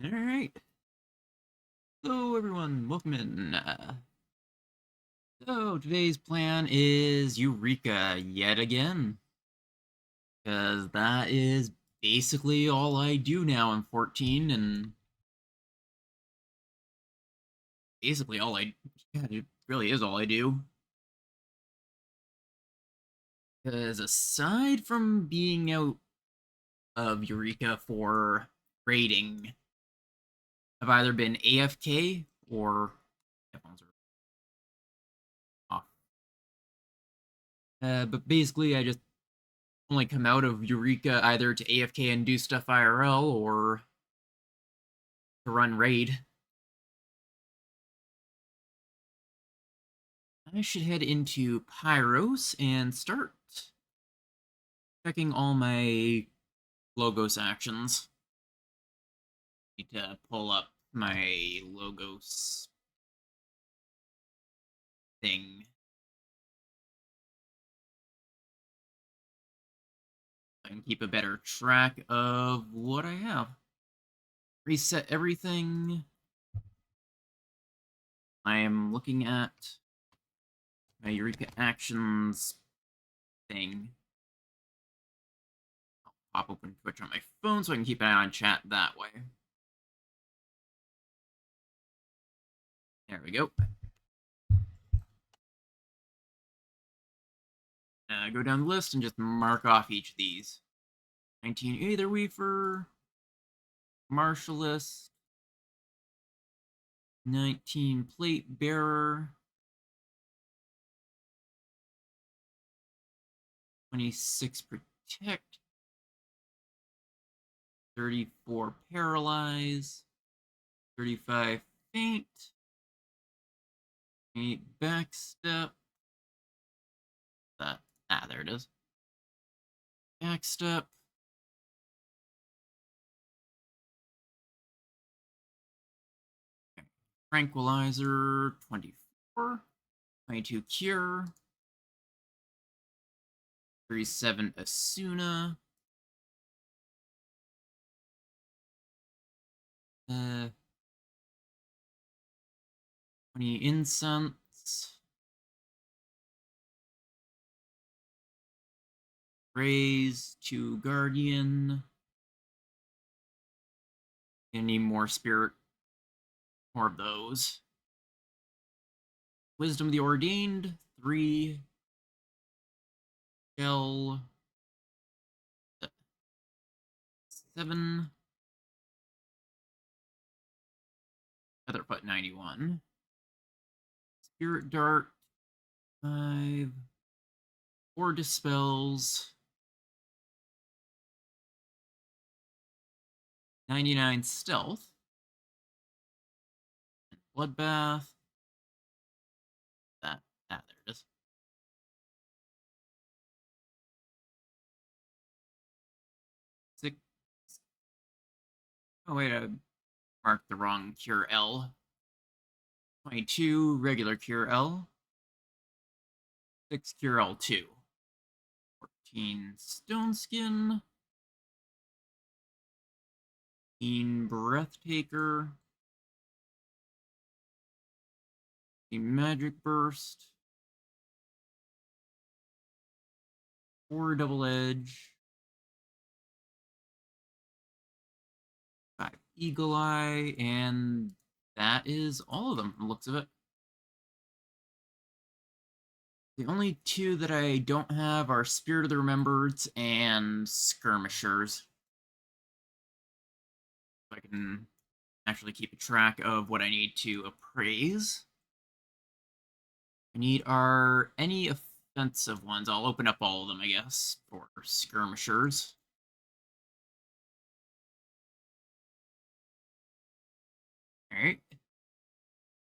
Alright. Hello, everyone. Welcome in. So, today's plan is Eureka yet again. Because that is basically all I do now in 14, and basically all I. Yeah, it really is all I do. Because aside from being out of Eureka for raiding, I've either been AFK or headphones are off. But basically, I just only come out of Eureka either to AFK and do stuff IRL or to run raid. I should head into Pyros and start checking all my Logos actions. Need to pull up my Logos thing. I can keep a better track of what I have. Reset everything. I am looking at my Eureka actions thing. I'll pop open Twitch on my phone so I can keep an eye on chat that way. There we go. Go down the list and just mark off each of these. 19 Aetherweaver, Martialist, 19 Plate Bearer, 26 Protect, 34 Paralyze, 35 Faint, 8 Backstep. There it is. Backstep. Okay. Tranquilizer, 24, 22 Cure, 37 Asuna, 20 Incense, Raise, 2 Guardian. Gonna need more Spirit, more of those. Wisdom of the Ordained, 3. Shell, 7. Featherfoot, 91. Spirit Dart, 5. 4 Dispels, 99 Stealth, Bloodbath. There it is. 6. Oh, wait, I marked the wrong Cure L. 22 regular Cure L. 6 Cure L2. 14 Stone Skin. 15 Breathtaker. A Magic Burst. 4 Double Edge. 5 Eagle Eye, and that is all of them from the looks of it. The only 2 that I don't have are Spirit of the Remembrance and Skirmishers. So I can actually keep a track of what I need to appraise. I need any offensive ones. I'll open up all of them, I guess, for Skirmishers. Alright.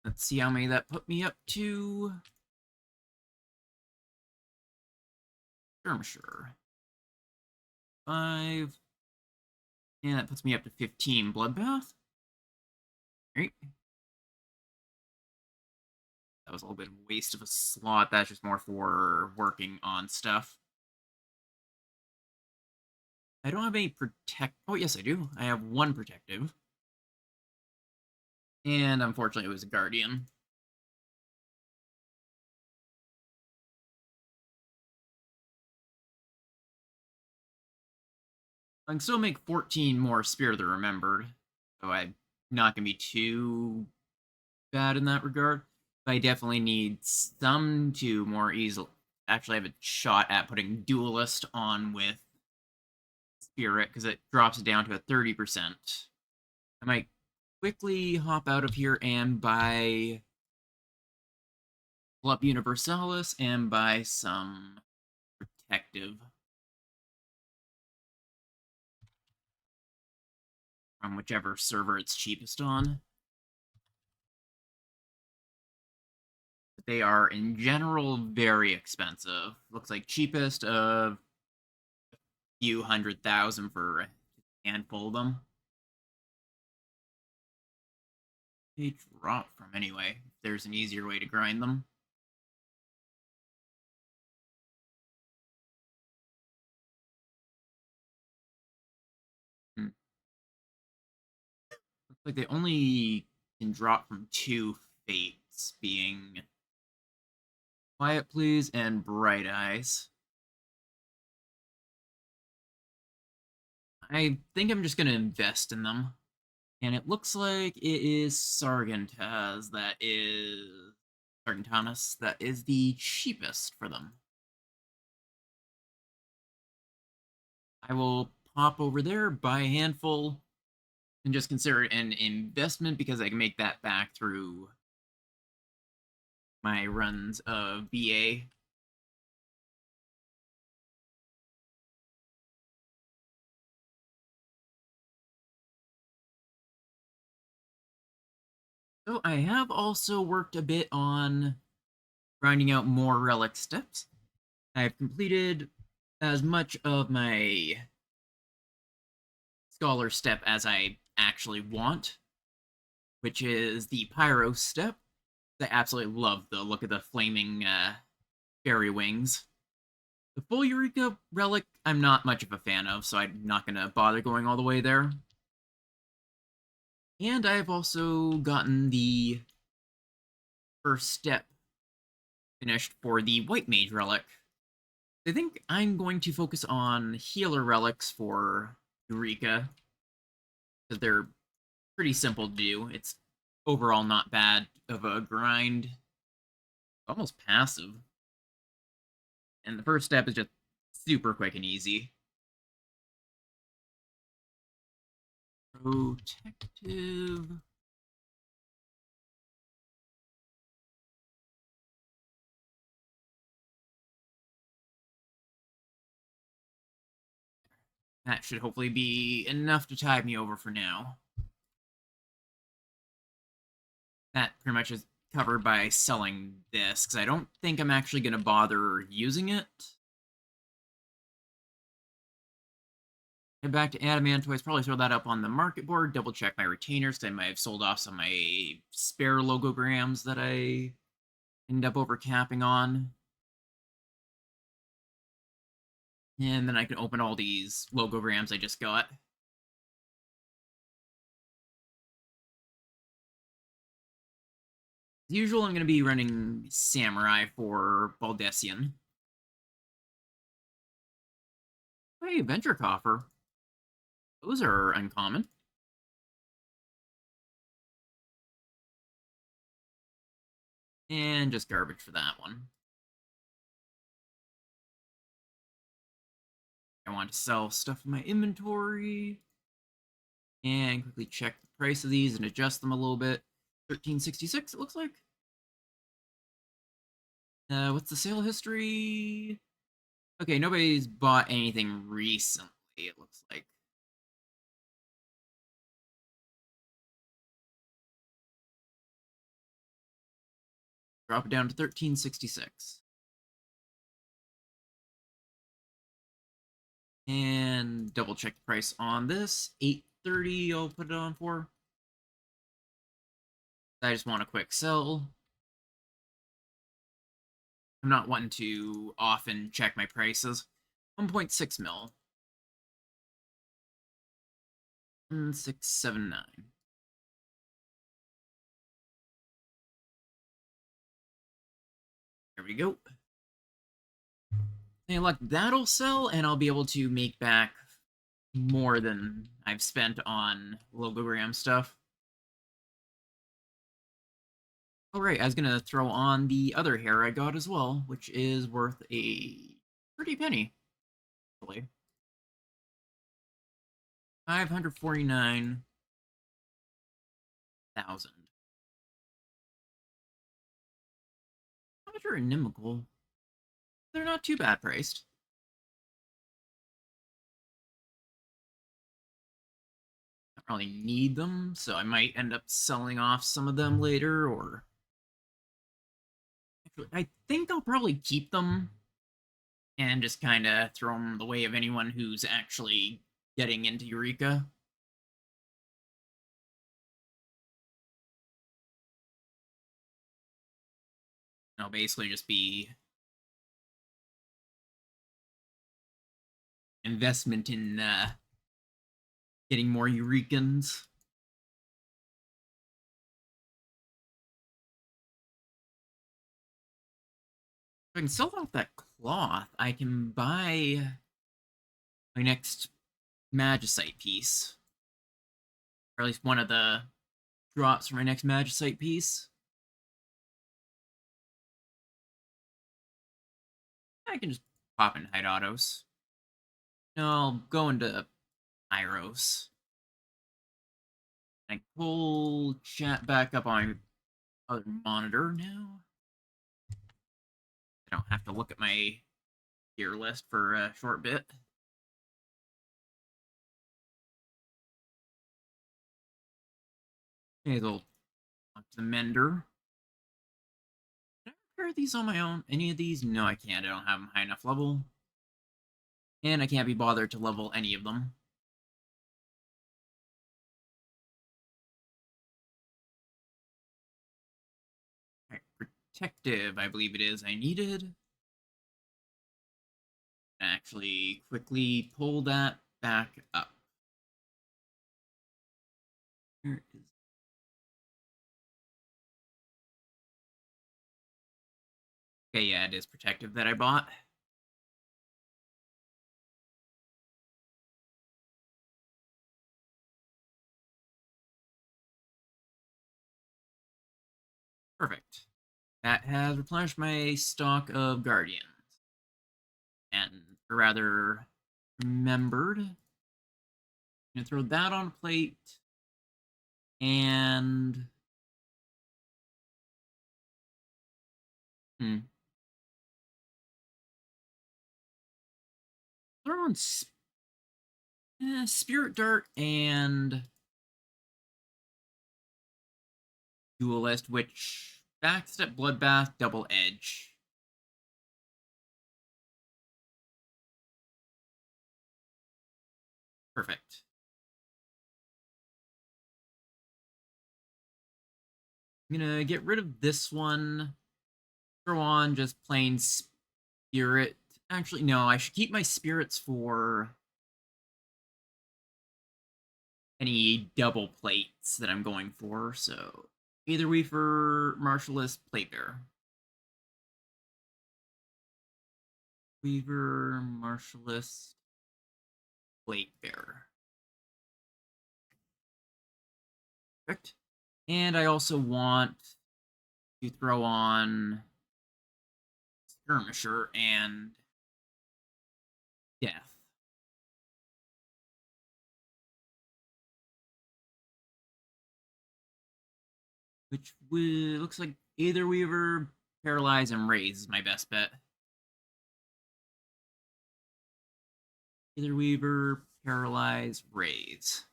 Let's see how many that put me up to. Skirmisher. 5. And that puts me up to 15 Bloodbath. Alright. That was a little bit of a waste of a slot. That's just more for working on stuff. I don't have any protect. Oh, yes, I do. I have 1 protective. And unfortunately, it was a Guardian. I can still make 14 more Spirit of the Remembered, so I'm not going to be too bad in that regard. But I definitely need some to more easily actually have a shot at putting Duelist on with Spirit, because it drops it down to a 30%. I might quickly hop out of here and buy pull up Universalis and buy some Protective from whichever server it's cheapest on. They are, in general, very expensive. Looks like cheapest of a few 100,000 for a handful of them. They drop from anyway, if there's an easier way to grind them. Hmm. Looks like they only can drop from 2 fates, being Quiet Please and Bright Eyes. I think I'm just going to invest in them. And it looks like it is Sargentanus that is the cheapest for them. I will pop over there, buy a handful, and just consider it an investment because I can make that back through my runs of BA. So I have also worked a bit on grinding out more relic steps. I've completed as much of my scholar step as I actually want, which is the Pyro step. I absolutely love the look of the flaming fairy wings. The full Eureka relic, I'm not much of a fan of, so I'm not going to bother going all the way there. And I've also gotten the first step finished for the White Mage relic. I think I'm going to focus on healer relics for Eureka, because they're pretty simple to do. It's overall not bad of a grind, almost passive. And the first step is just super quick and easy. Protective. That should hopefully be enough to tide me over for now. That pretty much is covered by selling this, because I don't think I'm actually going to bother using it. Head back to Adamantoise, probably throw that up on the market board, double check my retainers, because I might have sold off some of my spare logograms that I end up overcapping on. And then I can open all these logograms I just got. As usual, I'm going to be running Samurai for Baldessian. Hey, Venture Coffer. Those are uncommon. And just garbage for that one. I want to sell stuff in my inventory. And quickly check the price of these and adjust them a little bit. 1366, it looks like. What's the sale history? Okay, nobody's bought anything recently, it looks like. Drop it down to 1366. And double check the price on this. 830 I'll put it on for. I just want a quick sell. I'm not wanting to often check my prices. 1.6 mil. 1679. There we go. Hey, look, that'll sell, and I'll be able to make back more than I've spent on logogram stuff. Alright, I was gonna throw on the other hair I got as well, which is worth a pretty penny, actually. 549,000. How much are inimical? They're not too bad priced. I don't really need them, so I might end up selling off some of them later, or... Actually, I think I'll probably keep them and just kind of throw them the way of anyone who's actually getting into Eureka. I'll basically just be investment in getting more Eurekans. If I can sell off that cloth, I can buy my next Magicite piece. Or at least one of the drops for my next Magicite piece. I can just pop in hide autos. No, I'll go into Iros. I pull chat back up on my other monitor now. I don't have to look at my gear list for a short bit. Okay, they'll talk to the mender. Can I repair these on my own? Any of these? No, I can't. I don't have them high enough level. And I can't be bothered to level any of them. Right, protective, I believe it is, I needed. Actually, quickly pull that back up. Where is... Okay, yeah, it is protective that I bought. Perfect. That has replenished my stock of Guardians. And rather remembered. I'm gonna throw that on a plate. And throw on Spirit Dart and Duelist, which backstep Bloodbath, double edge. Perfect. I'm gonna get rid of this one. Throw on just plain Spirit. Actually, no, I should keep my spirits for any double plates that I'm going for. So either Weaver, Martialist, Plate Bearer. Weaver, Martialist, Plate Bearer. Perfect. And I also want to throw on Skirmisher and Death. Which looks like either Weaver, Paralyze, and Raise is my best bet. Either Weaver, Paralyze, Raise.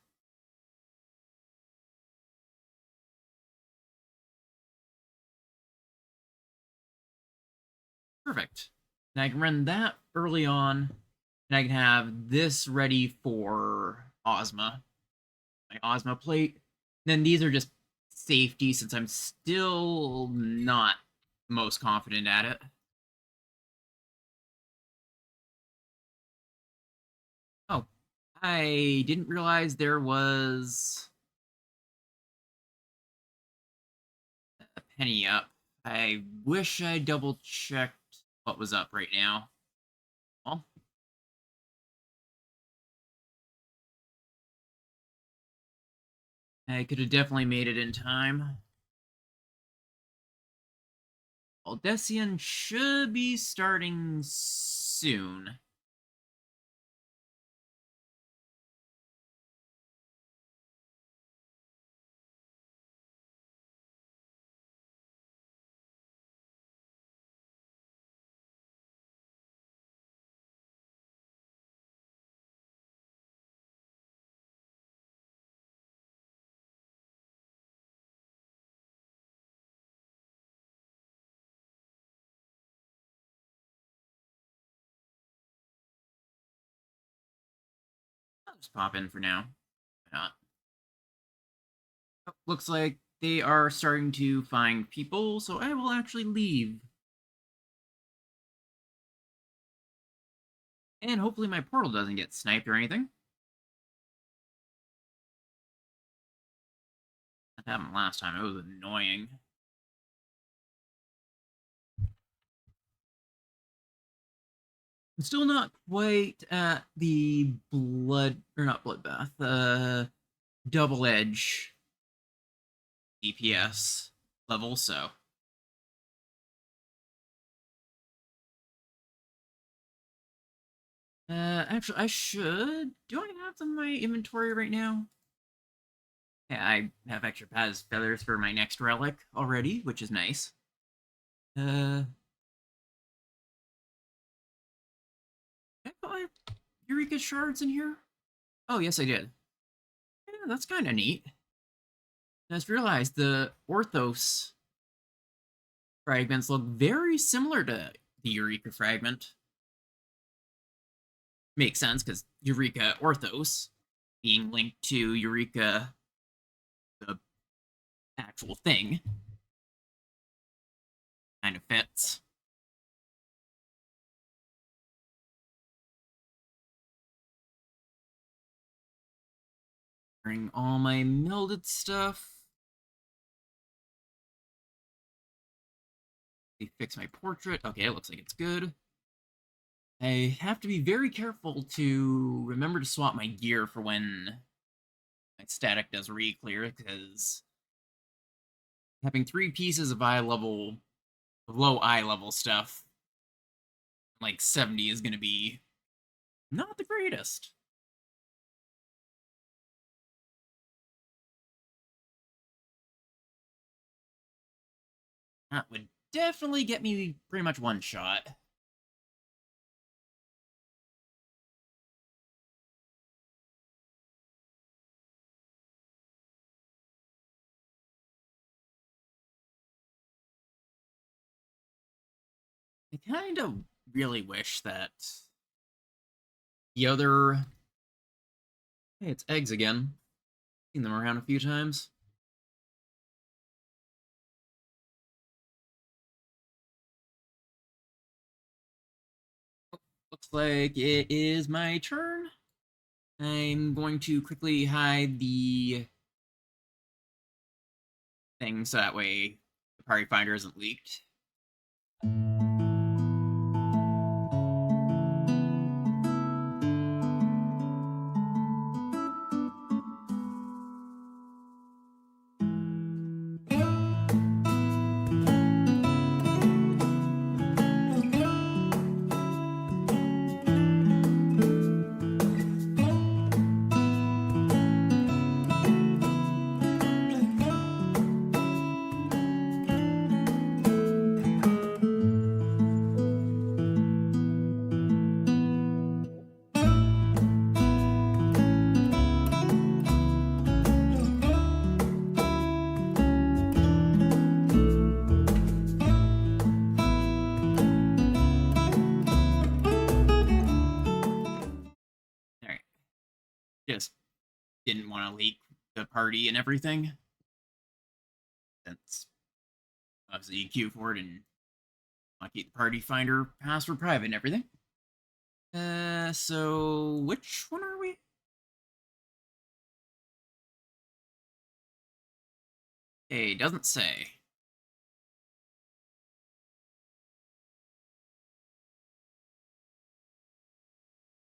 Perfect. And I can run that early on, and I can have this ready for Ozma. My Ozma plate. Then these are just safety since I'm still not most confident at it. Oh, I didn't realize there was a penny up. I wish I double-checked what was up right now. Well, I could have definitely made it in time. Aldessian should be starting soon. I'll just pop in for now. Why not? Oh, looks like they are starting to find people, so I will actually leave. And hopefully my portal doesn't get sniped or anything. That happened last time. It was annoying. I'm still not quite at the blood, or not bloodbath, double edge DPS level, so. Actually, I should. Do I have them in my inventory right now? Yeah, I have extra Paz feathers for my next relic already, which is nice. Uh, did I put my Eureka shards in here? Oh, yes, I did. Yeah, that's kind of neat. I just realized the Orthos fragments look very similar to the Eureka fragment. Makes sense, because Eureka Orthos being linked to Eureka, the actual thing, kind of fits. Bring all my melded stuff. Fix my portrait. Okay, it looks like it's good. I have to be very careful to remember to swap my gear for when my static does re-clear, because having 3 pieces of low eye level stuff, like 70 is going to be not the greatest. That would definitely get me pretty much one shot. I kind of really wish that the other. Hey, it's eggs again. Seen them around a few times. Looks like it is my turn. I'm going to quickly hide the thing so that way the party finder isn't leaked. All right, just didn't want to leak the party and everything, since obviously you queue for it and want to keep the party finder password private and everything. So which one are we? Hey, doesn't say.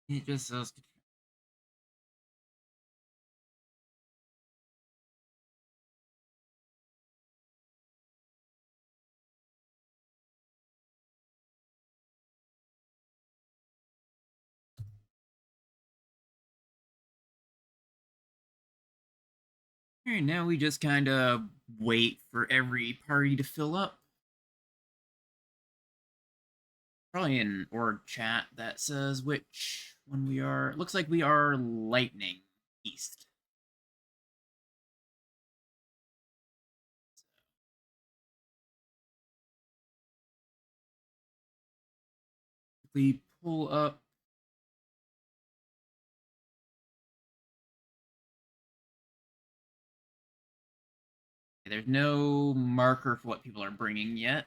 It just says. Alright, now we just kind of wait for every party to fill up. Probably an org chat that says which one we are. It looks like we are Lightning East. We pull up. There's no marker for what people are bringing yet.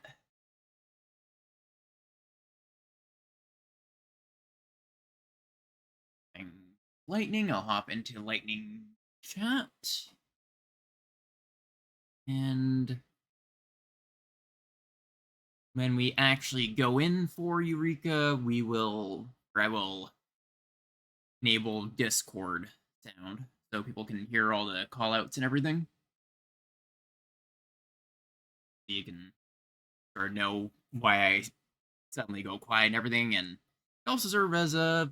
Lightning, I'll hop into Lightning chat. And when we actually go in for Eureka, I will enable Discord sound so people can hear all the callouts and everything. You can or know why I suddenly go quiet and everything, and it also serve as a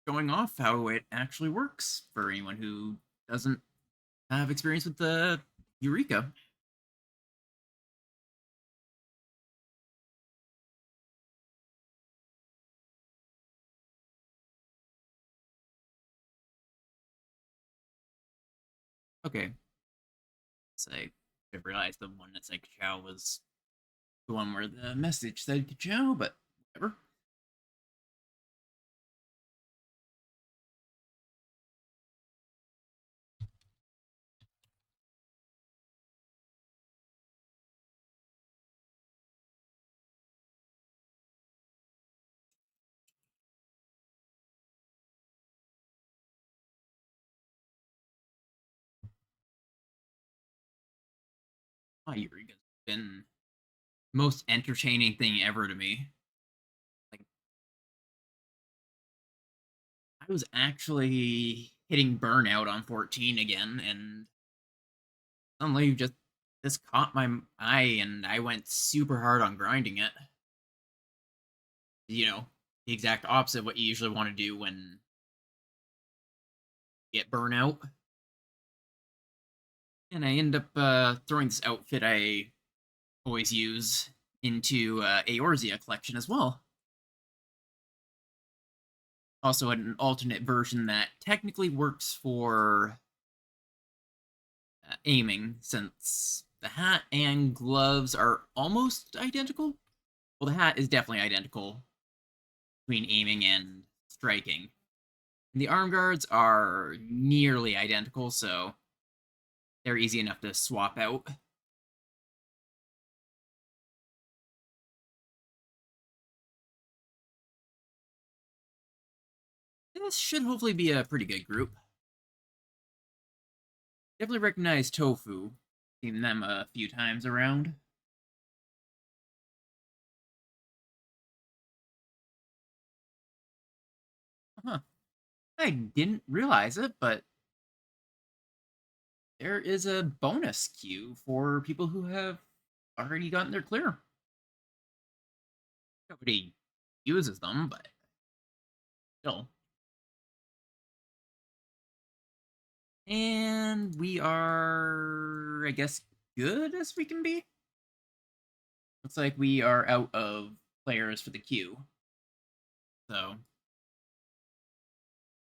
showing off how it actually works for anyone who doesn't have experience with the Eureka. Okay, so I realized the one that's like Chow was the one where the message said Chow, but whatever. Oh, Eureka's been the most entertaining thing ever to me. Like I was actually hitting burnout on 14 again, and suddenly just this caught my eye, and I went super hard on grinding it. You know, the exact opposite of what you usually want to do when you get burnout. And I end up throwing this outfit I always use into Eorzea collection as well. Also, an alternate version that technically works for aiming, since the hat and gloves are almost identical. Well, the hat is definitely identical between aiming and striking. And the arm guards are nearly identical, so they're easy enough to swap out. This should hopefully be a pretty good group. Definitely recognize Tofu. Seen them a few times around. Huh. I didn't realize it, but there is a bonus queue for people who have already gotten their clear. Nobody uses them, but still. And we are, I guess, good as we can be. Looks like we are out of players for the queue. So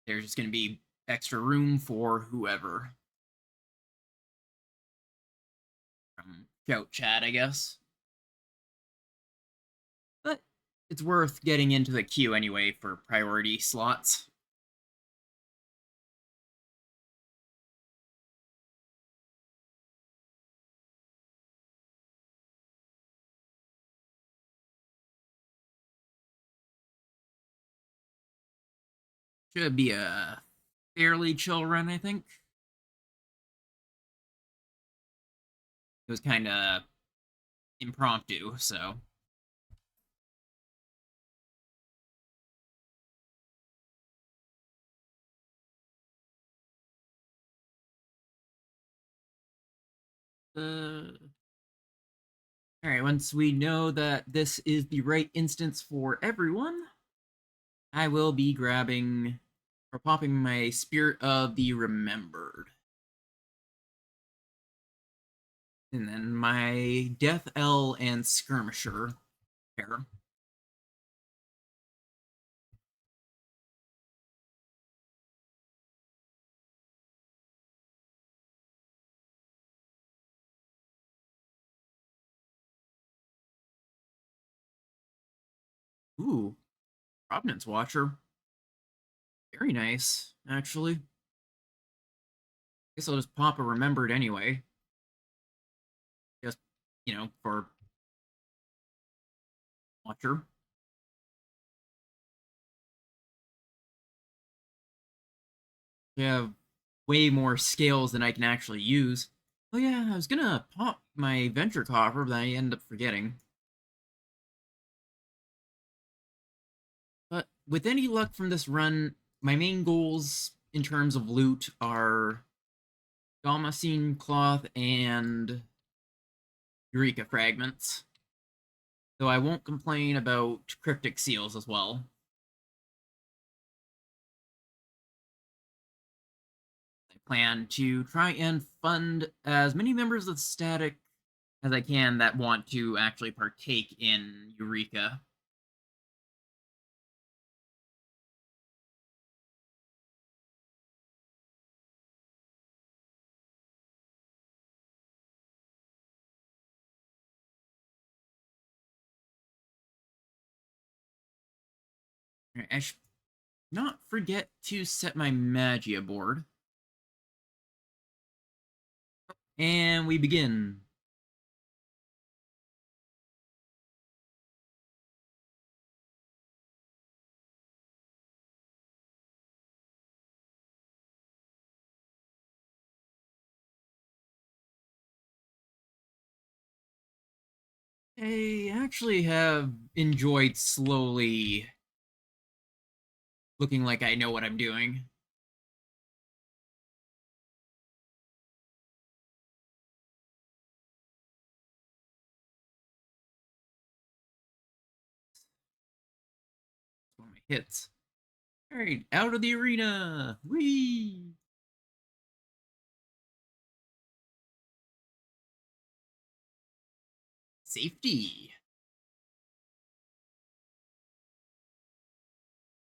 there's just going to be extra room for whoever. From Shout Chat, I guess. But it's worth getting into the queue anyway for priority slots. Should be a fairly chill run, I think. It was kind of impromptu, so Alright, once we know that this is the right instance for everyone, I will be grabbing or popping my Spirit of the Remembered. And then my Death L and Skirmisher pair. Ooh, Providence Watcher. Very nice, actually. Guess I'll just pop a Remembered anyway. Just, for Watcher. We have way more scales than I can actually use. Oh yeah, I was gonna pop my Venture Coffer, but I ended up forgetting. But with any luck from this run, my main goals in terms of loot are Damascene Cloth and Eureka Fragments. Though I won't complain about Cryptic Seals as well. I plan to try and fund as many members of Static as I can that want to actually partake in Eureka. I should not forget to set my Magia board. And we begin. I actually have enjoyed slowly looking like I know what I'm doing. One of my hits. All right, out of the arena. Whee! Safety.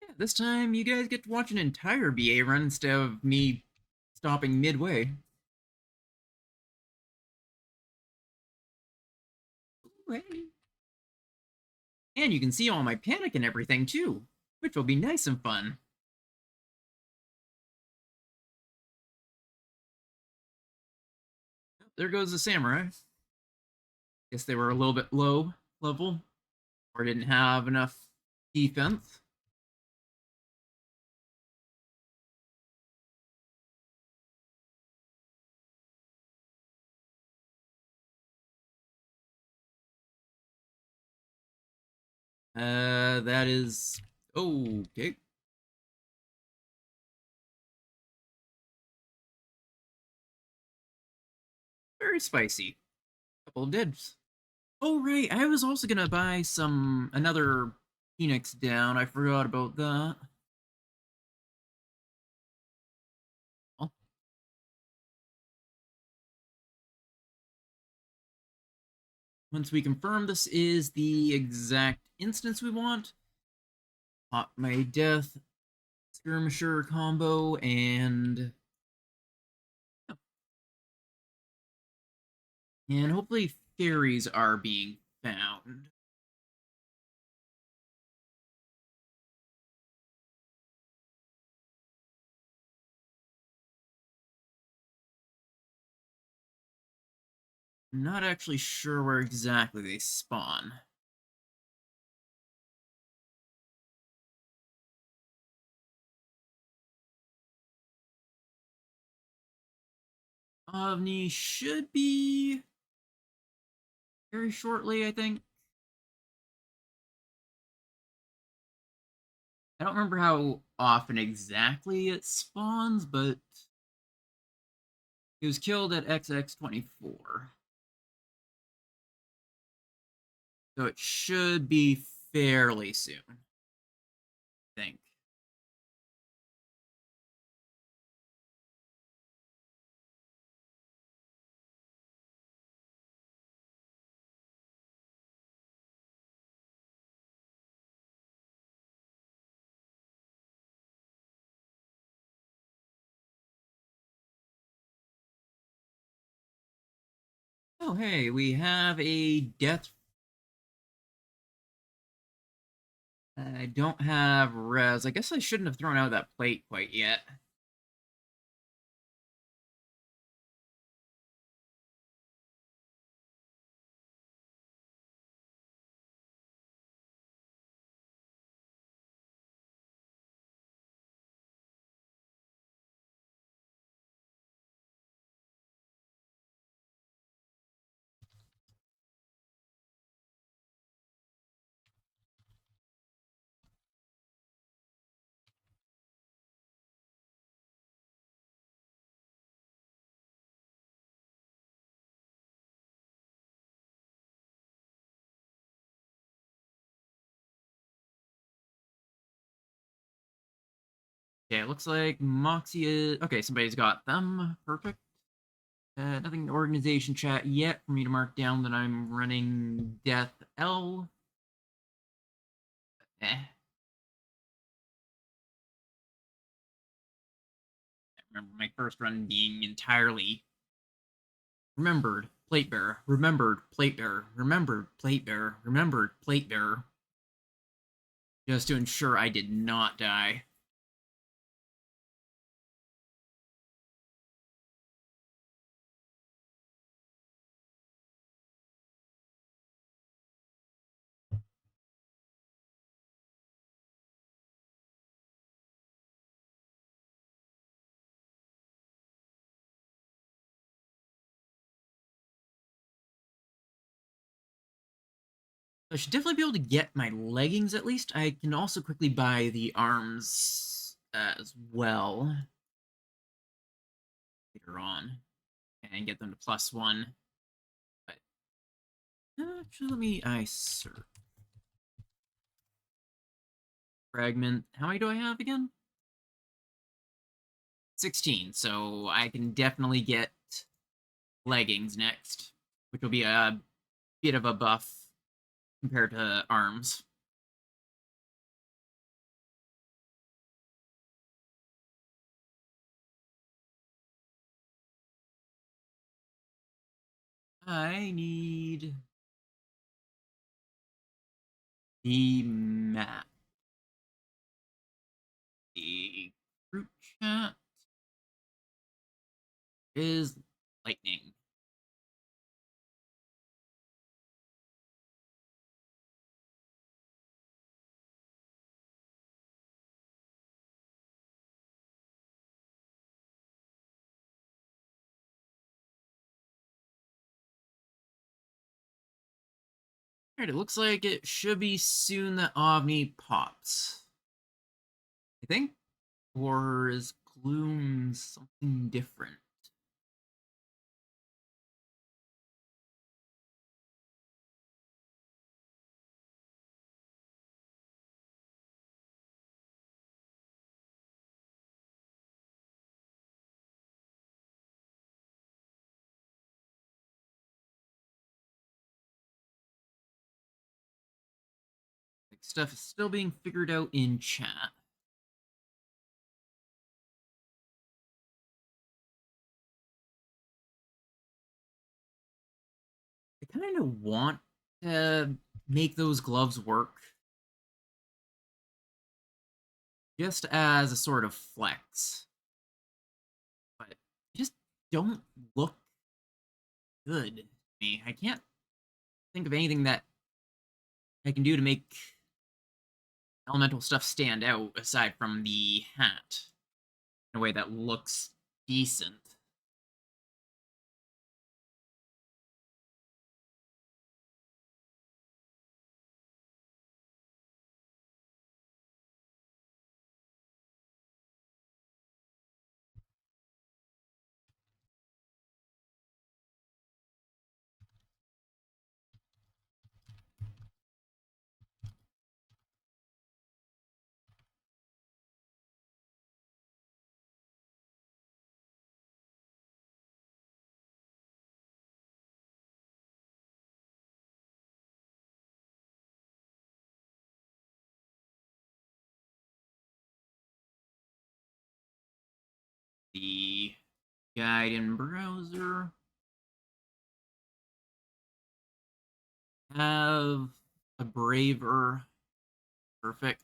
Yeah, this time you guys get to watch an entire BA run instead of me stopping midway. Ooh, hey. And you can see all my panic and everything too, which will be nice and fun. There goes the samurai. Guess they were a little bit low level or didn't have enough defense. That is okay. Very spicy. Couple of dips. Oh right, I was also gonna buy another Phoenix down. I forgot about that. Well, once we confirm this is the exact instance we want, pop my death skirmisher combo and hopefully fairies are being found. I'm not actually sure where exactly they spawn. Ovni should be very shortly, I think. I don't remember how often exactly it spawns, but He was killed at XX24. So it should be fairly soon, I think. Oh, hey, we have a death. I don't have res. I guess I shouldn't have thrown out that plate quite yet. Okay, it looks like Moxie is... Okay, somebody's got them. Perfect. Nothing in the organization chat yet for me to mark down that I'm running Death L. Eh. I remember my first run being entirely remembered plate bearer, remembered plate bearer, remembered plate bearer, remembered plate bearer, just to ensure I did not die. I should definitely be able to get my leggings at least. I can also quickly buy the arms as well later on and get them to +1. But actually, let me search. Fragment. How many do I have again? 16. So I can definitely get leggings next, which will be a bit of a buff compared to arms. I need the map. The group chat is lightning. Alright, it looks like it should be soon that Omni pops. I think? Or is Gloom something different? Like, stuff is still being figured out in chat. I kind of want to make those gloves work just as a sort of flex, but they just don't look good to me. I can't think of anything that I can do to make elemental stuff stand out aside from the hat in a way that looks decent. the guide in browser. Have a braver. Perfect.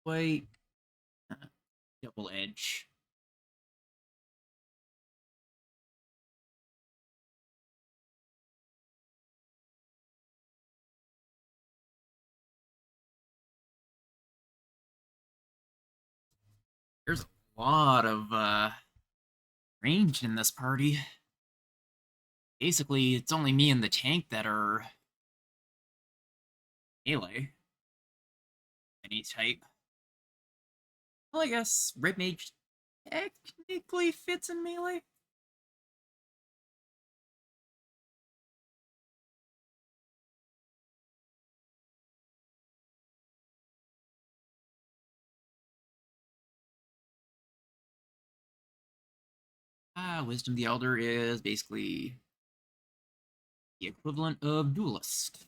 Wait. Double edge. There's a lot of range in this party. Basically, it's only me and the tank that are melee. Any type. Well, I guess Red Mage technically fits in melee. Wisdom of the Elder is basically the equivalent of Duelist.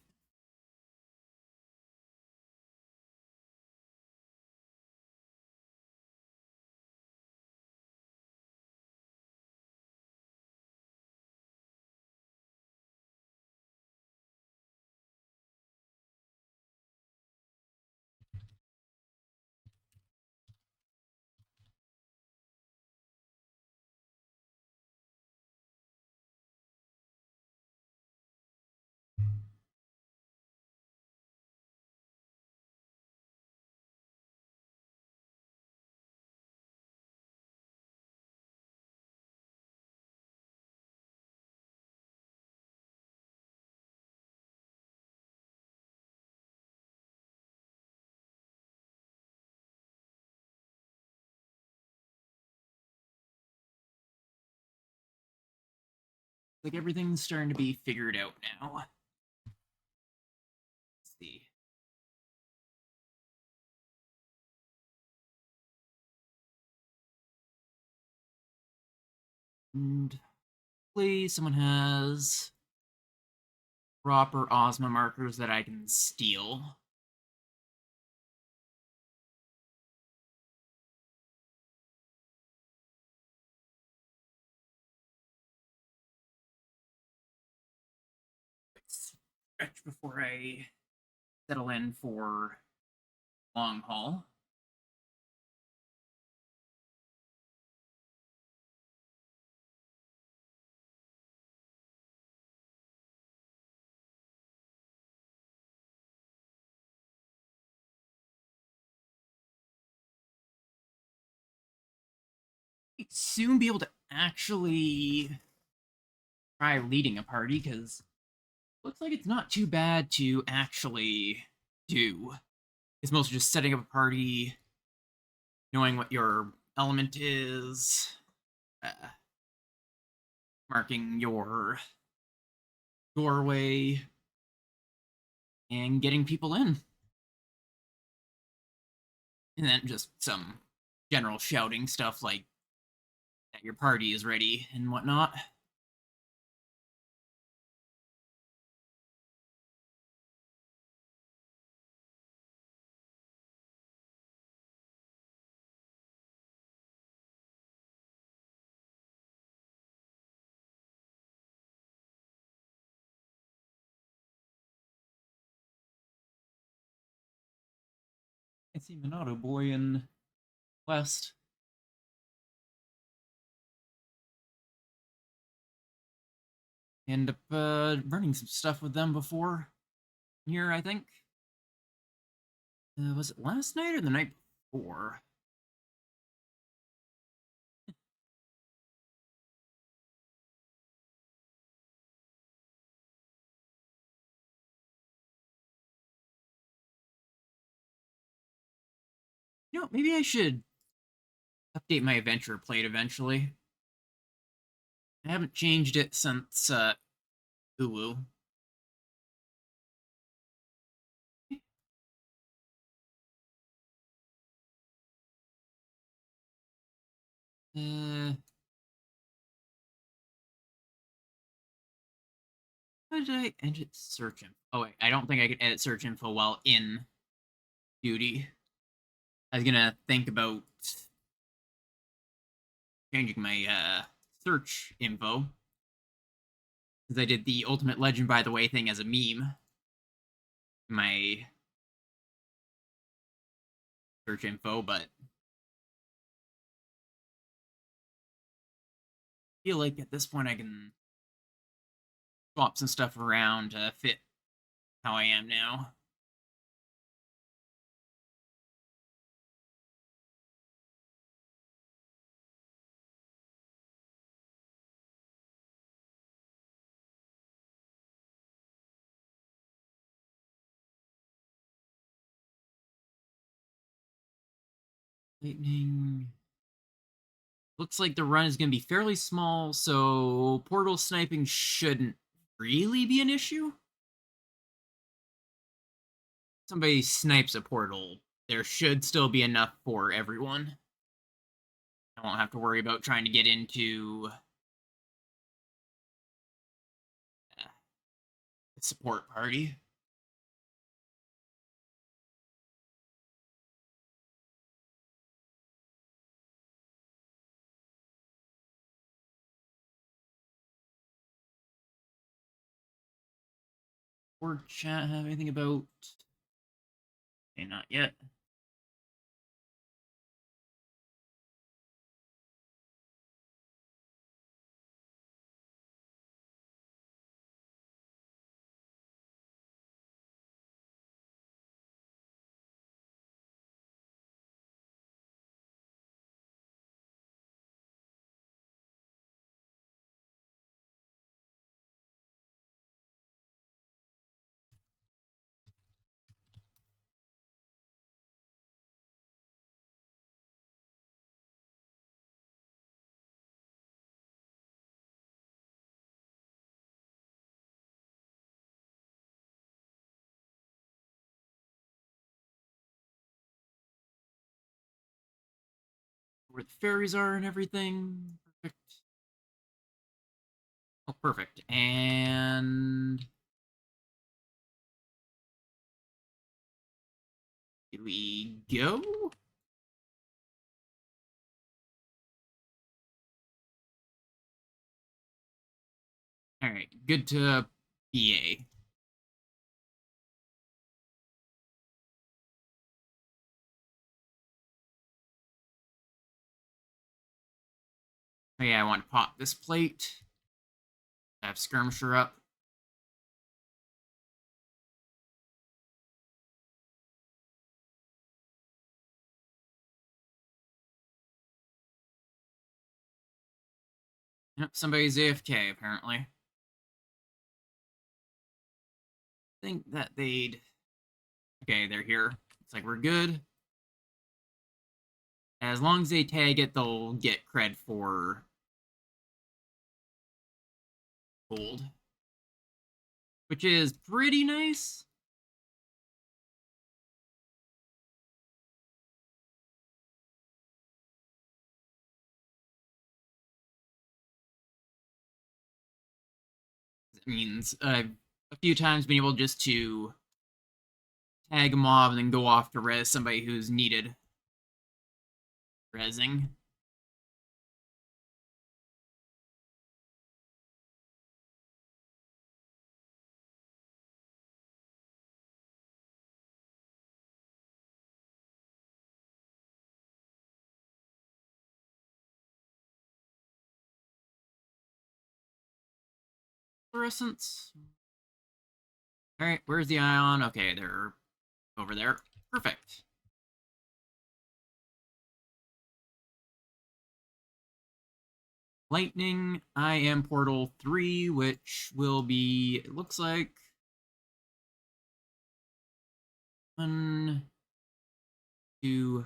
Like everything's starting to be figured out now. Let's see. And hopefully someone has proper Ozma markers that I can steal. Stretch before I settle in for long haul. I'd soon be able to actually try leading a party because looks like it's not too bad to actually do. It's mostly just setting up a party, knowing what your element is, uh, marking your doorway, and getting people in. And then just some general shouting stuff like that your party is ready and whatnot. I see Minato boy in West. End up running some stuff with them before here, I think. Was it last night or the night before? You know, maybe I should update my adventure plate eventually. I haven't changed it since Hulu. Uh, how did I edit search info? Oh wait, I don't think I could edit search info while in duty. I was gonna think about changing my search info because I did the Ultimate Legend by the Way thing as a meme. My search info, but I feel like at this point I can swap some stuff around to fit how I am now. Lightning. Looks like the run is going to be fairly small, so portal sniping shouldn't really be an issue. Somebody snipes a portal, there should still be enough for everyone. I won't have to worry about trying to get into the support party. Or chat have anything about... Okay, not yet. Where the fairies are and everything. Perfect. Oh, perfect. And... Here we go. Alright, good to BA. Oh yeah, I want to pop this plate. I have Skirmisher up. Yep, somebody's AFK, apparently. Think that they'd... Okay, they're here. It's like we're good. As long as they tag it, they'll get cred for gold. Which is pretty nice. It means a few times been able just to tag a mob and then go off to res somebody who's needed resing. fluorescence. All right, where's the ion? Okay, they're over there. Perfect. Lightning, I am portal 3, which will be, it looks like, 1, 2,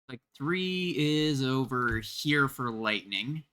like 3 is over here for lightning.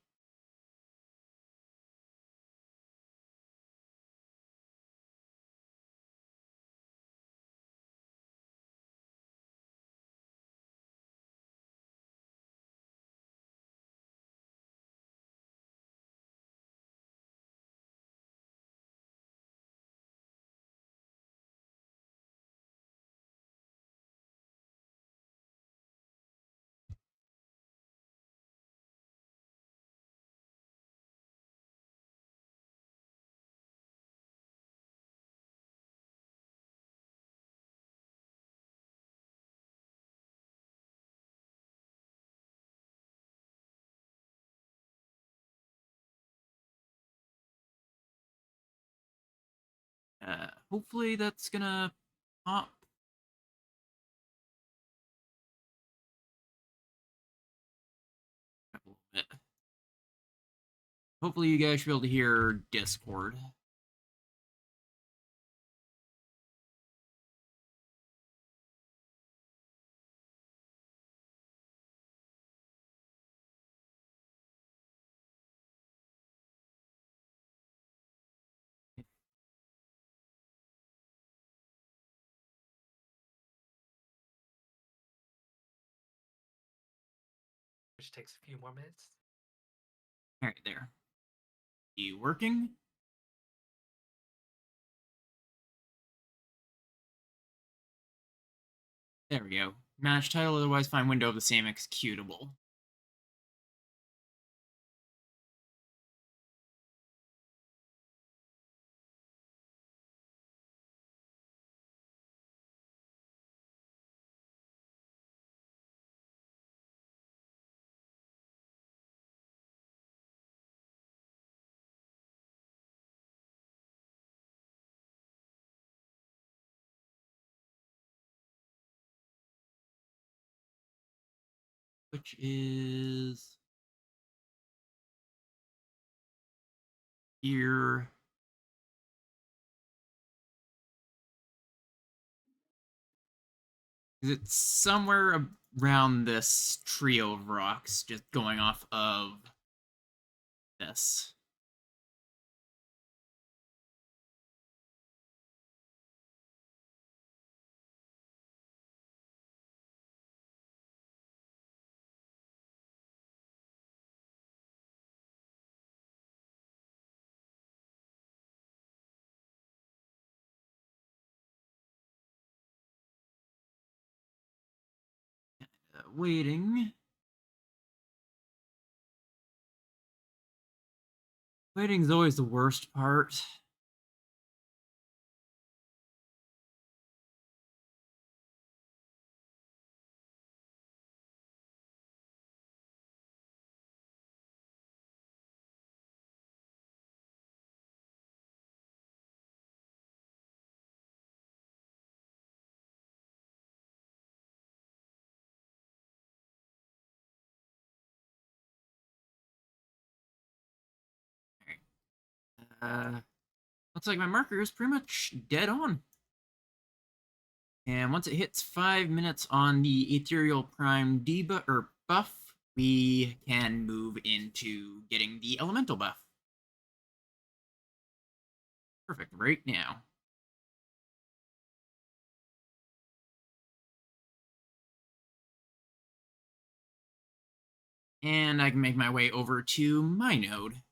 Hopefully that's gonna pop a little bit. Hopefully you guys should be able to hear Discord. Which takes a few more minutes. All right, there. You working? There we go. Match title, otherwise find window of the same executable. Which is here. It's somewhere around this trio of rocks, just going off of this. Waiting. Waiting's always the worst part. Uh, Looks like my marker is pretty much dead on. And once it hits 5 minutes on the Ethereal Prime debuff or buff, we can move into getting the Elemental buff. Perfect, right now. And I can make my way over to my node.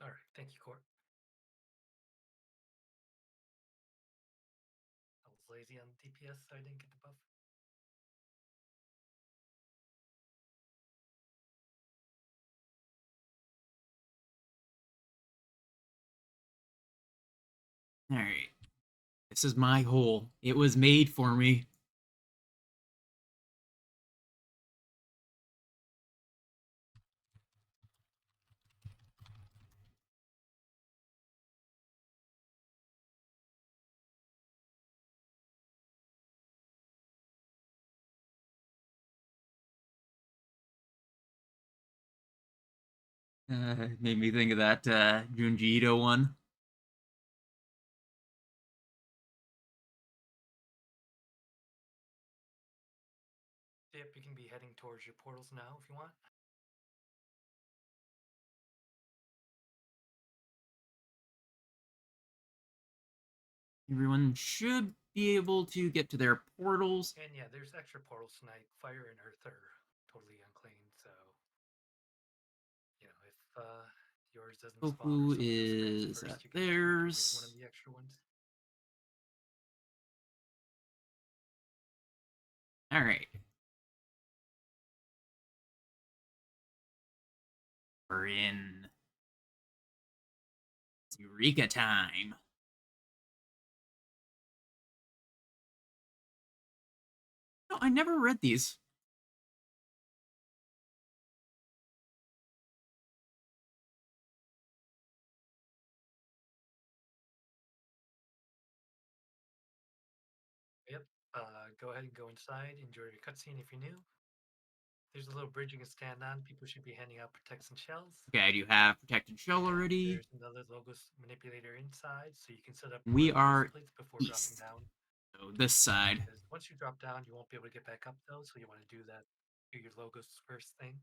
All right, thank you, Court. I was lazy on DPS, so I didn't get the buff. All right. This is my hole. It was made for me. Made me think of that Junji Ito one. Yep, you can be heading towards your portals now if you want. Everyone should be able to get to their portals. And yeah, there's extra portals tonight. Fire and Earth are totally unclaimed, so if yours doesn't spawn or Goku someone else grabs it is at first, you can activate one of theirs. the extra ones. All right. We're in Eureka time. No, I never read these. Yep. Go ahead and go inside. Enjoy your cutscene if you're new. There's a little bridge you can stand on. People should be handing out protects and shells. Okay, I do have protected shell And already. there's another logos manipulator inside, so you can set up more We logos are plates before dropping east. down. So this side. Because once you drop down, you won't be able to get back up though, so you want to do that. Do your logos first thing.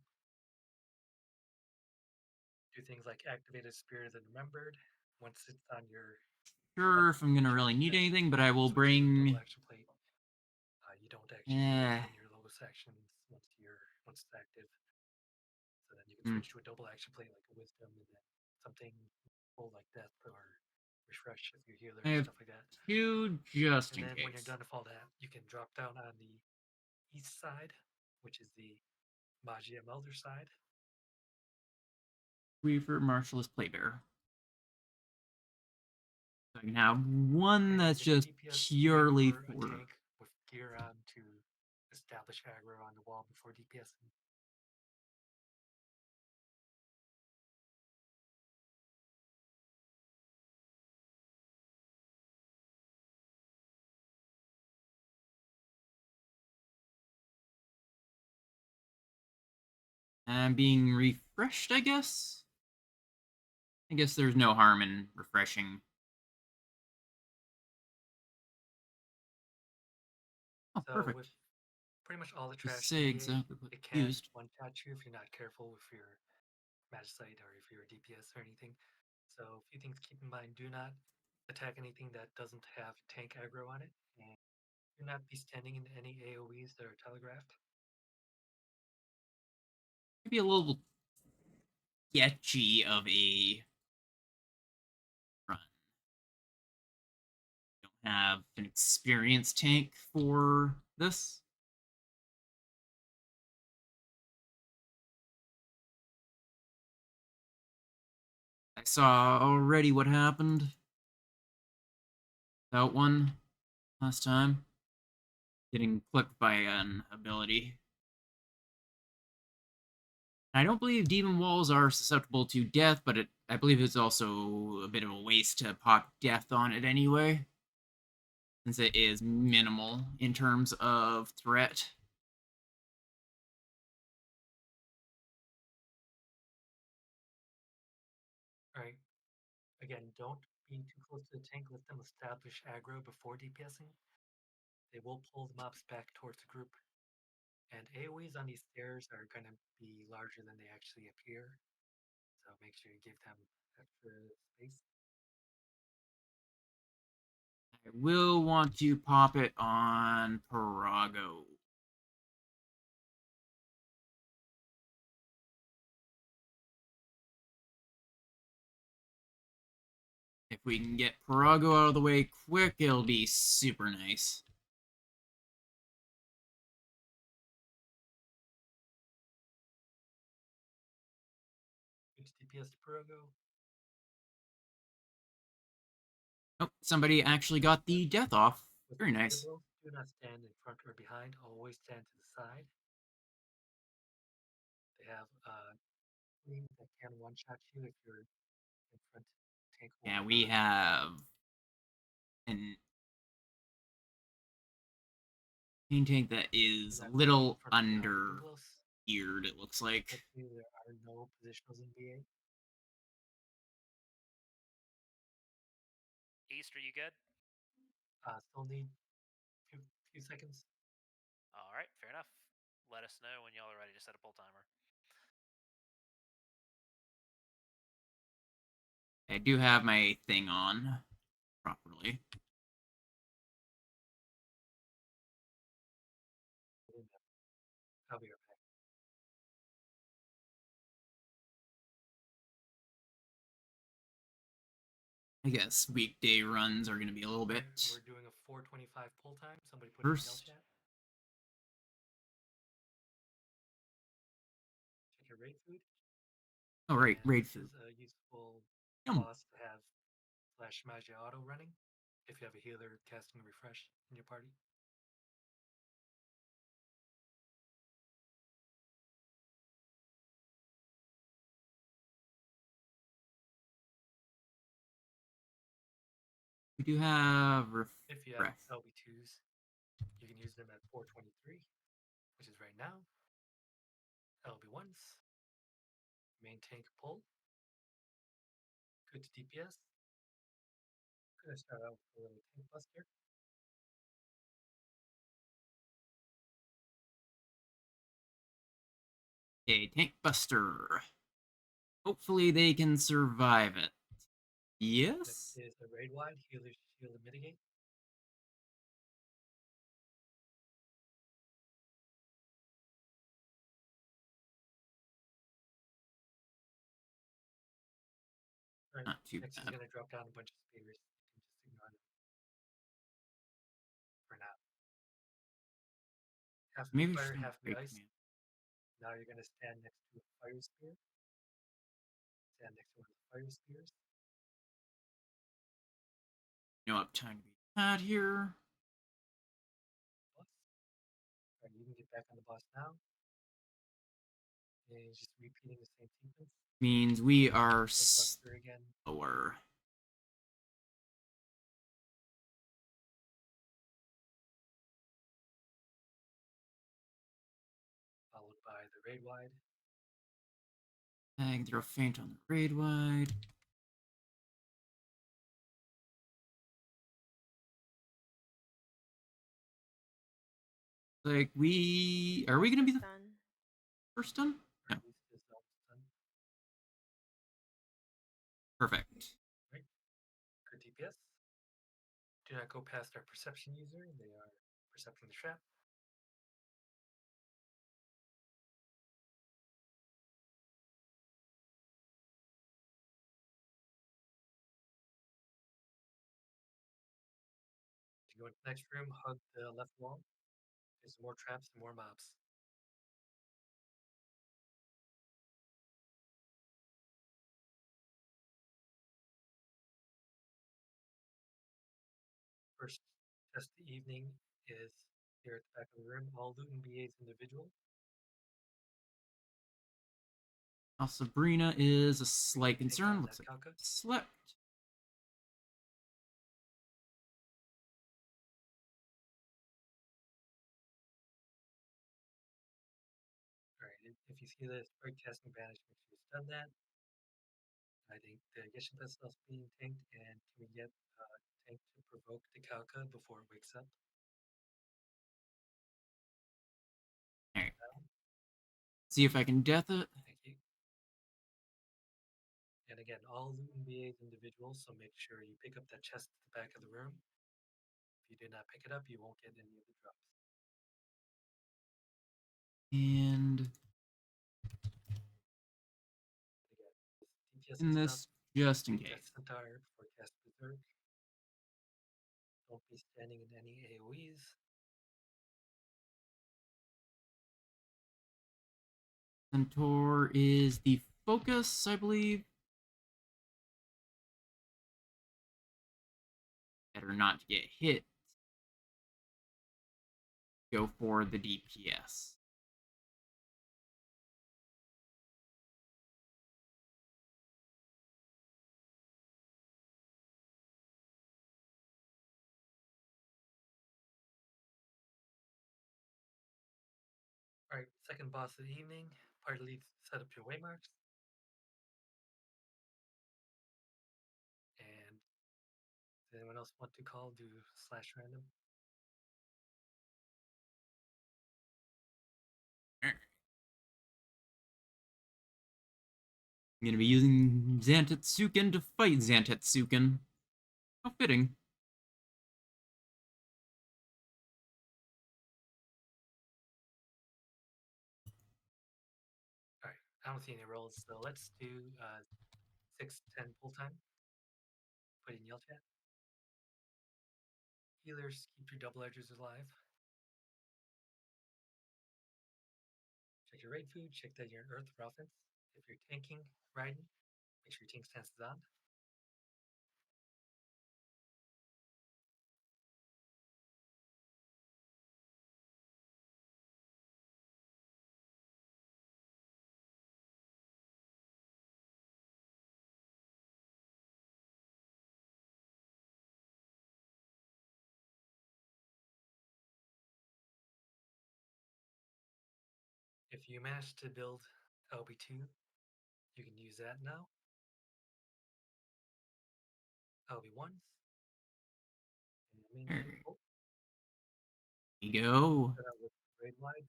Do things like activated spirit and remembered. Once it's on your Sure if button, I'm gonna really charge need that, anything, but I will switch to a double bring. action plate. You don't actually use Eh. it in your logos actions once it's active. So then you can Hmm. switch to a double action plate like a wisdom and then something full like death or refresh if you're healer I and have stuff like that. two just And in then when you're case. done with all that, you can drop down on the east side, which is the Magia Melder side. Reaver Marshall's Playbear. So I can have one And that's if you're just DPS, wait purely for a for. tank with gear on to establish aggro on the wall before DPS. And being refreshed, I guess? I guess there's no harm in refreshing. Oh, So with perfect. pretty much all the You trash say DA, exactly what it you can used. one-shot you if you're not careful with your Magicite or if you're a DPS or anything. So a few things to keep in mind: do not attack anything that doesn't have tank aggro on it, and do not be standing in any AOE's that are telegraphed. Maybe a little sketchy of a run. Don't have an experienced tank for this. I saw already what happened. That one last time. Getting clipped by an ability. I don't believe demon walls are susceptible to death, but I believe it's also a bit of a waste to pop death on it anyway, since it is minimal in terms of threat. All right. Again, don't be too close to the tank. Let them establish aggro before DPSing. They will pull the mobs back towards the group. And AoEs on these stairs are going to be larger than they actually appear. So make sure you give them extra space. I will want to pop it on Parago. If we can get Parago out of the way quick, it'll be super nice. It's DPS to Perogo. Oh, somebody actually got the death off. With Very nice. citadels, do not stand in front or behind. Always stand to the side. They have queens that can one-shot you if you're in front tank or Yeah, we behind. have an main tank that Do is a not stand in little front or behind if you're under close. geared, it looks like. Hopefully there are no positionals in BA. East, are you good? Still need few seconds. All right, fair enough. Let us know when y'all are ready to set a pull timer. I do have my thing on properly. I'll be right back. I guess weekday runs are going to be a little bit We're doing a 4:25 pull time. Somebody put it in the first. chat. Check your raid food. Oh, right, And raid this food. is a useful Yum. boss to have Flash Magia Auto running if you have a healer casting refresh in your party. We do have If you have refresh. LB2s, you can use them at 423, which is right now. LB1s, main tank pull, good to DPS. Gonna start out with a little tank buster. A tank buster. Hopefully they can survive it. Next Yes? is a raid wide, healer shield and mitigate. Right. Not too Next is bad. gonna drop down a bunch of spears. You can just ignore them for now. Half be Maybe we fire, should half be break ice. command. Now you're gonna stand next to a fire spear. Stand next to one of the fire spears. No uptime to be had here. Boss. Alright, you can get back on the boss now. And just repeating the same sequence. Means we are Tank buster again. slower. Followed by the raid wide. I can throw faint on the raid wide. Like are we gonna be the Done. first done? No. East is almost done. Perfect. Right. Good DPS. Do not go past our perception user. They are percepting the trap. You go into the next room, hug the left wall. There's more traps and more mobs. First test of the evening is here at the back of the room. All loot and BAs individual. Now Sabrina is a slight Take concern. down Looks that like Kalka. slept. Alright, if you see the sprite casting banish, make sure you stun that. I think the Yeshin Pestil's being tanked, and can we get tank to provoke the Kalka before it wakes up? Alright. See if I can death it. Thank you. And again, all loot and BAs individuals, so make sure you pick up that chest at the back of the room. If you do not pick it up, you won't get any of the drops. And Again, DPS in is this, up. just in Take case. that Centaur before cast Berserk. Don't be standing in any AoEs. Centaur is the focus, I believe. order not to get hit, go for the DPS. All right, second boss of the evening. Party leads, set up your waymarks. And does anyone else want to call? Do slash random. I'm gonna be using Zantetsuken to fight Zantetsuken. How fitting. All right, I don't see any rolls, so let's do 6-10 pull time. Put in yell chat. Healers, keep your double edgers alive. Check your raid food, check that you're in earth for offense. If you're tanking, riding, make sure your tank stance is on. If you manage to build LB2, you can use that now. LB1s. And main tank bolt. Here you go. Set out with raid wide.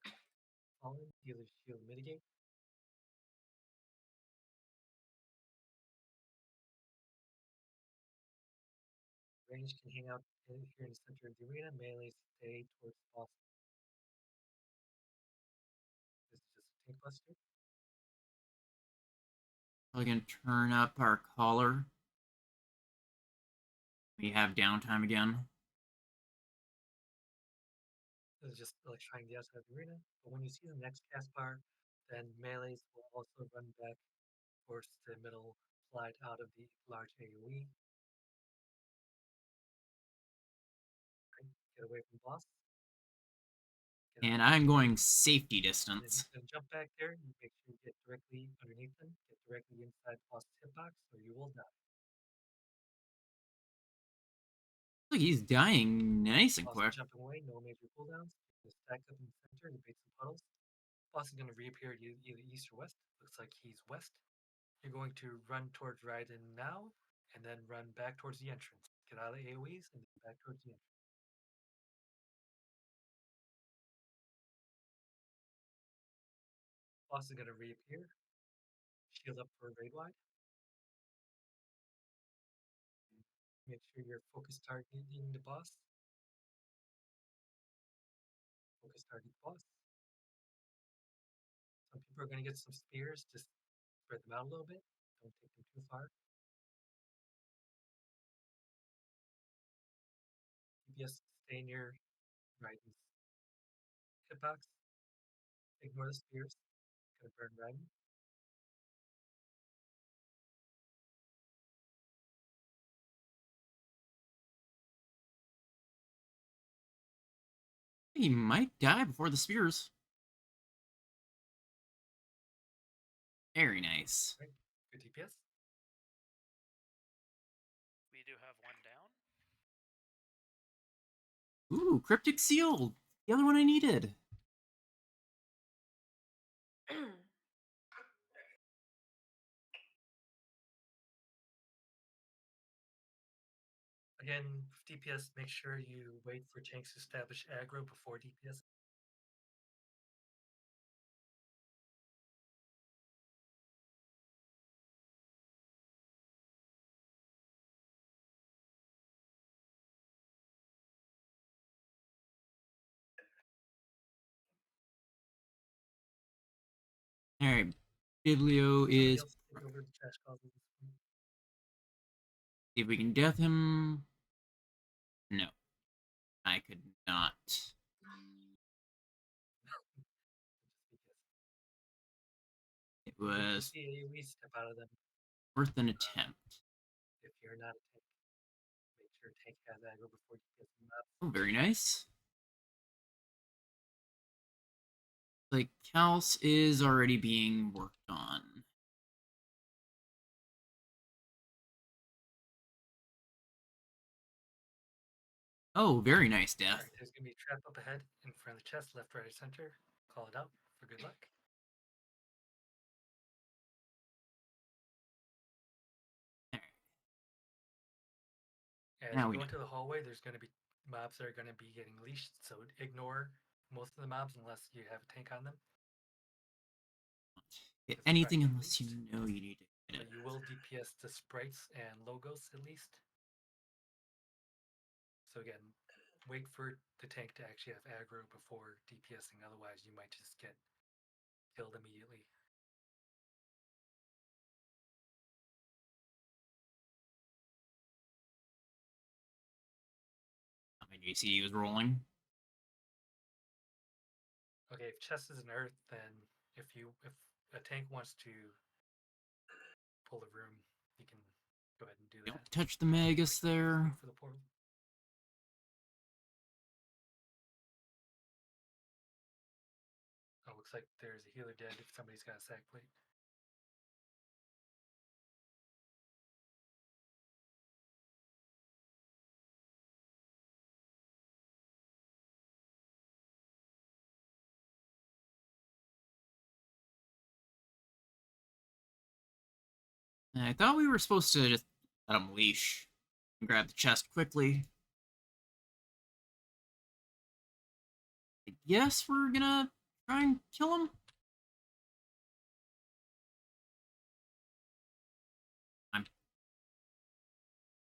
Fallen, healer's shield mitigate. Range can hang out here in the center of the arena. Melee stay towards the boss. This is just a tank buster. We're gonna turn up our collar. We have downtime again. This is just electrifying the outside of the arena. But when you see the next cast bar, then melees will also run back towards the middle, slide out of the large AoE. Right? Get away from the boss. And I'm going safety distance. Then jump back there and make sure you get directly underneath them. Get directly inside the boss's hitbox or you will die. Look, he's dying nice and Boss quick. is jumping away, no major cooldowns. Just stack up in the center and bait some puddles. Boss is going to reappear either east or west. Looks like he's west. You're going to run towards Raiden now, and then run back towards the entrance. Get out of the AoEs and then back towards the entrance. Boss is going to reappear. Shield up for raid wide. Make sure you're focus targeting the boss. Focus target boss. Some people are going to get some spears. Just spread them out a little bit. Don't take them too far. DPS stay near Raiden's hitbox. Ignore the spears. Gonna burn Raiden. He might die before the spears. Very nice. Right? Good DPS. We do have one down. Ooh, cryptic seal. The other one I needed. Again, DPS, make sure you wait for tanks to establish aggro before DPS. All right, Biblio is. Take over the trash causes. See if we can death him. No, I could not. It was We step out of them. worth an attempt. If you're not a tank, make sure tank has aggro before DPSing mobs. Oh, very nice. Like, Calce is already being worked on. Oh, very nice death. Alright, there's gonna be a trap up ahead in front of the chest, left, right, or center. Call it out for good luck. As Now you we go know. into the hallway, there's going to be mobs that are going to be getting leashed, so ignore most of the mobs unless you have a tank on them. Hit 'Cause they're anything probably unless you leashed. know you need to hit But it. you will DPS the sprites and logos at least. So again, wait for the tank to actually have aggro before DPSing, otherwise you might just get killed immediately. My GC was rolling. Okay, if chest is an earth, then if a tank wants to pull the room, you can go ahead and do that. Don't touch the Magus there. Wait for the portal. Oh, looks like there's a healer dead if somebody's got a sack plate. I thought we were supposed to just let him leash and grab the chest quickly. I guess we're gonna try and kill him.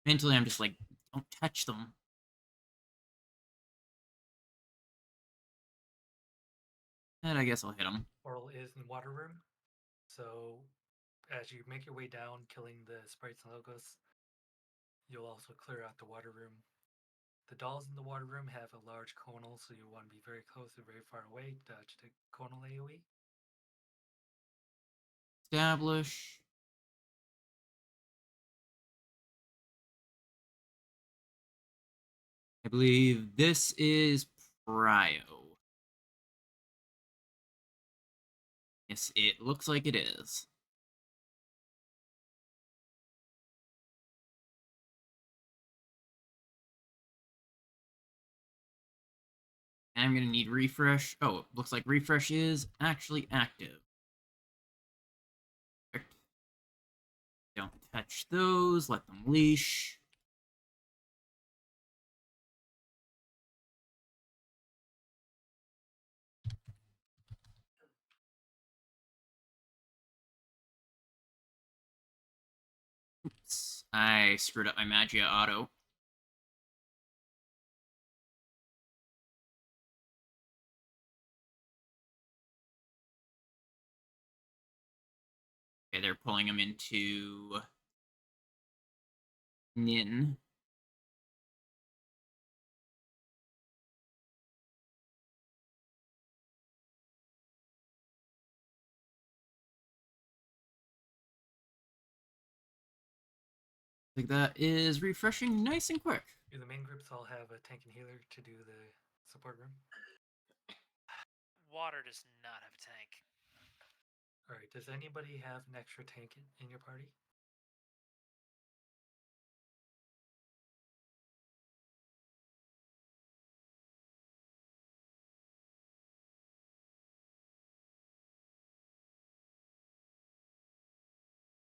Mentally, I'm just like, don't touch them. And I guess I'll hit him. Portal is in water room, so as you make your way down, killing the sprites and logos, you'll also clear out the water room. The dolls in the water room have a large conal, so you'll want to be very close or very far away to dodge the conal AoE. Establish. I believe this is Prio. Yes, it looks like it is. I'm gonna need refresh. Oh, looks like refresh is actually active. Perfect. Don't touch those. Let them leash. Oops. I screwed up my Magia auto. Okay, they're pulling him into Nin. Like that is refreshing nice and quick. Do the main groups all have a tank and healer to do the support room? Water does not have a tank. Alright, does anybody have an extra tank in your party?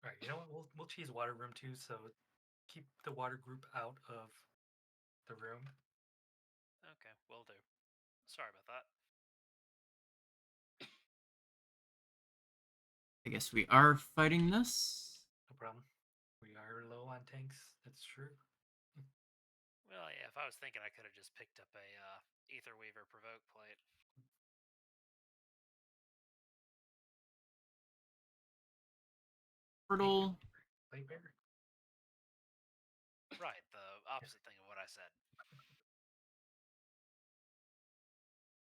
Alright, you know what? We'll choose water room too, so keep the water group out of the room. Okay, will do. Sorry about that. I guess we are fighting this. No problem. We are low on tanks, that's true. Well, yeah, if I was thinking, I could have just picked up a Ether Weaver provoke plate. Portal. Plate bear? Right, the opposite thing of what I said.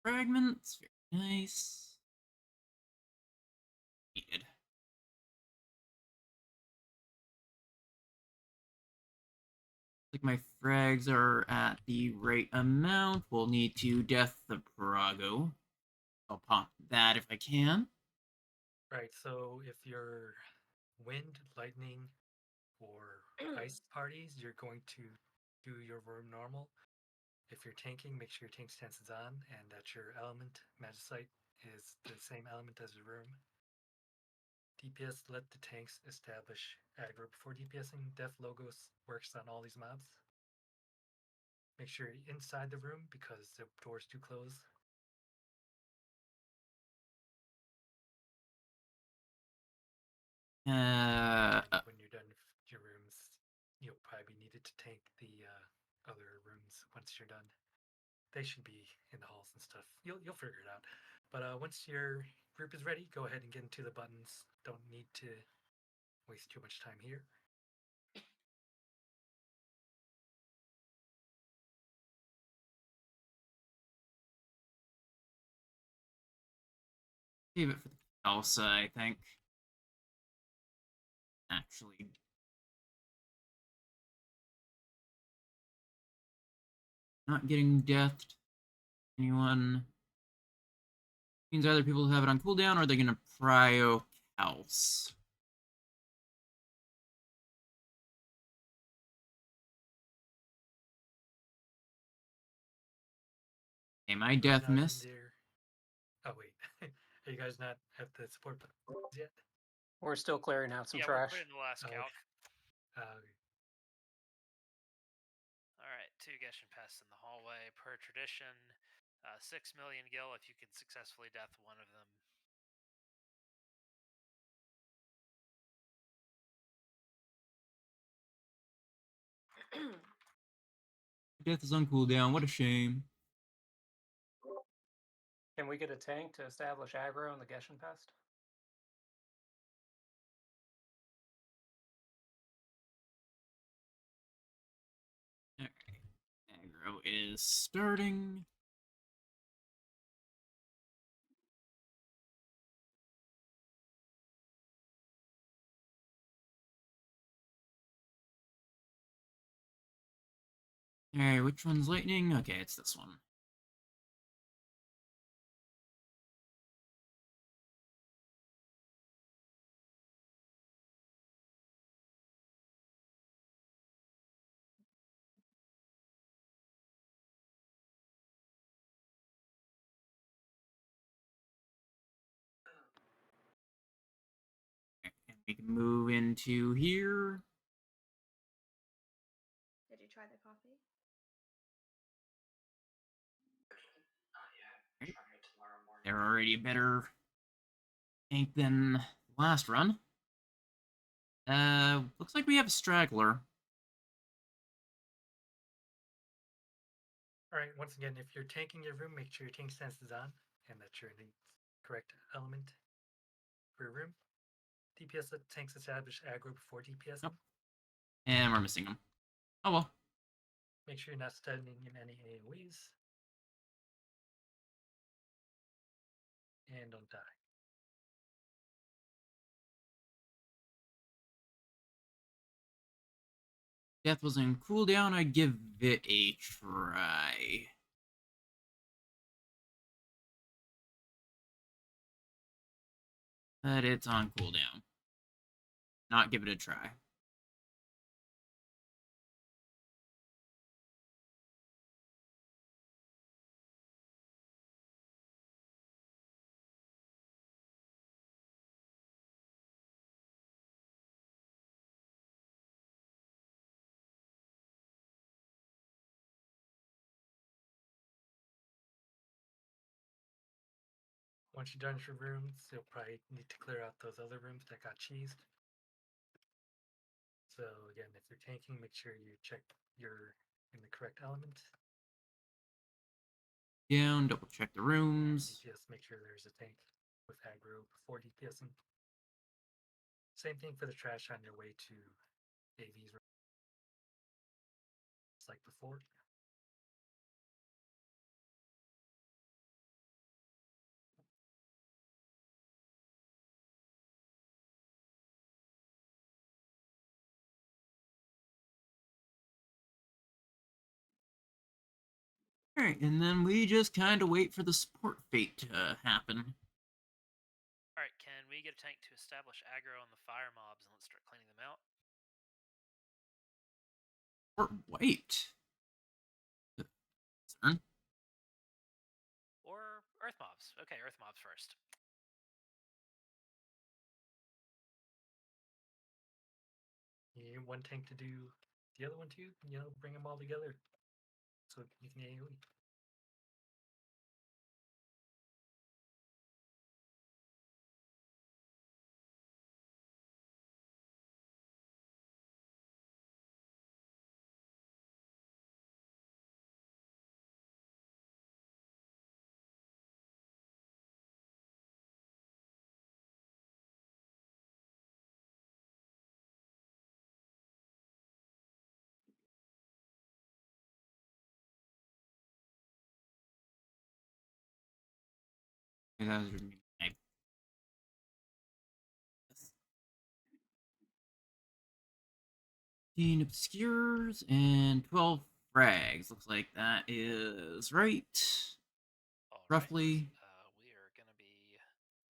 Fragments. Very nice. Needed. think my frags are at the right amount. We'll need to death the Parago. I'll pop that if I can. Right, so if you're wind, lightning, or ice parties, you're going to do your room normal. If you're tanking, make sure your tank stance is on and that your element, Magicite, is the same element as your room. DPS, let the tanks establish aggro before DPSing. Def Logos works on all these mobs. Make sure you're inside the room because the doors do close. When you're done with your rooms, you'll probably be needed to tank the other rooms once you're done. They should be in the halls and stuff. You'll figure it out. But once your group is ready, go ahead and get into the buttons. Don't need to waste too much time here. Save it for the Elsa, I think. Actually, not getting deathed. Anyone? Means either people have it on cooldown or they're gonna prio Kels. Okay, my death Not in missed. there. Oh wait, are you guys not at the support buttons yet? We're still clearing out some Yeah, we're trash. putting the last Oh, calc. okay. Alright, 2 Geshen pests in the hallway, per tradition. 6 million gil if you can successfully death one of them. Death is on cooldown. What a shame. Can we get a tank to establish aggro in the Geshen Pest? Alright. Aggro is starting. Alright, which one's lightning? Okay, it's this one. And we can move into here. Did you try the coffee? They're already a better tank than the last run. Looks like we have a straggler. All right. Once again, if you're tanking your room, make sure your tank stance is on and that you're in the correct element for your room. DPS let tanks establish aggro before DPS. Yep. And we're missing them. Oh well. Make sure you're not stunning in any AoEs. And don't die. Death was in cooldown. I'd give it a try. But it's on cooldown. Not give it a try. Once you're done with your rooms, you'll probably need to clear out those other rooms that got cheesed. So again, if you're tanking, make sure you check you're in the correct element. Down, double check the rooms. DPS, make sure there's a tank with aggro before DPSing. Same thing for the trash on your way to AV's room. It's like before. Alright, and then we just kind of wait for the support fate to happen. Alright, can we get a tank to establish aggro on the fire mobs and let's start cleaning them out? Or wait. Turn. Or earth mobs. Okay, earth mobs first. You need one tank to do the other one too. Bring them all together so you can AoE. Obscures and 12 frags. Looks like that is right. All Roughly. Right. We are going to be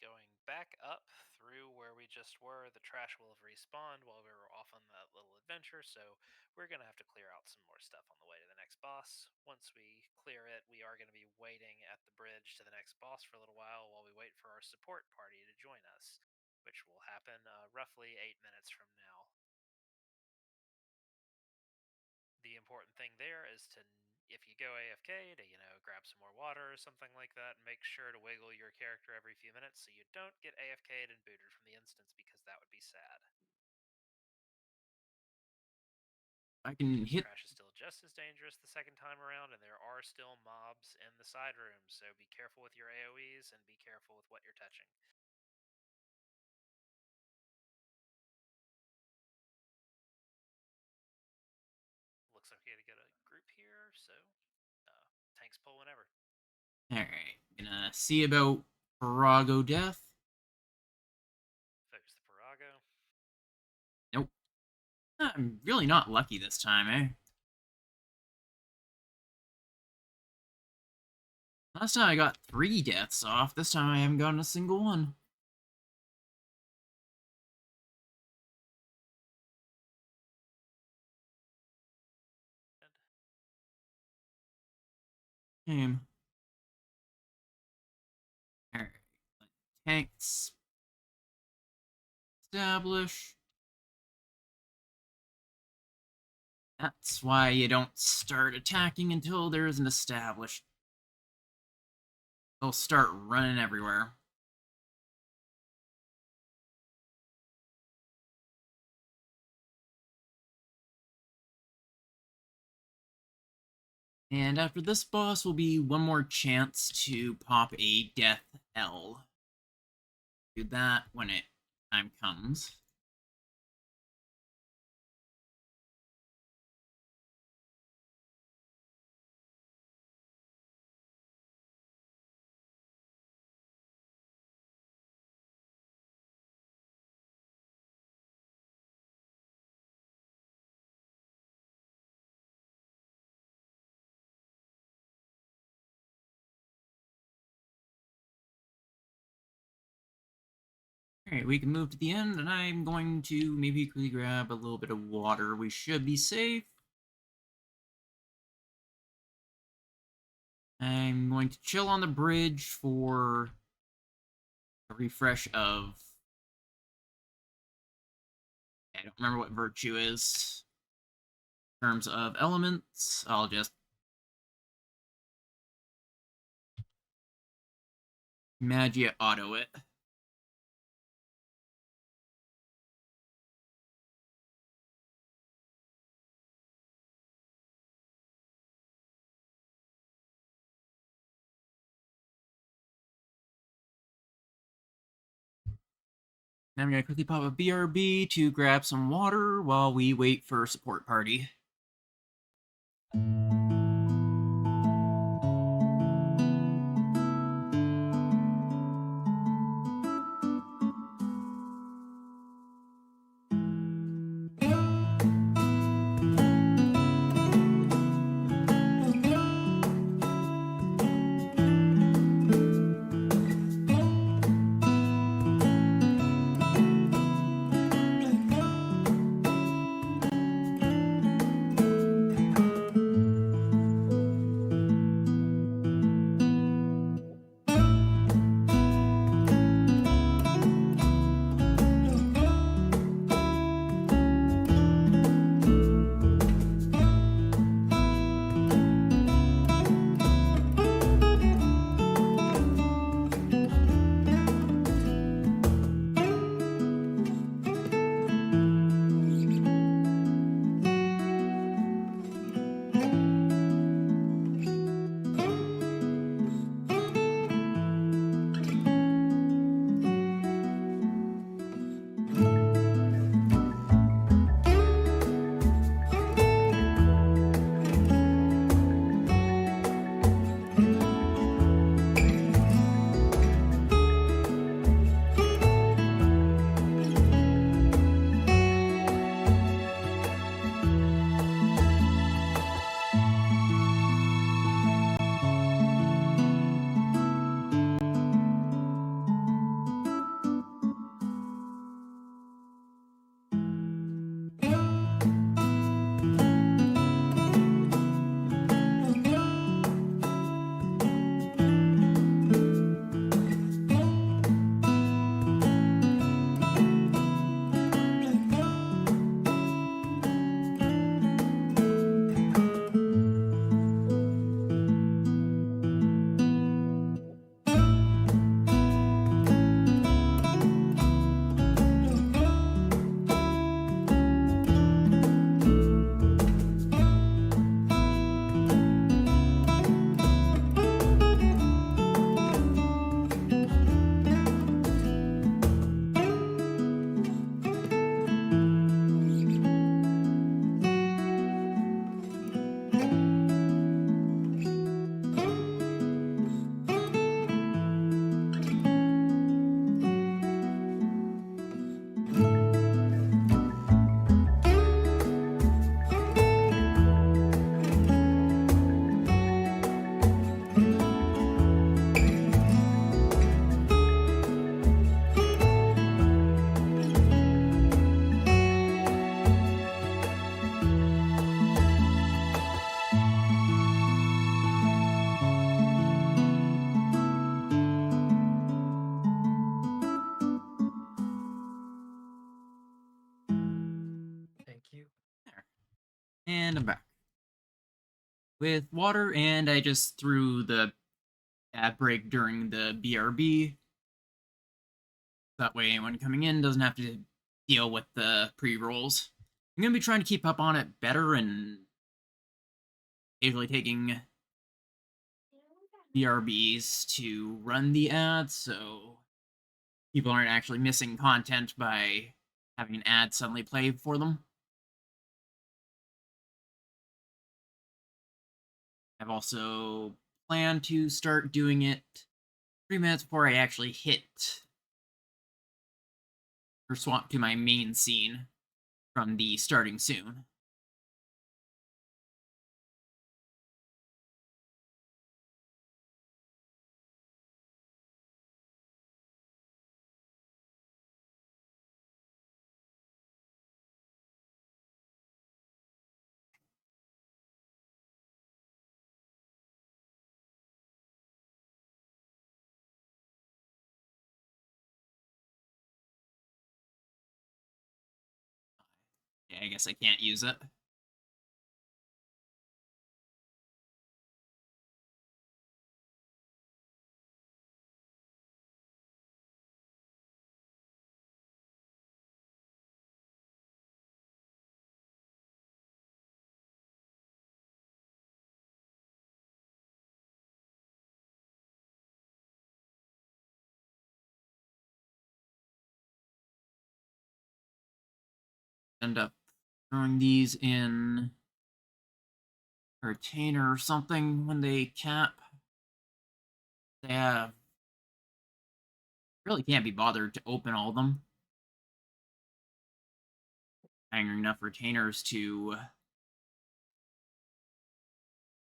going back up through where we just were. The trash will have respawned while we were off on that little adventure, so we're going to have to clear out some more stuff on the way to the next boss. Once we clear it, we are going to be waiting at the bridge to the next boss for a little while we wait for our support party to join us, which will happen roughly 8 minutes from now. The important thing there is to, if you go AFK, to grab some more water or something like that, and make sure to wiggle your character every few minutes so you don't get AFK'd and booted from the instance, because that would be sad. I can hit. Trash is still just as dangerous the second time around, and there are still mobs in the side rooms, so be careful with your AoEs and be careful with what you're touching. Looks like we had to get a group here, so tanks pull whenever. Alright, gonna see about Parago death. Focus the Parago. Nope. I'm really not lucky this time, eh? Last time I got 3 deaths off. This time I haven't gotten a single one. Shame. Alright. Tanks. Establish. That's why you don't start attacking until there is an established. They'll start running everywhere. And after this boss will be one more chance to pop a Death L. Do that when it time comes. Alright, we can move to the end, and I'm going to maybe quickly grab a little bit of water. We should be safe. I'm going to chill on the bridge for a refresh of... I don't remember what virtue is. In terms of elements, I'll just... Magia auto it. Now I'm going to quickly pop a BRB to grab some water while we wait for support party. And I'm back with water, and I just threw the ad break during the BRB. That way, anyone coming in doesn't have to deal with the pre rolls. I'm going to be trying to keep up on it better and occasionally taking BRBs to run the ads so people aren't actually missing content by having an ad suddenly play for them. I've also planned to start doing it 3 minutes before I actually hit or swap to my main scene from the starting soon. Yeah, I guess I can't use it. End up throwing these in a retainer or something when they cap. They really can't be bothered to open all of them. Hanging enough retainers to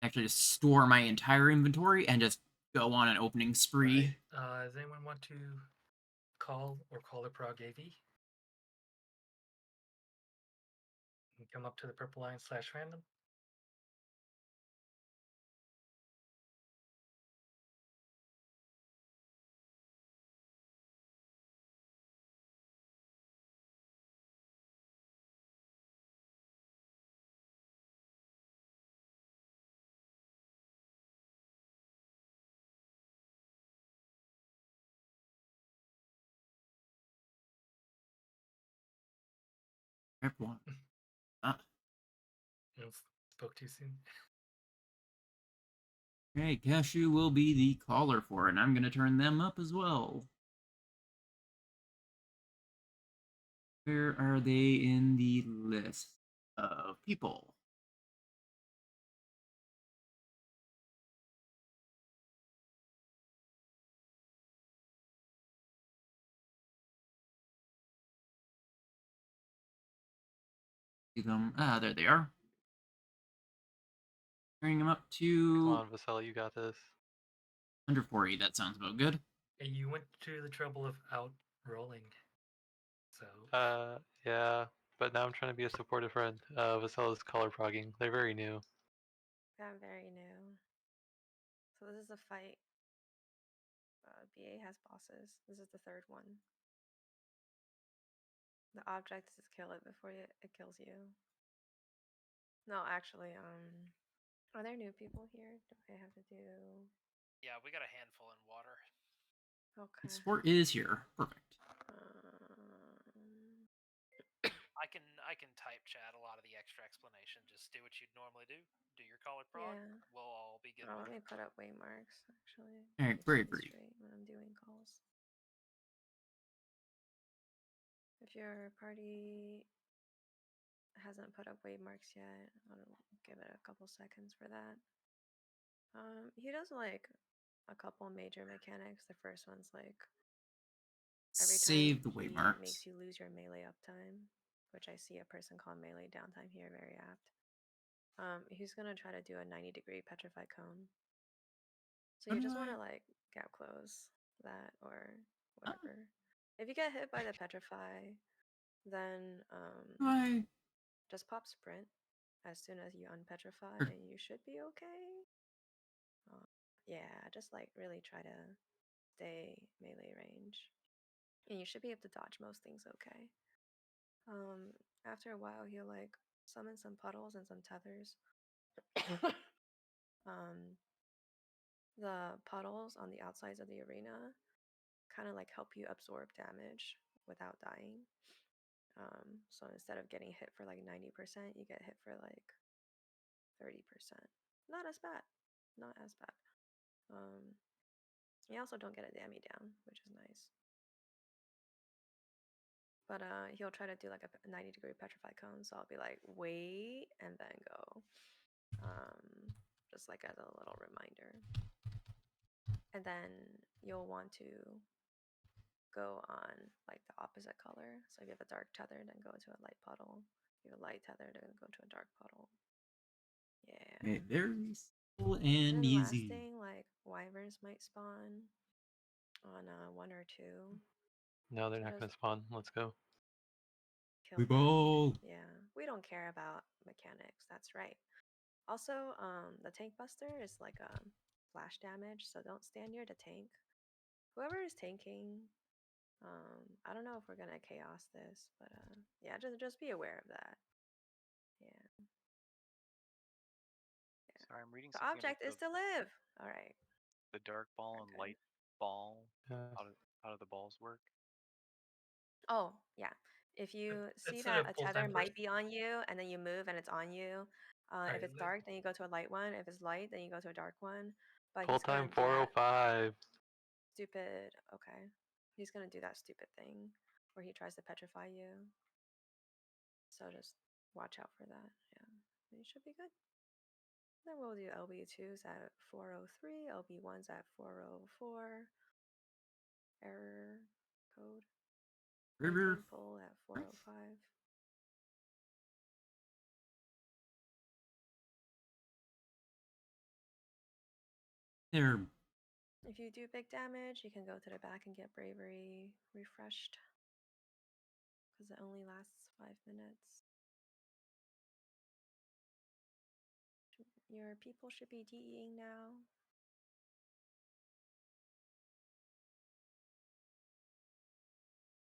actually just store my entire inventory and just go on an opening spree. Right. Does anyone want to call or call a prog AV? And come up to the purple line / random. Rip one. Uh, Spoke too soon. okay, Cashew will be the caller for it, and I'm going to turn them up as well. Where are they in the list of people? See them. Ah, there they are. Bring them up to Come on, Vasel, you got this. 140. That sounds about good. And you went to the trouble of out rolling. So Yeah, but now I'm trying to be a supportive friend. Vasel is color progging. They're very new. I'm very new. So this is a fight. BA has bosses. This is the third one. The object is kill it before it kills you. No, actually, are there new people here? Do I have to do? Yeah, we got a handful in water. Okay. Support is here. Perfect. Um, I can type chat a lot of the extra explanation. Just do what you'd normally do. Do your color prog. yeah. We'll all be good. Oh, with let me it. put up waymarks actually. All right, Let me very see brief. straight when I'm doing calls. If your party hasn't put up waymarks yet, I'll give it a couple seconds for that. He does like a couple major mechanics. The first one's like every Save the time he waymarks. makes you lose your melee uptime, which I see a person called melee downtime here, very apt. He's gonna try to do a 90-degree petrify cone. So you just want to like gap close that or whatever. If you get hit by the petrify, then I just pop sprint as soon as you unpetrify, Sure. and you should be okay. Yeah, just like really try to stay melee range, and you should be able to dodge most things okay. After a while, he'll like summon some puddles and some tethers. The puddles on the outsides of the arena kind of like help you absorb damage without dying. So instead of getting hit for like 90%, you get hit for like 30%. Not as bad. Not as bad. You also don't get a damage down, which is nice. But he'll try to do like a 90-degree petrified cone, so I'll be like, wait, and then go. Just like as a little reminder. And then you'll want to go on like the opposite color. So if you have a dark tether, then go to a light puddle. If you have a light tether, then go to a dark puddle. Yeah. Okay, very simple and And then last easy. thing, like wyverns might spawn on 1 or 2. No, they're So not just gonna spawn. Let's go. kill We them. ball. Yeah, we don't care about mechanics. That's right. Also, the tank buster is like a flash damage, so don't stand near the tank. Whoever is tanking, I don't know if we're gonna chaos this, but yeah, just be aware of that. Yeah. Sorry, I'm reading The something about object is to live. All right. the dark ball We're and good. light ball. Yeah. How do the balls work? Oh, yeah. If you see Instead that of a full-time tether might person. be on you and then you move and it's on you, Right, if it's dark, then you go to a light one. If it's light, then you go to a dark one. But Full he's gonna time do that 405. stupid. Okay. He's gonna do that stupid thing where he tries to petrify you. So just watch out for that. Yeah. You should be good. Then we'll do LB2s at 403, LB1s at 404. Error code. River. Maintain pull at 405. There. If you do big damage, you can go to the back and get bravery refreshed. Because it only lasts 5 minutes. Your people should be DEing now.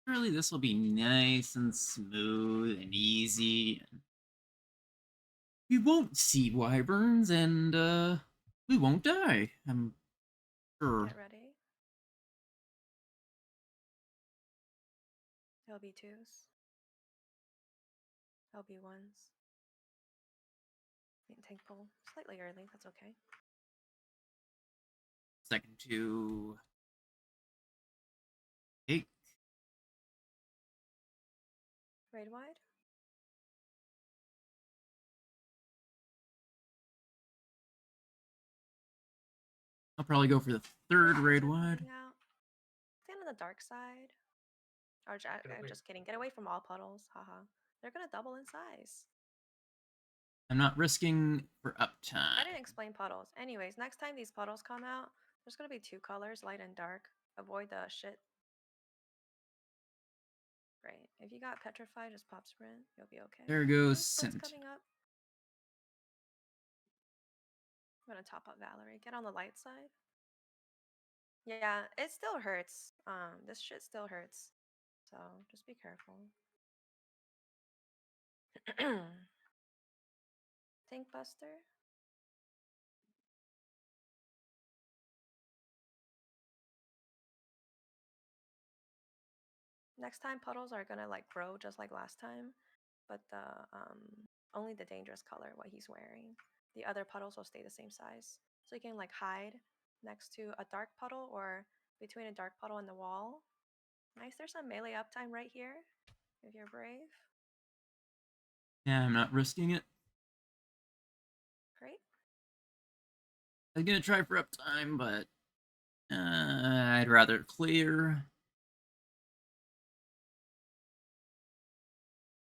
Surely this will be nice and smooth and easy. We won't see wyverns and we won't die. I'm sure. Get ready. LB2s. LB1s. Tank pull. Slightly early, that's okay. Second to take. Raid wide. I'll probably go for the third Raid raid are wide. coming out. Stand on the dark side. Or away. just kidding. Get away from all puddles. Haha. They're gonna double in size. I'm not risking for I uptime. didn't explain puddles. Anyways, next time these puddles come out, there's gonna be 2 colors, light and dark. Avoid the shit. Great. If you got petrified, just pop sprint. You'll be okay. There goes Sprint's Scent. coming up. I'm gonna top up Valerie. Get on the light side. Yeah, it still hurts. This shit still hurts. So just be careful. Tank Buster. Next time puddles are gonna like grow just like last time, but the only the dangerous color what he's wearing. The other puddles will stay the same size. So you can like hide next to a dark puddle or between a dark puddle and the wall. Nice, there's some melee uptime right here if you're brave. Yeah, I'm not risking it. Great. I was gonna try for uptime, but I'd rather clear.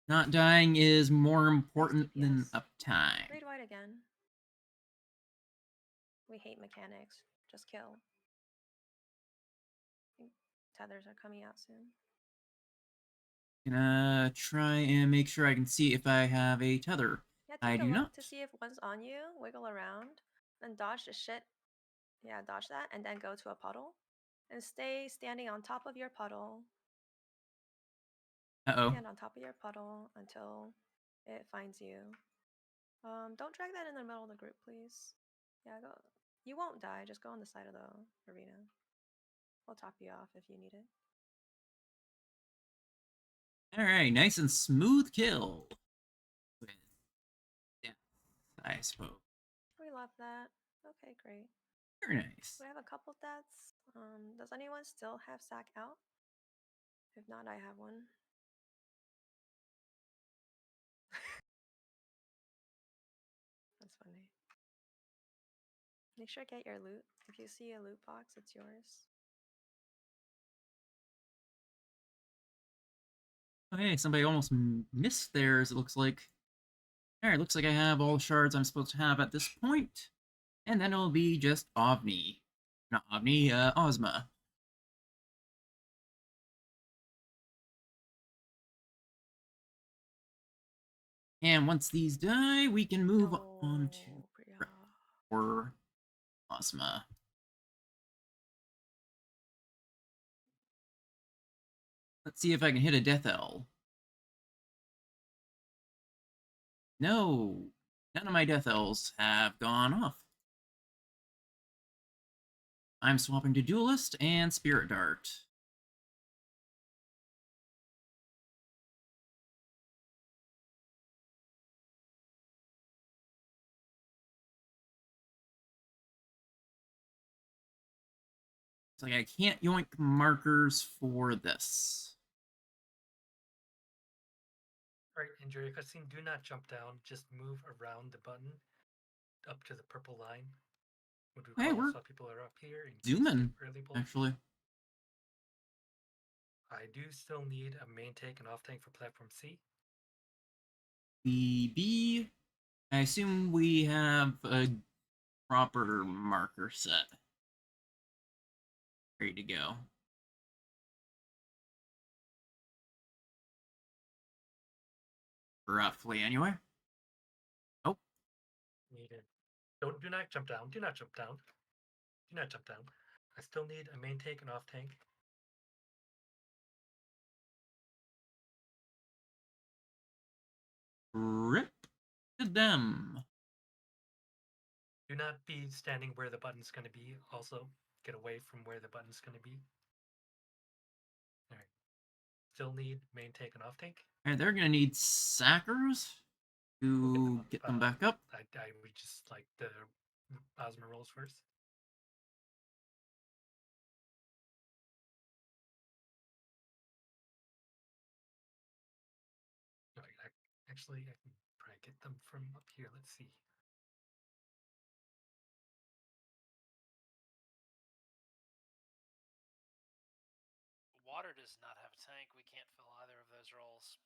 Not dying is more important than DPS. uptime. Raid white again. We hate mechanics. Just kill. Tethers are coming out soon. Gonna try and make sure I can see if I have a tether. Yeah, I take a do look not. to see if one's on you. Wiggle around. Then dodge the shit. Yeah, dodge that. And then go to a puddle. And stay standing on top of your puddle. Uh-oh. Stand on top of your puddle until it finds you. Don't drag that in the middle of the group, please. Yeah, go. You won't die. Just go on the side of the arena. We'll top you off if you need it. All right, nice and smooth kill. With death, I suppose. We love that. Okay, great. Very nice. We have a couple deaths. Does anyone still have sack out? If not, I have one. That's funny. Make sure to get your loot. If you see a loot box, it's yours. Okay, somebody almost missed theirs, it looks like. Alright, looks like I have all the shards I'm supposed to have at this point. And then it'll be just Ovni. Not Ovni, Ozma. And once these die, we can move on to Priya. or Ozma. Let's see if I can hit a Death L. No, none of my Death L's have gone off. I'm swapping to Duelist and Spirit Dart. It's like I can't yoink markers for this. Alright, in Eureka cutscene, do not jump down, just move around the button up to the purple line. Would we Hey, call we're so people are up here in zooming, early pull? actually. I do still need a main tank and off tank for platform C. The B, I assume we have a proper marker set. Ready to go. Roughly, anyway. Oh. Needed. Do not jump down. Do not jump down. Do not jump down. I still need a main tank and off tank. Rip to them. Do not be standing where the button's going to be. Also, get away from where the button's going to be. Alright. Still need main tank and off tank. Alright, they're gonna need sackers to get them back up. I would just like the Ozma rolls first. Actually, I can probably get them from up here. Let's see. Water does not have a tank. We can't fill either of those roles.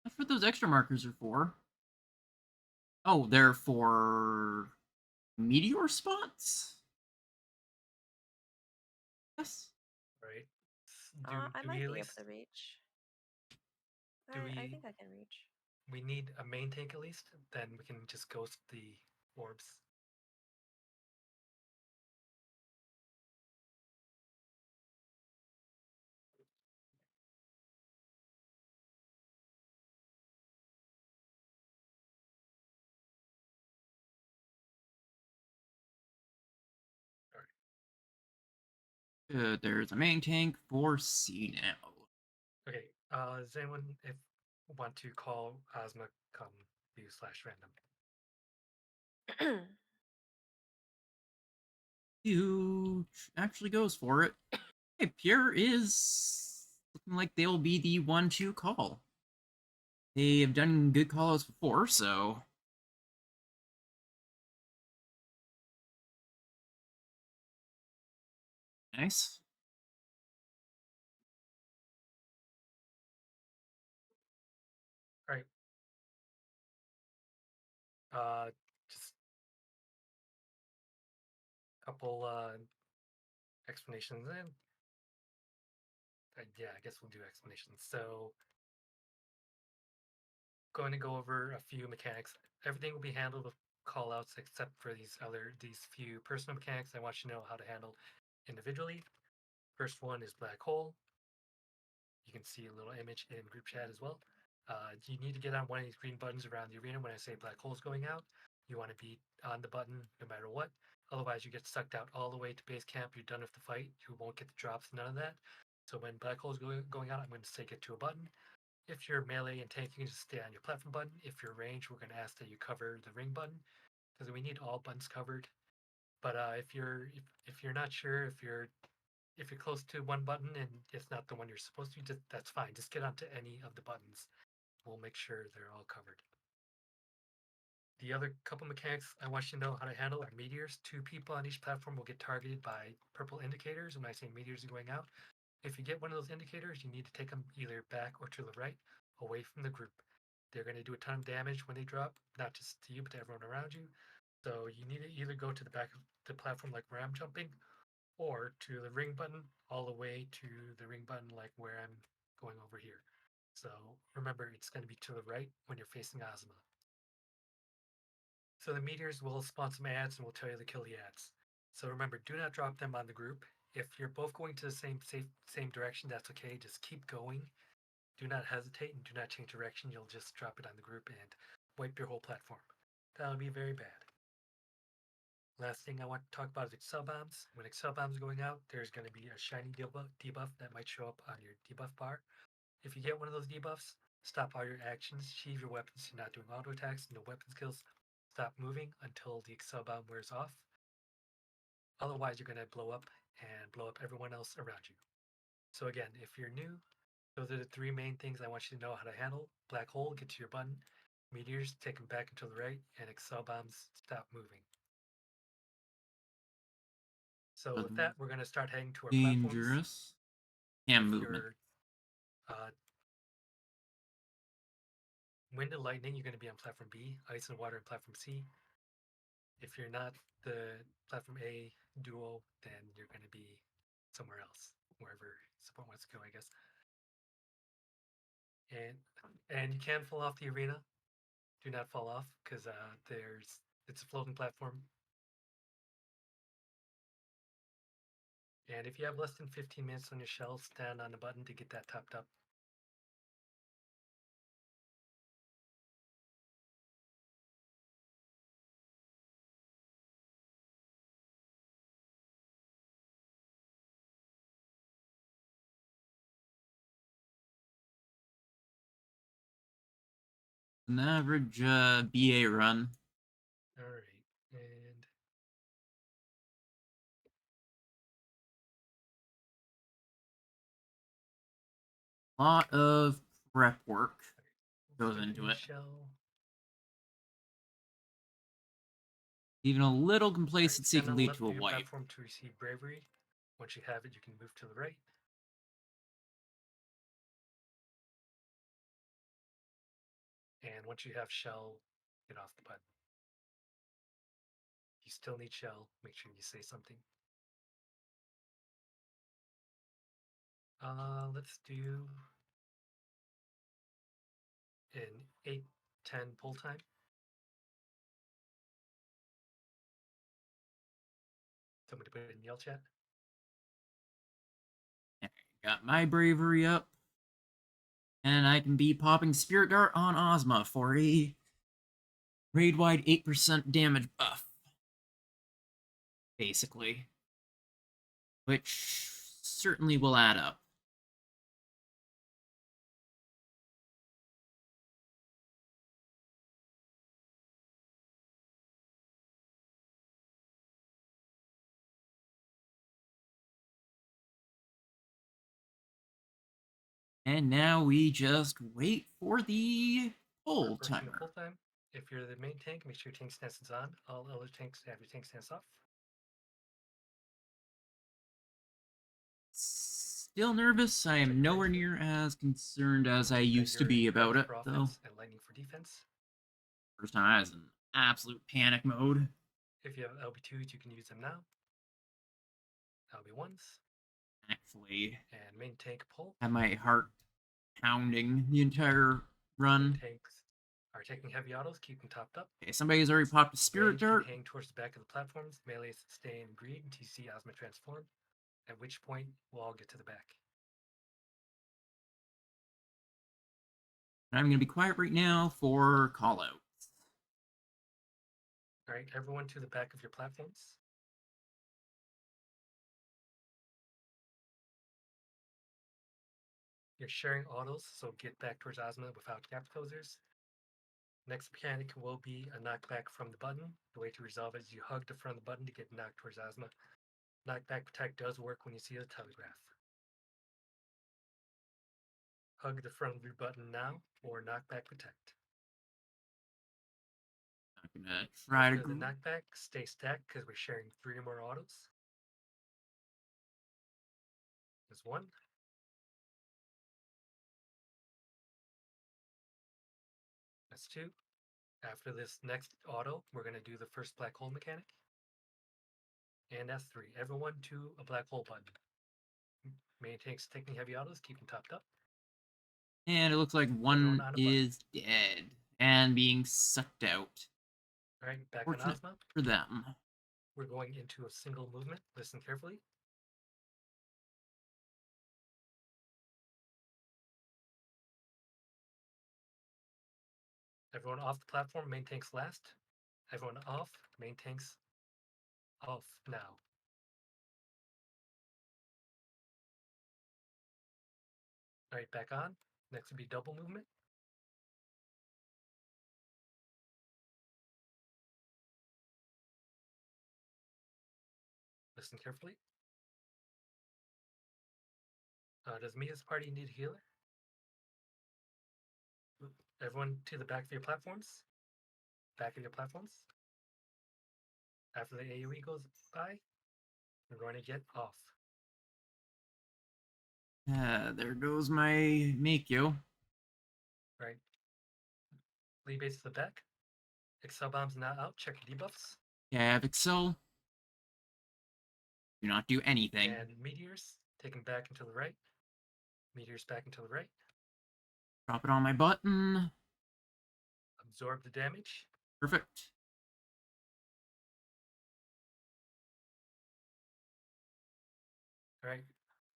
That's what those extra markers are for. Oh, they're for meteor spots? Yes. Right. I might be able to reach. I think I can reach. We need a main tank at least. Then we can just ghost the orbs. Good, there's a main tank for C now. Okay. Does anyone want to call Ozma come view /random? Who actually goes for it? Hey, Pierre is looking like they'll be the one to call. They have done good callouts before, so nice. All right. Just a couple explanations in. Yeah, I guess we'll do explanations. So, going to go over a few mechanics. Everything will be handled with callouts except for these few personal mechanics I want you to know how to handle individually. First one is black hole. You can see a little image in group chat as well. You need to get on one of these green buttons around the arena when I say black hole's going out. You want to be on the button no matter what. Otherwise, you get sucked out all the way to base camp. You're done with the fight. You won't get the drops, none of that. So when black hole's going out, I'm going to say get to a button. If you're melee and tank, you can just stay on your platform button. If you're range, we're going to ask that you cover the ring button because we need all buttons covered. But if you're not sure, if you're close to one button and it's not the one you're supposed to, that's fine. Just get onto any of the buttons. We'll make sure they're all covered. The other couple mechanics I want you to know how to handle are meteors. 2 people on each platform will get targeted by purple indicators. When I say meteors are going out, if you get one of those indicators, you need to take them either back or to the right, away from the group. They're going to do a ton of damage when they drop, not just to you, but to everyone around you. So you need to either go to the back of the platform like where I'm jumping, or to the ring button all the way to the ring button like where I'm going over here. So remember, it's going to be to the right when you're facing Ozma. So the meteors will spawn some ads and will tell you to kill the ads. So remember, do not drop them on the group. If you're both going to the same direction, that's okay. Just keep going. Do not hesitate and do not change direction. You'll just drop it on the group and wipe your whole platform. That would be very bad. Last thing I want to talk about is Excel bombs. When Excel bombs are going out, there's going to be a shiny debuff that might show up on your debuff bar. If you get one of those debuffs, stop all your actions, sheathe your weapons. You're not doing auto attacks, no weapon skills. Stop moving until the Excel bomb wears off. Otherwise, you're going to blow up and blow up everyone else around you. So again, if you're new, those are the 3 main things I want you to know how to handle. Black hole, get to your button. Meteors, take them back and to the right. And Excel bombs, stop moving. So with that, we're going to start heading to our platforms. Dangerous. Hand If movement. you're wind and lightning, you're going to be on platform B. Ice and water on platform C. If you're not the platform A duo, then you're going to be somewhere else, wherever support wants to go, I guess. And you can fall off the arena. Do not fall off because it's a floating platform. And if you have less than 15 minutes on your shell, stand on the button to get that topped up. An average BA run. All right, and A lot of prep work goes get into in it. shell. Even a little All right, complacency stand can on the lead left to a of your wipe. platform to receive bravery. Once you have it, you can move to the right. And once you have shell, get off the button. If you still need shell, make sure you say something. Let's do an 8-10 pull time. Somebody put it in yell chat. Got my bravery up. And I can be popping Spirit Dart on Ozma for a raid-wide 8% damage buff. Basically. Which certainly will add up. And now we just wait for the pull Reversing the timer. pull time. If you're the main tank, make sure your tank stance is on. All other tanks have your tank stance off. Still nervous. I am nowhere near as concerned as I used to be about it, for though. offense and lightning for defense. First time I was in absolute panic mode. If you have LB2s, you can use them now. LB1s. Actually, and main tank pull. had my heart pounding the entire run. Main tanks are taking heavy autos, keep them topped up. Okay, somebody's already popped a Spirit Range can Dart. hang towards the back of the platforms. Melees stay in green until you see Ozma transform, at which point we'll all get to the back. I'm going to be quiet right now for callouts. All right, everyone to the back of your platforms. You're sharing autos, so get back towards Ozma without gap closers. Next mechanic will be a knockback from the button. The way to resolve it is you hug the front of the button to get knocked towards Ozma. Knockback protect does work when you see the telegraph. Hug the front of your button now or knockback protect. I'm going to try After to. the knockback, stay stacked because we're sharing 3 more autos. There's 1. That's 2. After this next auto, we're going to do the first black hole mechanic. And that's 3. Everyone to a black hole button. Main tanks taking heavy autos, keep them topped up. And it looks like Everyone one on a button. is dead and being sucked out. All right, back on Fortunate Ozma. for them. We're going into a single movement. Listen carefully. Everyone off the platform, main tanks last. Everyone off, main tanks off now. All right, back on. Next would be double movement. Listen carefully. Does Mia's party need a healer? Everyone to the back of your platforms. Back of your platforms. After the AoE goes by, we're going to get off. There goes my Makyo. Right. Lee base to the back. Excel bombs not out. Check your debuffs. Cav Excel. Do not do anything. And meteors taken back and to the right. Meteors back and to the right. Drop it on my button. Absorb the damage. Perfect. All right.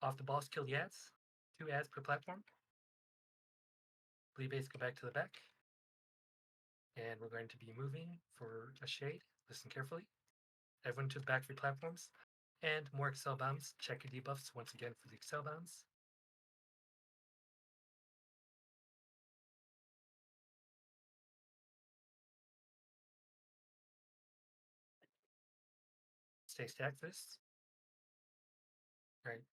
Off the boss, kill the ads. 2 ads per platform. Lee base go back to the back. And we're going to be moving for a shade. Listen carefully. Everyone to the back of your platforms. And more Excel bombs. Check your debuffs once again for the Excel bombs. Stay stacked this. Right.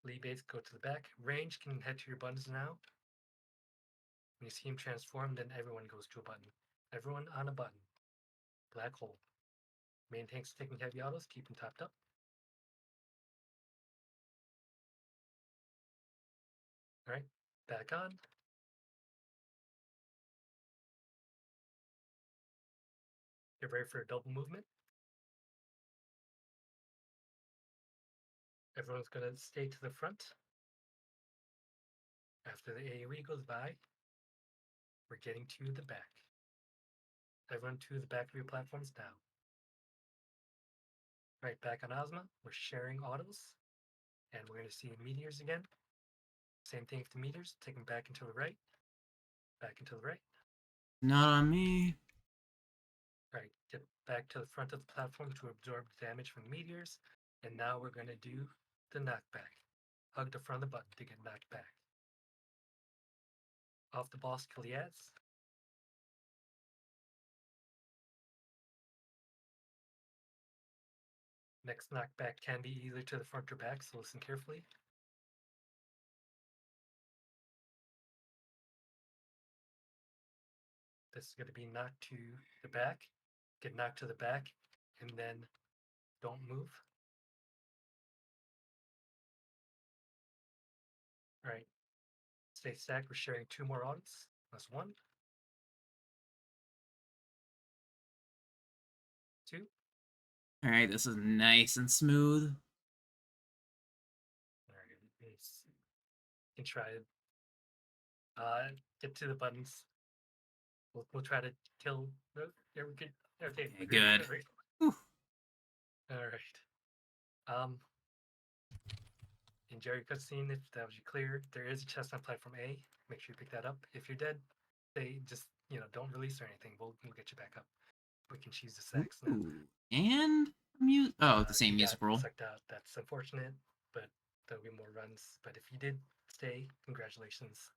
Lee base go to the back. Range can head to your buttons now. When you see him transform, then everyone goes to a button. Everyone on a button. Black hole. Main tanks taking heavy autos, keep them topped up. Alright, back on. Get ready for a double movement. Everyone's going to stay to the front. After the AoE goes by, we're getting to the back. Everyone to the back of your platforms now. Right, back on Ozma, we're sharing autos. And we're going to see meteors again. Same thing with the meteors, take them back and to the right. Back and to the right. Not on me. Right, get back to the front of the platform to absorb the damage from the meteors. And now we're going to do the knockback. Hug the front of the button to get knocked back. Off the boss, kill the ads. Next knockback can be either to the front or back, so listen carefully. This is going to be knocked to the back. Get knocked to the back, and then don't move. Alright. Stay stacked. We're sharing 2 more autos. That's 1. 2. Alright, this is nice and smooth. Alright, you can try to get to the buttons. We'll try to kill. Yeah, we could. Okay, Okay, good. All right. in Jerry cutscene, if that was clear, there is a chest on platform A. Make sure you pick that up. If you're dead, they just don't release or anything. We'll get you back up. We can choose the sex now. Ooh, and the same You music got roll. sucked out. That's unfortunate, but there'll be more runs. But if you did stay, congratulations.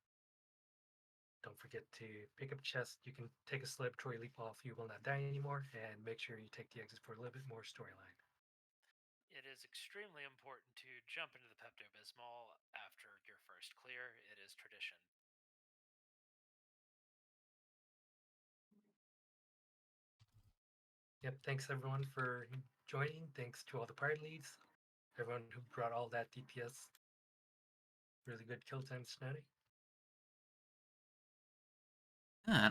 Don't forget to pick up chest. You can take a slip, Troy leap off. You will not die anymore, and make sure you take the exit for a little bit more storyline. It is extremely important to jump into the Pepto Bismol after your first clear. It is tradition. Yep. Thanks everyone for joining. Thanks to all the party leads, everyone who brought all that DPS. Really good kill times tonight.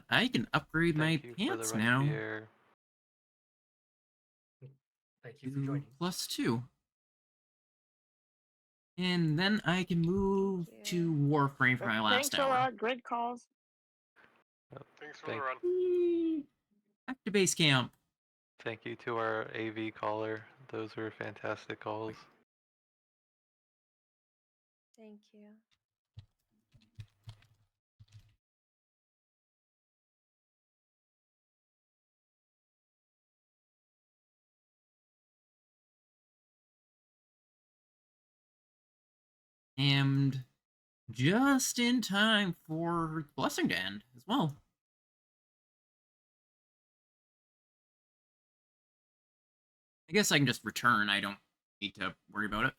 I can upgrade my Thank you for the pants run now. Pierre. Thank you for joining. +2. And then I can move you. to Warframe for my last Thanks a hour. lot. Great calls. Thanks for Thank- the run. Whee! Back to base camp. Thank you to our AV caller. Those were fantastic calls. Thank you. And just in time for Blessing to end as well. I guess I can just return. I don't need to worry about it.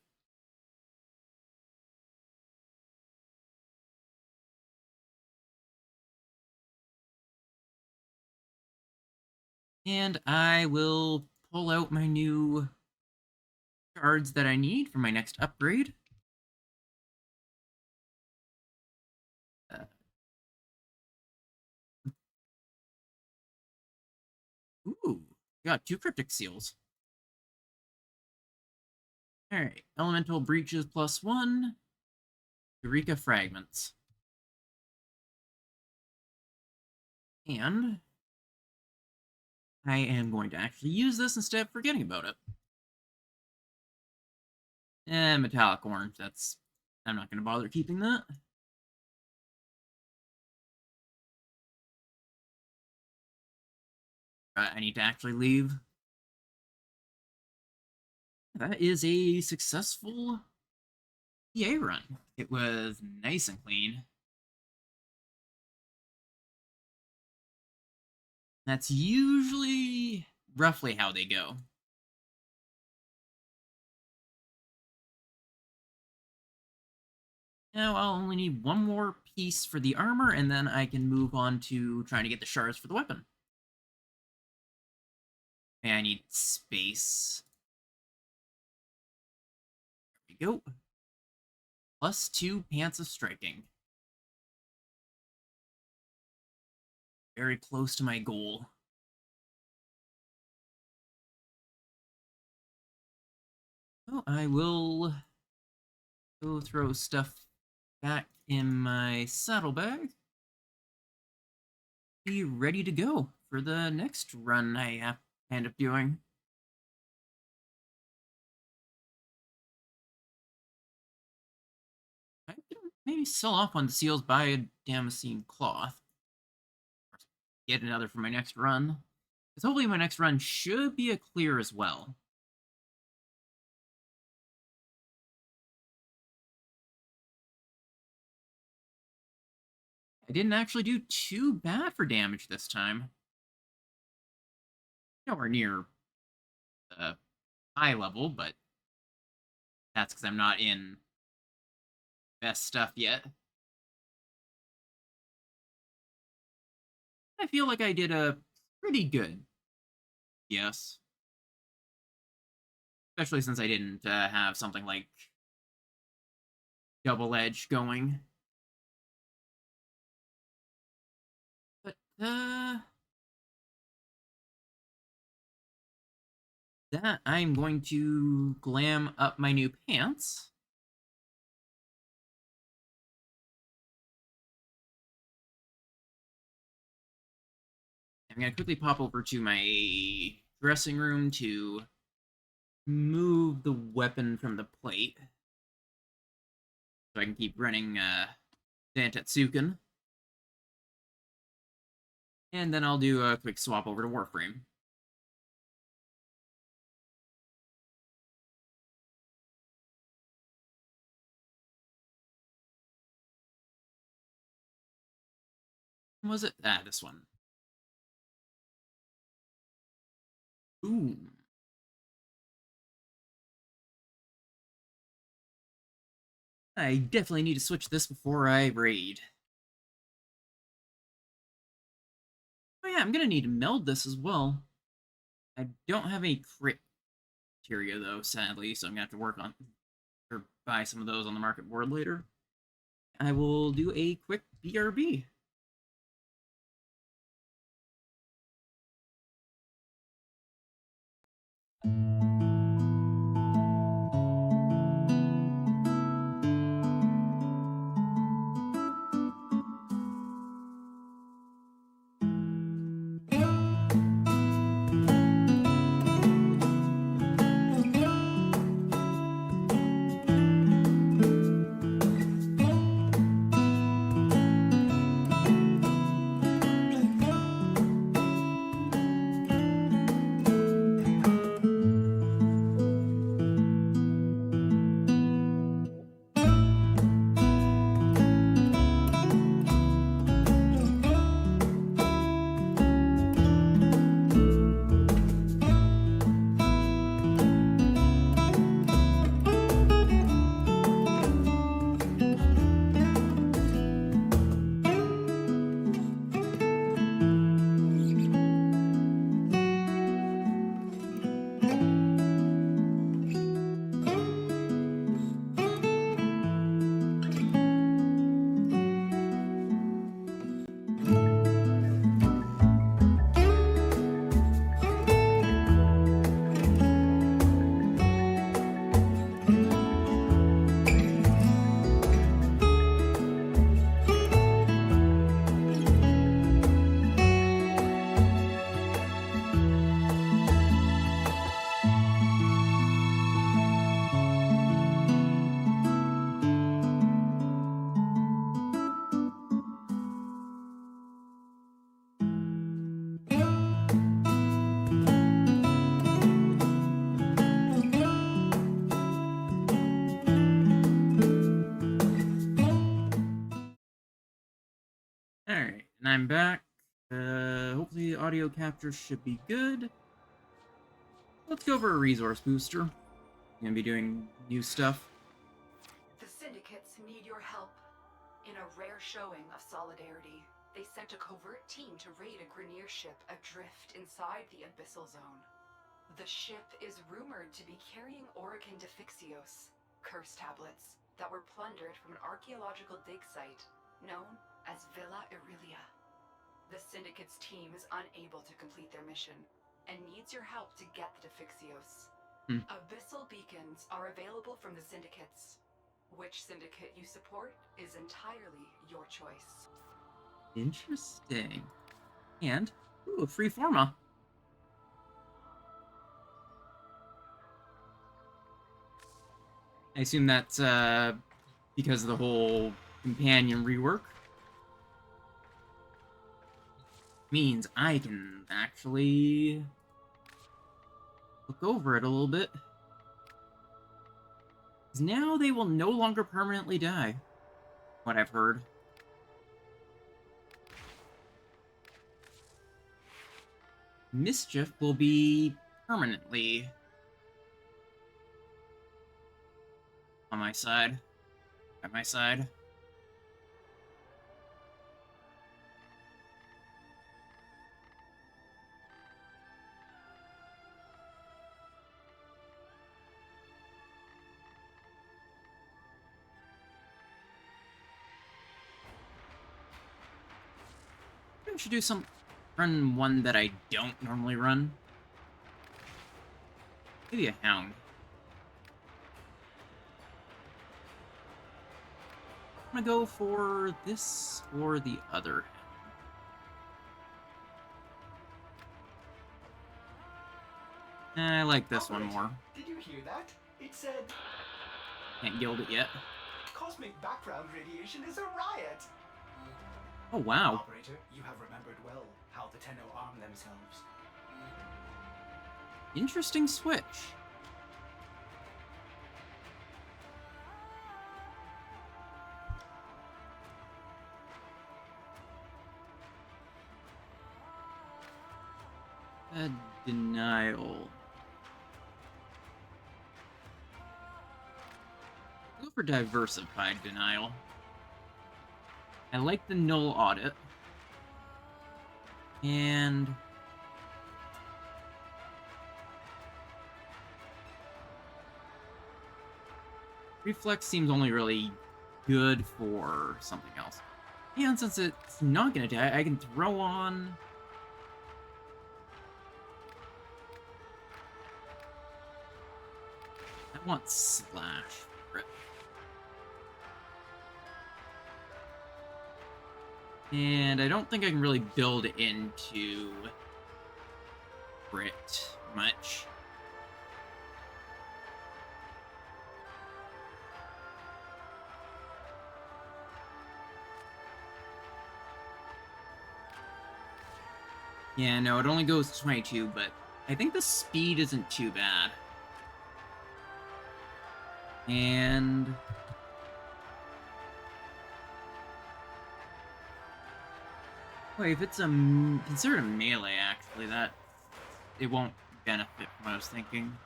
And I will pull out my new cards that I need for my next upgrade. Ooh, got 2 cryptic seals. Alright, elemental breaches +1. Eureka fragments. And I am going to actually use this instead of forgetting about it. Metallic orange, I'm not going to bother keeping that. I need to actually leave. That is a successful PA run. It was nice and clean. That's usually roughly how they go. Now I'll only need 1 more piece for the armor, and then I can move on to trying to get the shards for the weapon. And I need space. There we go. +2 pants of striking. Very close to my goal. Oh, I will go throw stuff back in my saddlebag. Be ready to go for the next run I end up doing. I can maybe sell off on the seals, buy a damascene cloth. Get another for my next run. Because hopefully my next run should be a clear as well. I didn't actually do too bad for damage this time. Nowhere near the high level, but that's because I'm not in best stuff yet. I feel like I did a pretty good. Yes. Especially since I didn't have something like double edge going. But, that I'm going to glam up my new pants. I'm going to quickly pop over to my dressing room to move the weapon from the plate. So I can keep running Zantetsuken. And then I'll do a quick swap over to Warframe. Was it? Ah, this one. Ooh. I definitely need to switch this before I raid. Oh yeah, I'm gonna need to meld this as well. I don't have any crit criteria though, sadly, so I'm gonna have to work on or buy some of those on the market board later. I will do a quick BRB. Alright, and I'm back. Hopefully the audio capture should be good. Let's go over a resource booster. I'm gonna be doing new stuff. The syndicates need your help. In a rare showing of solidarity, they sent a covert team to raid a Grineer ship adrift inside the Abyssal Zone. The ship is rumored to be carrying Orican Defixios, curse tablets, that were plundered from an archaeological dig site known as Villa Eureka. The syndicate's team is unable to complete their mission and needs your help to get the Defixios. Abyssal beacons are available from the syndicates. Which syndicate you support is entirely your choice. Interesting. And, ooh, a free forma. I assume that's because of the whole companion rework. Means I can actually look over it a little bit. Now they will no longer permanently die. What I've heard. Mischief will be permanently on my side. At my side. I should do run one that I don't normally run. Maybe a hound. I'm gonna go for this or the other. I like this one more. Did you hear that? It said... Can't guild it yet. cosmic background radiation is a riot. Oh, wow. Operator, you have remembered well how the Tenno arm themselves. Interesting switch. Denial. Go for diversified denial. I like the null audit. And reflex seems only really good for something else. And since it's not gonna die, I can throw on I want slash for it. And I don't think I can really build into Brit much. Yeah, no, it only goes to 22, but I think the speed isn't too bad. And wait, if it's considered a melee, actually, that it won't benefit from what I was thinking.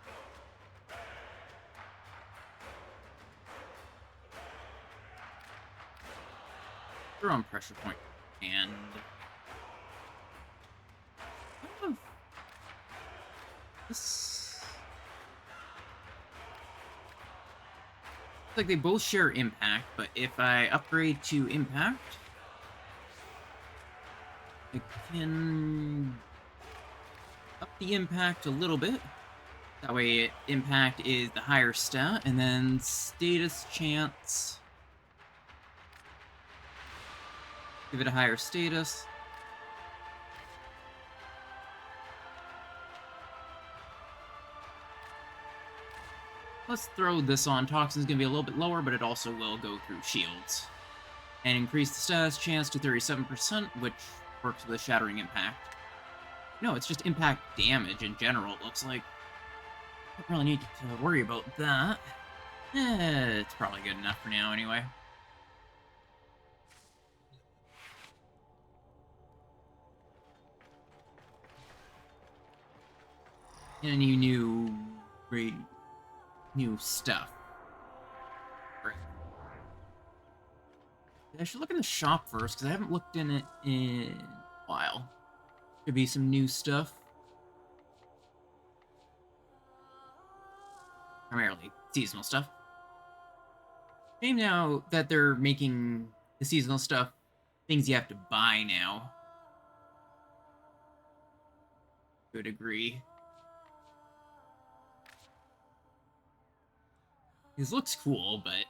Throw on pressure point, and this looks like they both share impact, but if I upgrade to impact, I can up the impact a little bit. That way, impact is the higher stat, and then status chance. Give it a higher status. Let's throw this on. Toxin's gonna be a little bit lower, but it also will go through shields. And increase the status chance to 37%, which works with a shattering impact. No, it's just impact damage in general, it looks like. Don't really need to worry about that. It's probably good enough for now anyway. Any new stuff. Right. I should look in the shop first, because I haven't looked in it in a while. Could be some new stuff. Primarily seasonal stuff. Shame now that they're making the seasonal stuff things you have to buy now. To a degree. This looks cool, but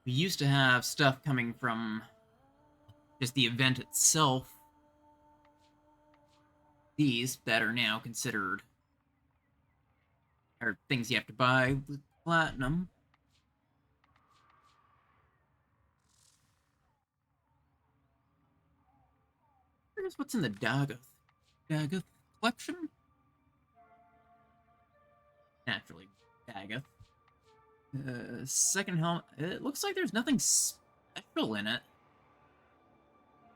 we used to have stuff coming from just the event itself. These that are now considered are things you have to buy with platinum. Here's what's in the Dagoth collection. Naturally, Dagoth. Second helmet. It looks like there's nothing special in it.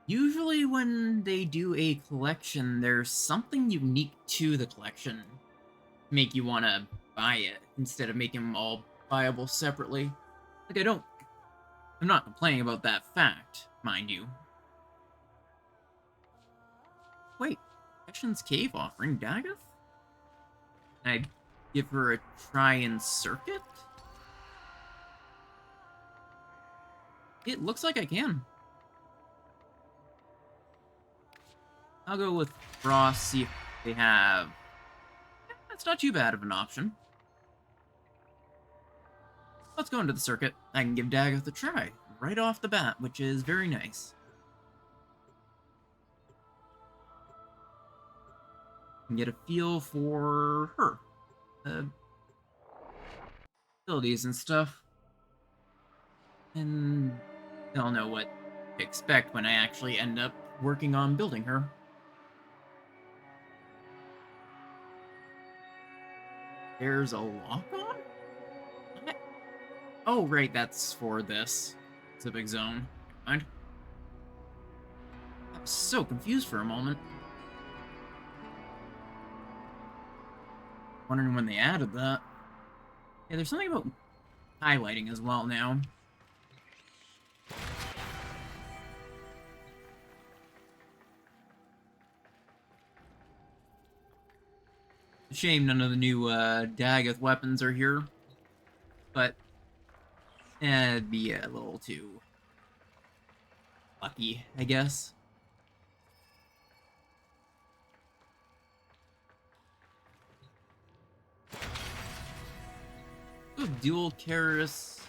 Usually when they do a collection, there's something unique to the collection to make you want to buy it, instead of making them all buyable separately. Like, I'm not complaining about that fact, mind you. Wait, Ashen's Cave offering Dagoth? Can I give her a try in circuit? It looks like I can. I'll go with Frost, see if they have... That's not too bad of an option. Let's go into the circuit. I can give Dagoth a try, right off the bat, which is very nice. And get a feel for her. abilities and stuff. And they'll know what to expect when I actually end up working on building her. There's a lock-on? What? Oh, right, that's for this specific zone. Never mind. I was so confused for a moment. Wondering when they added that. Yeah, there's something about highlighting as well now. Shame none of the new Dagoth weapons are here. But it'd be a little too lucky, I guess. Ooh, dual Karis.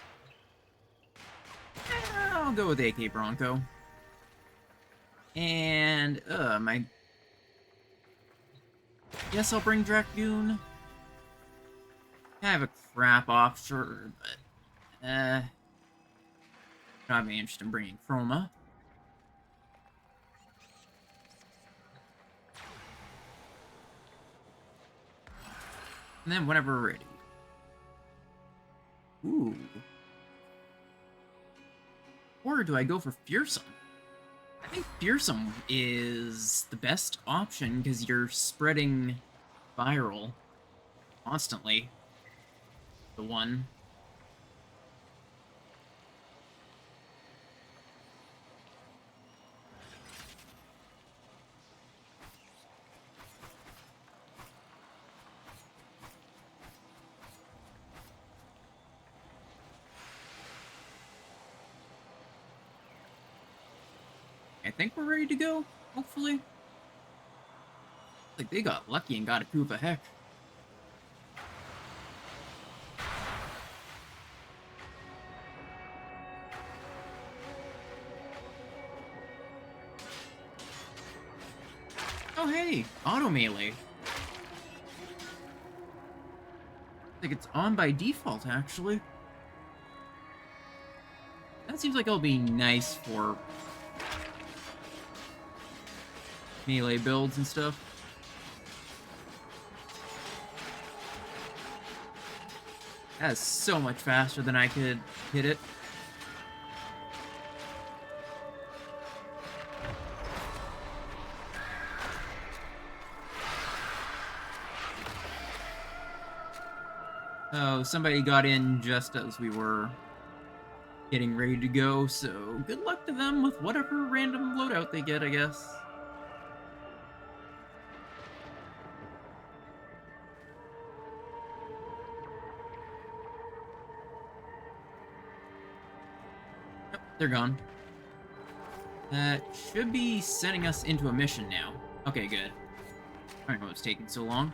I'll go with AK Bronco. And my guess I'll bring Dragoon. Kind of a crap officer, but not be interested in bringing Chroma. And then whenever we're ready. Ooh. Or do I go for Fearsome? I think Fearsome is the best option because you're spreading viral constantly. The one. I think we're ready to go, hopefully. Like they got lucky and got a Kuva heck. Oh hey, auto melee. I think it's on by default actually. That seems like it'll be nice for melee builds and stuff. That is so much faster than I could hit it. Oh, somebody got in just as we were getting ready to go, so good luck to them with whatever random loadout they get, I guess. Yep, they're gone. That should be sending us into a mission now. Okay, good. I don't know what's taking so long.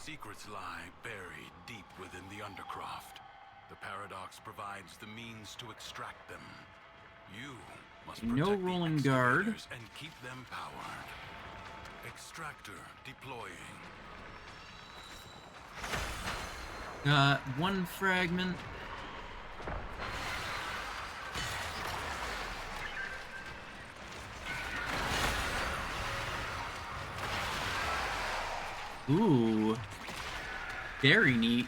Secrets lie buried deep within the Undercroft. The Paradox provides the means to extract them. You must protect No rolling the guard. excavators and keep them powered. Extractor deploying. Got one fragment. Ooh. Very neat.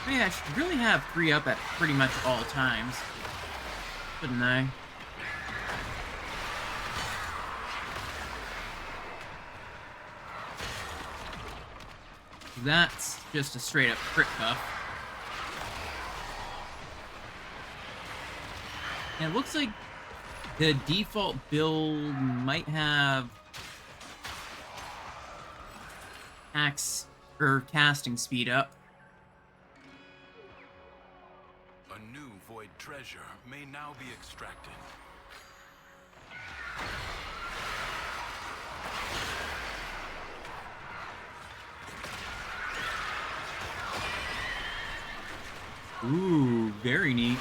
Yeah, I should really have 3 up at pretty much all times. Shouldn't I? That's just a straight up crit buff. And it looks like the default build might have axe or casting speed up. A new void treasure may now be extracted. Ooh, very neat.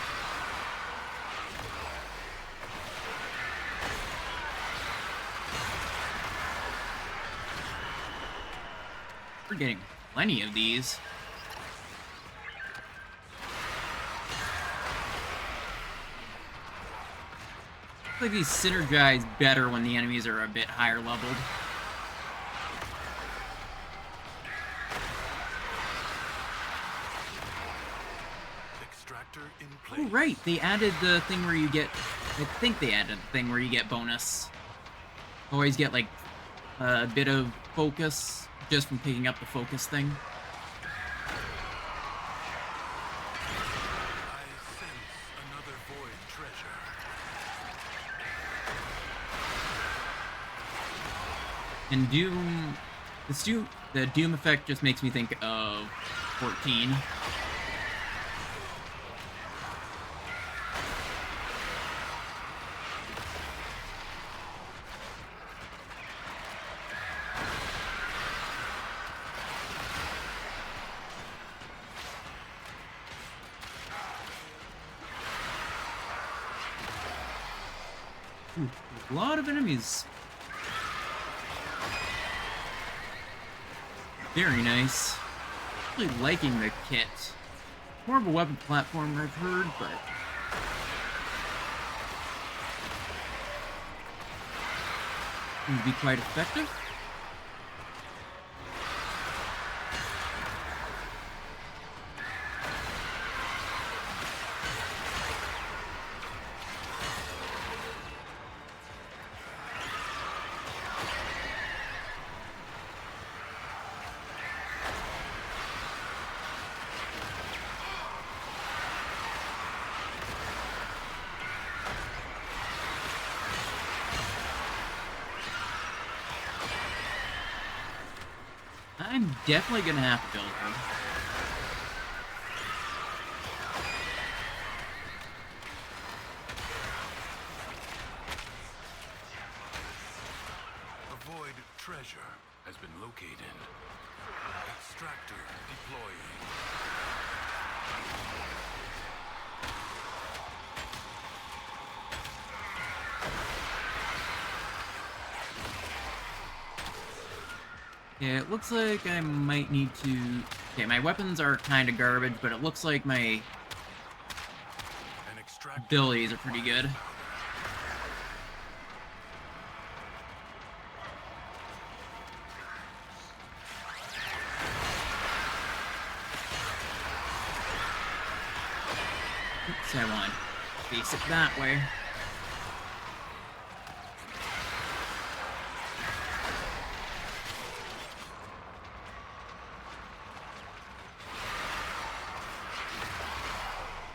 We're getting plenty of these. I feel like these synergize better when the enemies are a bit higher leveled. Extractor in place. Oh, right. They added the thing where you get... I think they added the thing where you get bonus. Always get, like, a bit of focus just from picking up the focus thing. I sense another void treasure. And Doom... The Doom effect just makes me think of 14. Ooh, a lot of enemies. Very nice. Really liking the kit. More of a weapon platformer, I've heard, but... seems to be quite effective. I'm definitely gonna have to build her. A void treasure has been located. Extractor deploying. Yeah, it looks like I might need to... Okay, my weapons are kind of garbage, but it looks like my An extractor abilities are pretty good. Oops, I want to face it that way.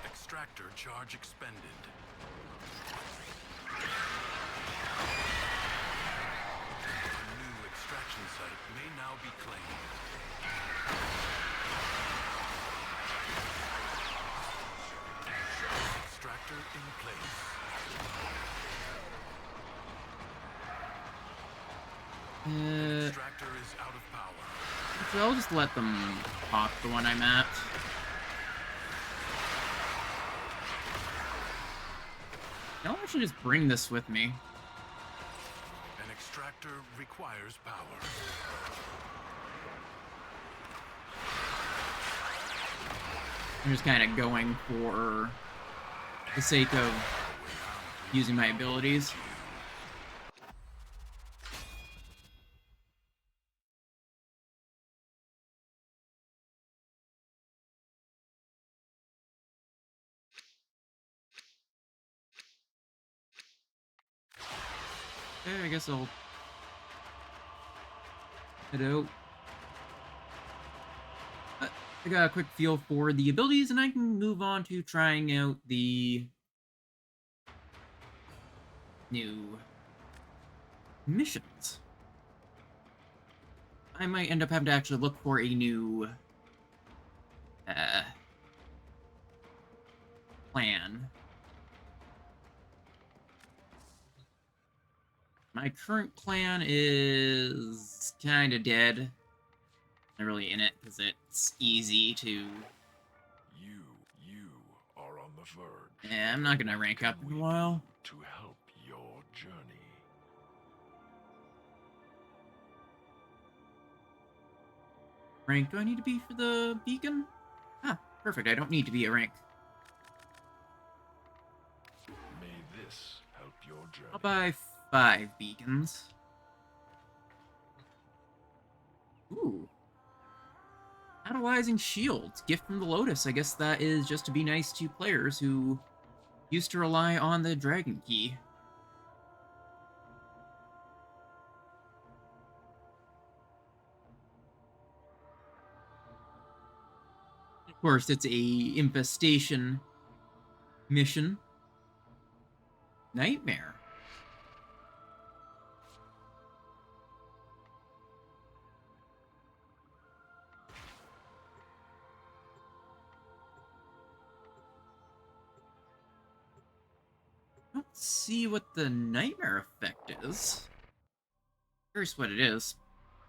Extractor charge expended. A new extraction site may now be claimed. Extractor in place. Extractor is out of power. So I'll just let them pop the one I'm at. I'll actually just bring this with me. An extractor requires power. I'm just kind of going for the sake of using my abilities. Okay, I guess I'll head out. I got a quick feel for the abilities, and I can move on to trying out the new missions. I might end up having to actually look for a new plan. My current plan is kind of dead. Not really in it because it's easy to. You are on the verge. Yeah, I'm not gonna rank up in a while. To help your journey. rank do I need to be for the beacon? Ah, perfect. I don't need to be a rank. May this help your journey. I'll buy 5 beacons. Ooh. Catalyzing shields. Gift from the Lotus. I guess that is just to be nice to players who used to rely on the Dragon Key. Of course, it's a infestation mission. Nightmare. Let's see what the nightmare effect is. Curious what it is.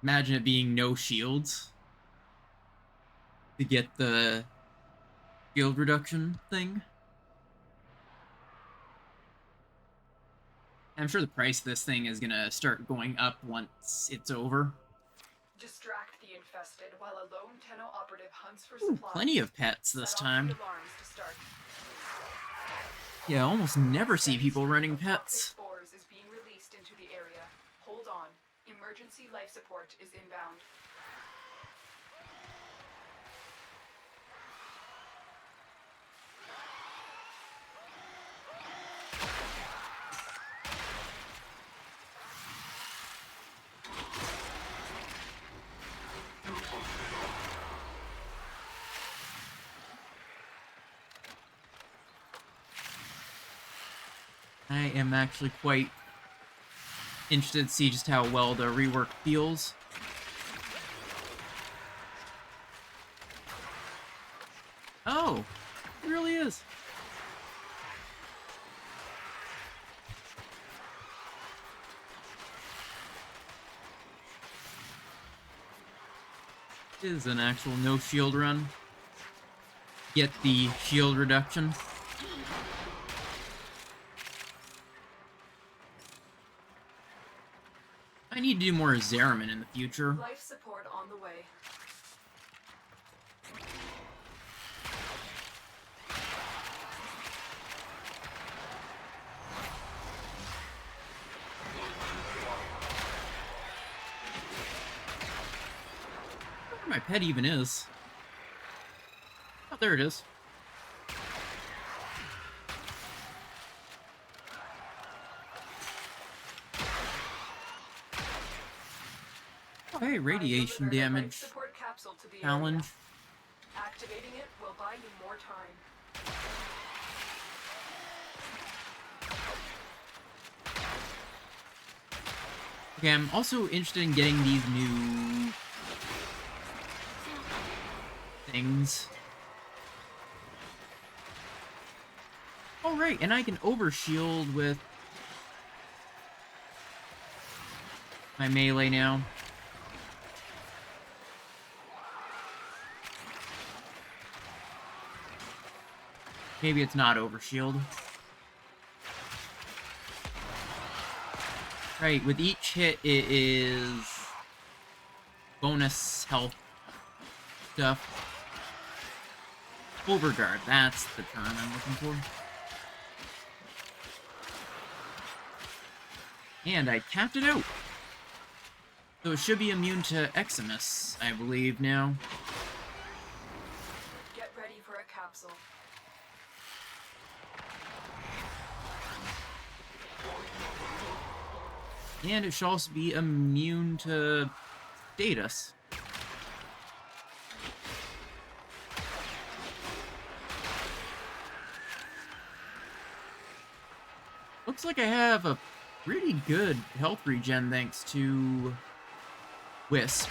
Imagine it being no shields to get the shield reduction thing. I'm sure the price of this thing is gonna start going up once it's over. Distract the infested while a lone Tenno operative hunts for Ooh, supplies. plenty of pets this Set off time. the alarms to start. Yeah, I almost never see people running Toxic pets. spores is being released into the area. Hold on. Emergency life support is inbound. I am actually quite interested to see just how well the rework feels. Oh, it really is. It is an actual no shield run. Get the shield reduction. I need to do more Zeraman in the future. Life support on the way. I wonder where my pet even is. Oh, there it is. Oh, hey, radiation I delivered a life damage support capsule to the challenge. area. Activating it will buy you more time. Okay, I'm also interested in getting these new things. Oh, right, and I can overshield with my melee now. Maybe it's not overshield. Right, with each hit it is bonus health stuff. Overguard, that's the term I'm looking for. And I tapped it out. So it should be immune to Eximus, I believe, now. Get ready for a capsule. And it should also be immune to status. Looks like I have a pretty good health regen thanks to Wisp.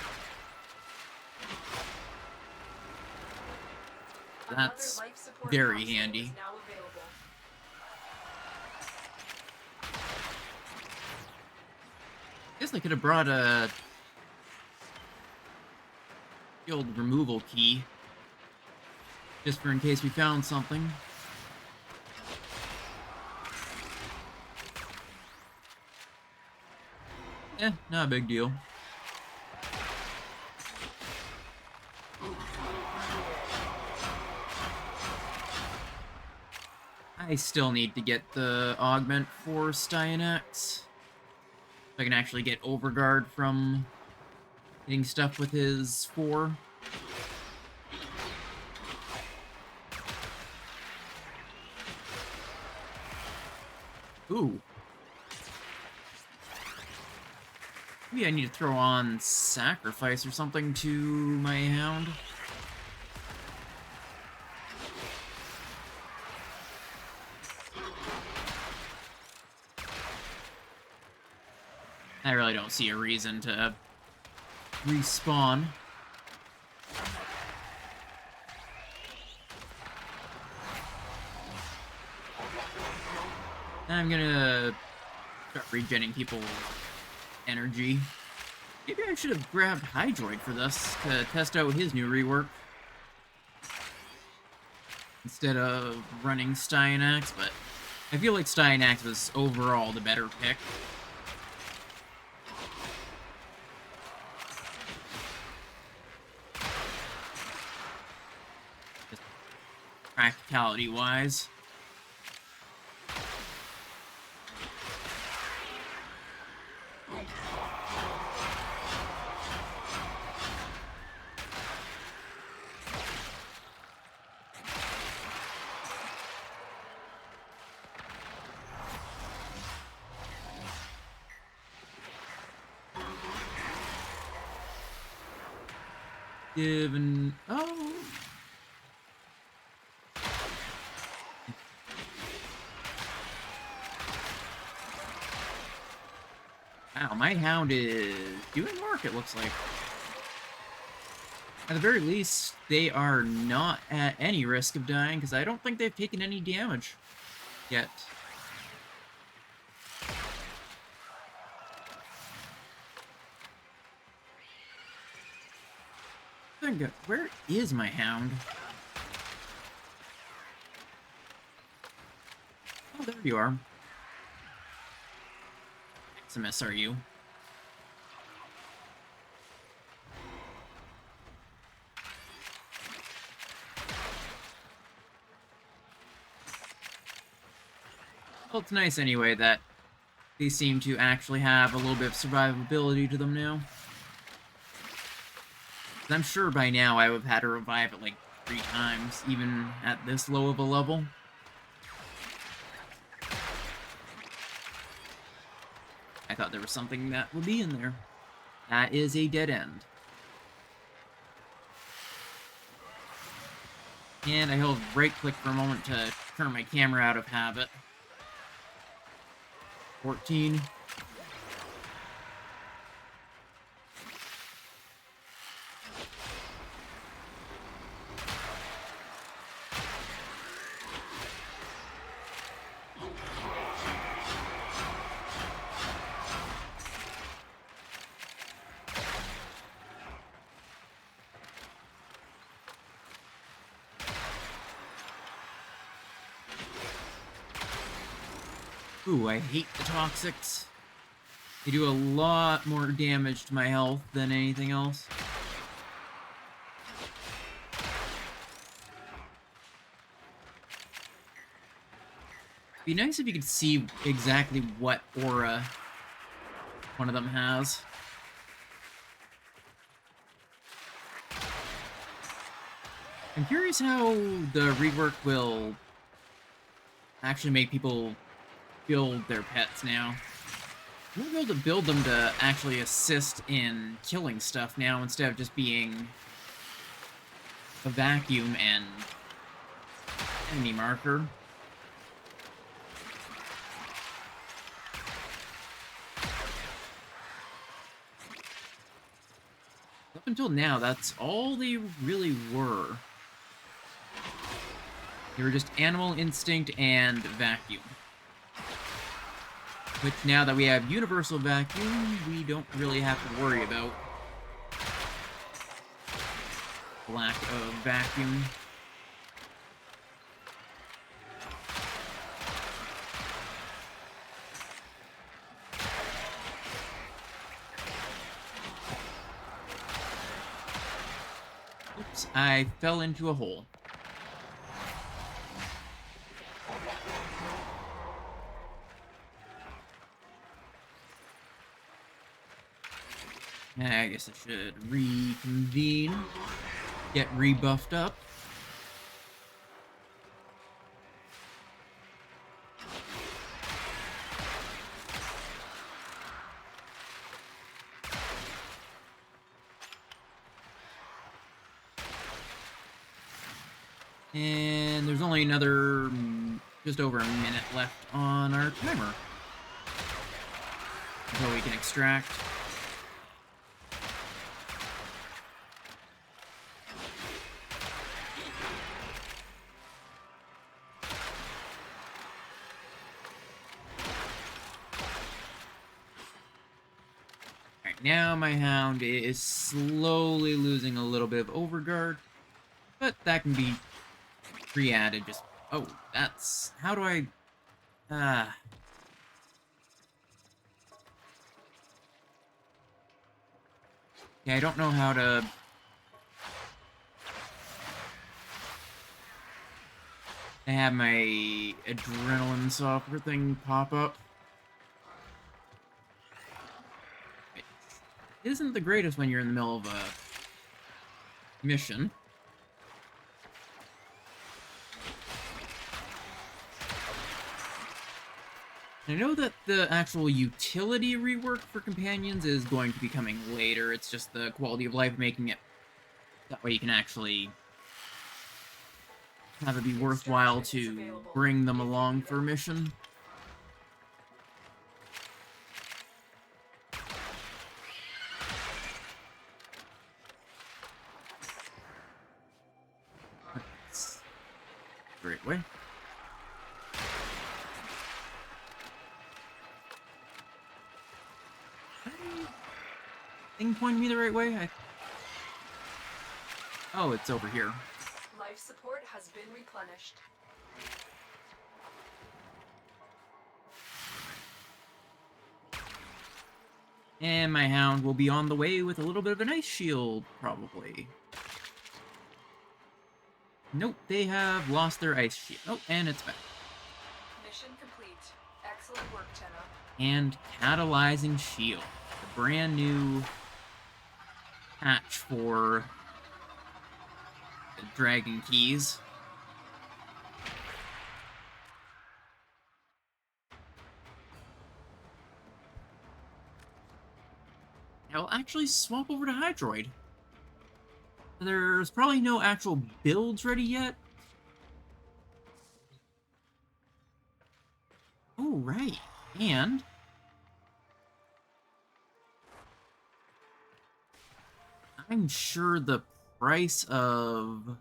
That's Another life support very capsule handy. is now available. Guess I could have brought a shield removal key. Just for in case we found something. Not a big deal. I still need to get the augment for Styanax. So I can actually get Overguard from hitting stuff with his 4. Ooh. Maybe I need to throw on Sacrifice or something to my Hound. I really don't see a reason to respawn. I'm gonna start regenning people's energy. Maybe I should have grabbed Hydroid for this to test out his new rework instead of running Styanax, but I feel like Styanax was overall the better pick. Just practicality-wise. Given... Oh! Wow, my Hound is doing work, it looks like. At the very least, they are not at any risk of dying, because I don't think they've taken any damage yet. Where is my Hound? Oh, there you are. Maximus, are you? Well, it's nice anyway that they seem to actually have a little bit of survivability to them now. I'm sure by now I would have had to revive it like 3 times, even at this low of a level. I thought there was something that would be in there. That is a dead end. And I held right-click for a moment to turn my camera out of habit. 14. Ooh, I hate the Toxics. They do a lot more damage to my health than anything else. Be nice if you could see exactly what aura one of them has. I'm curious how the rework will actually make people build their pets now. I'm gonna be able to build them to actually assist in killing stuff now instead of just being a vacuum and enemy marker. Up until now, that's all they really were. They were just animal instinct and vacuum. Which, now that we have universal vacuum, we don't really have to worry about lack of vacuum. Oops, I fell into a hole. I guess I should reconvene, get rebuffed up. And there's only another just over a minute left on our timer until we can extract. Alright, now my hound is slowly losing a little bit of overguard, but that can be re-added. Just, oh, that's, how do I, yeah, I don't know how to have my adrenaline software thing pop up. It isn't the greatest when you're in the middle of a mission. I know that the actual utility rework for companions is going to be coming later. It's just the quality of life making it that way you can actually have it be worthwhile to bring them along for a mission. That's a great way. Thing pointing me the right way? Oh, it's over here. Life support has been replenished. And my hound will be on the way with a little bit of an ice shield, probably. Nope, they have lost their ice shield. Oh, and it's back. Mission complete. Excellent work, Tenno. And catalyzing shield. The brand new patch for the Dragon Keys. I'll actually swap over to Hydroid. There's probably no actual builds ready yet. Oh, right. And I'm sure the price of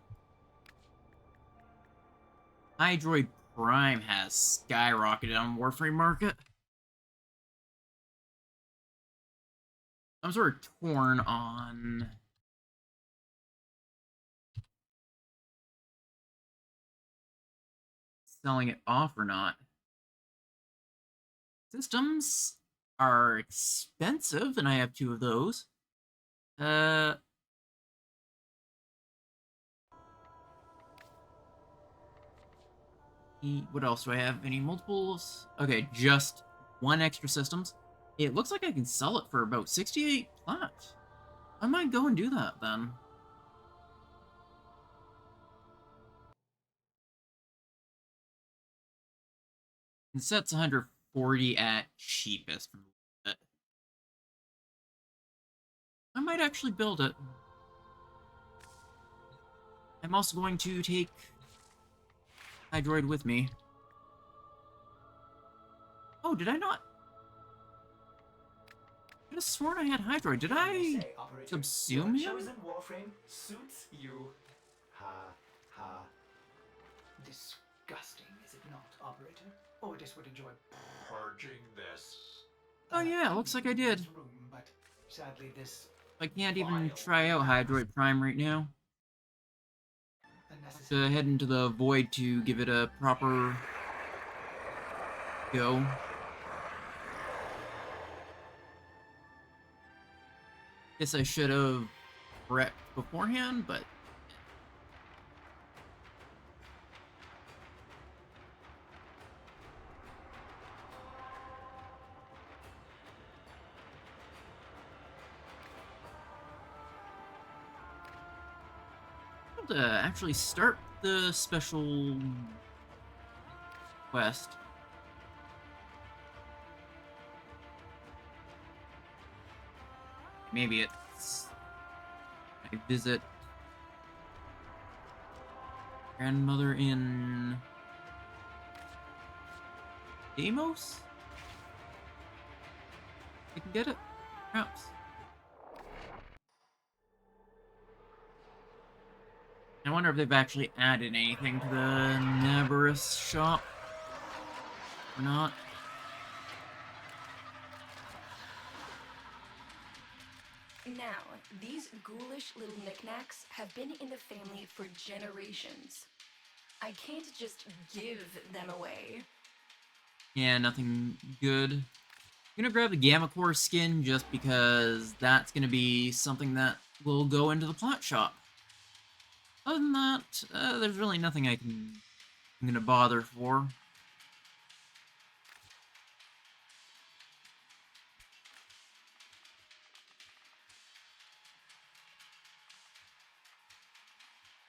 Hydroid Prime has skyrocketed on Warframe Market. I'm sort of torn on selling it off or not. Systems are expensive, and I have 2 of those. What else do I have? Any multiples? Okay, just 1 extra systems. It looks like I can sell it for about 68 plat. I might go and do that then. And set's 140 at cheapest. I might actually build it. I'm also going to take Hydroid with me. Oh, did I not? I could have sworn I had Hydroid. Did I subsume him? Chosen Warframe suits you. Ha ha. Disgusting, is it not, Operator? Otis would enjoy Purging this. Oh yeah, looks like I did. room, but sadly this I can't even try out Hydroid Prime right now. To head into the void to give it a proper go. Guess I should have prepped beforehand, but actually start the special quest. Maybe it's I visit grandmother in Deimos? I can get it? Perhaps. I wonder if they've actually added anything to the Nabarus shop. Or not. Now, these ghoulish little knickknacks have been in the family for generations. I can't just give them away. Yeah, nothing good. I'm gonna grab the Gamma Core skin just because that's gonna be something that will go into the plot shop. Other than that, there's really nothing I'm gonna bother for.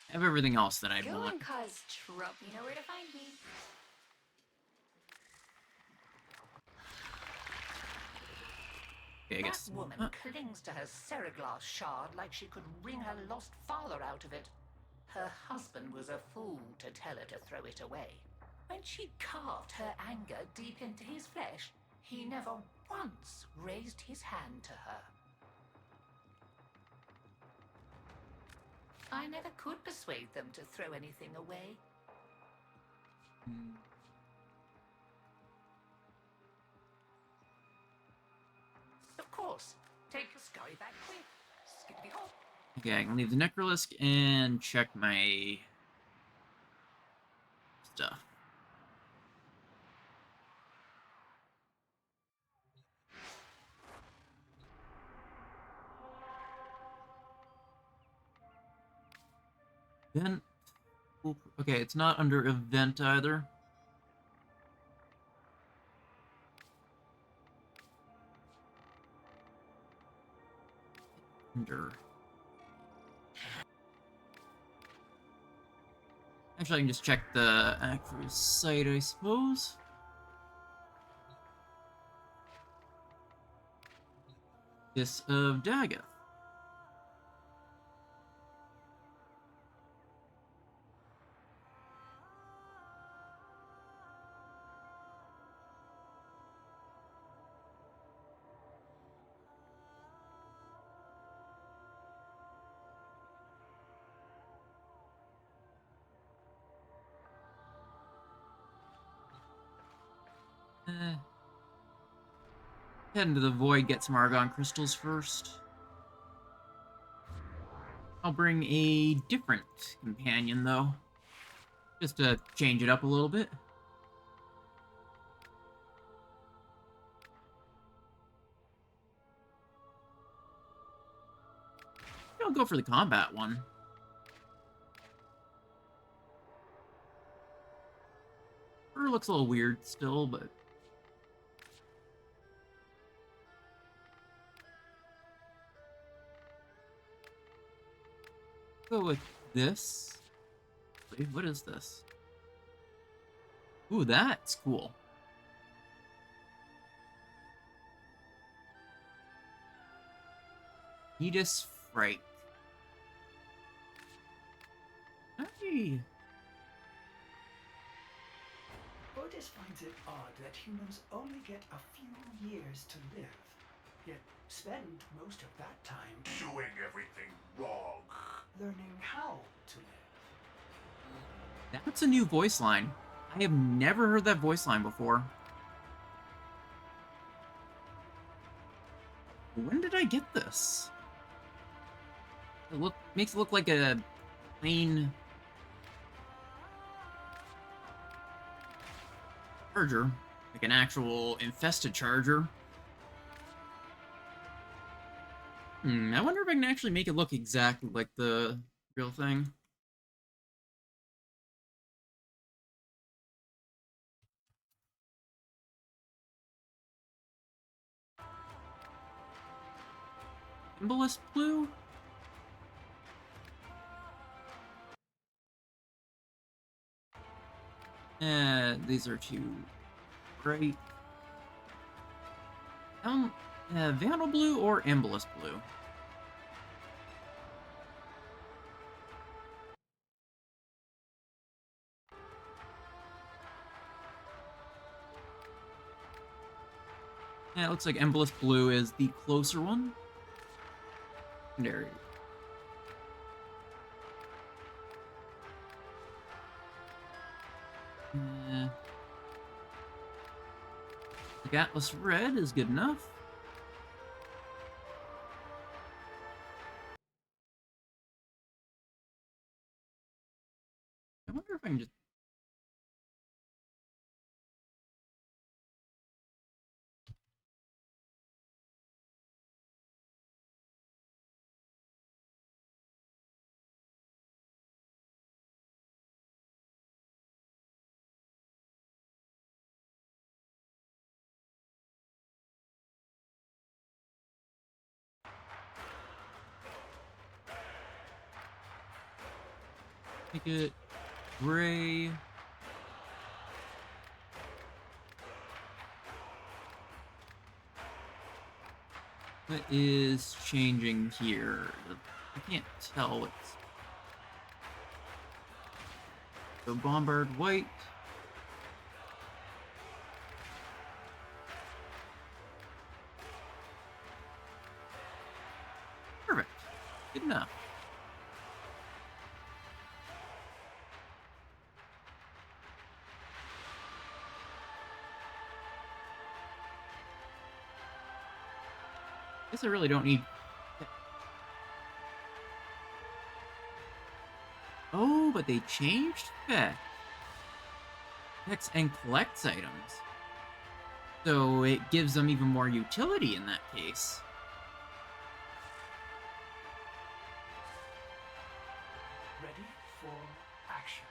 I have everything else that I'd Go want. and cause trouble. You know where to find me. Okay, I That guess. woman clings to her seriglass shard like she could wring her lost father out of it. Her husband was a fool to tell her to throw it away. When she carved her anger deep into his flesh, he never once raised his hand to her. I never could persuade them to throw anything away. Of course. Take your scurry back quick. Skippity hop. Okay, I can leave the Necrolisk and check my stuff. Event. Okay, it's not under event either. Under. Actually, I can just check the actual site, I suppose. Kiss of Dagoth. Head into the void, get some Argon crystals first. I'll bring a different companion, though. Just to change it up a little bit. I'll go for the combat one. It looks a little weird still, but... Go with this. Wait, what is this? Ooh, that's cool. Edis Fright. Hey. Otis finds it odd that humans only get a few years to live, yet spend most of that time Doing everything wrong. learning how to live. That's a new voice line. I have never heard that voice line before. When did I get this? It makes it look like a plain charger, like an actual infested charger. I wonder if I can actually make it look exactly like the real thing. Symbolist Blue? These are too bright. Vandal Blue or Embolus Blue? Yeah, it looks like Embolus Blue is the closer one. There. The Atlas Red is good enough. I wonder if I can just... Make it gray. What is changing here? I can't tell what's... So Bombard white. Perfect. Good enough. Guess I really don't need... Oh, but they changed Fetch. Fetch and collects items. So it gives them even more utility in that case. Ready for action.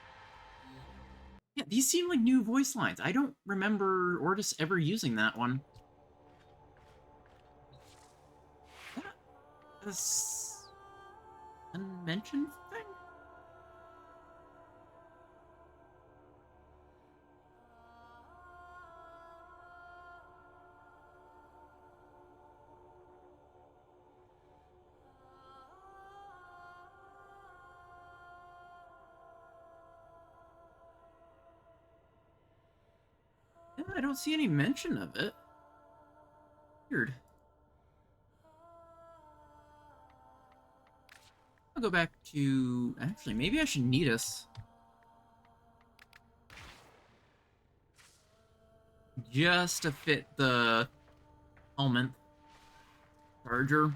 Yeah, these seem like new voice lines. I don't remember Ortis ever using that one. This unmentioned thing? Yeah, I don't see any mention of it. Weird. I'll go back to... Actually, maybe I should need us. Just to fit the helmet. Charger.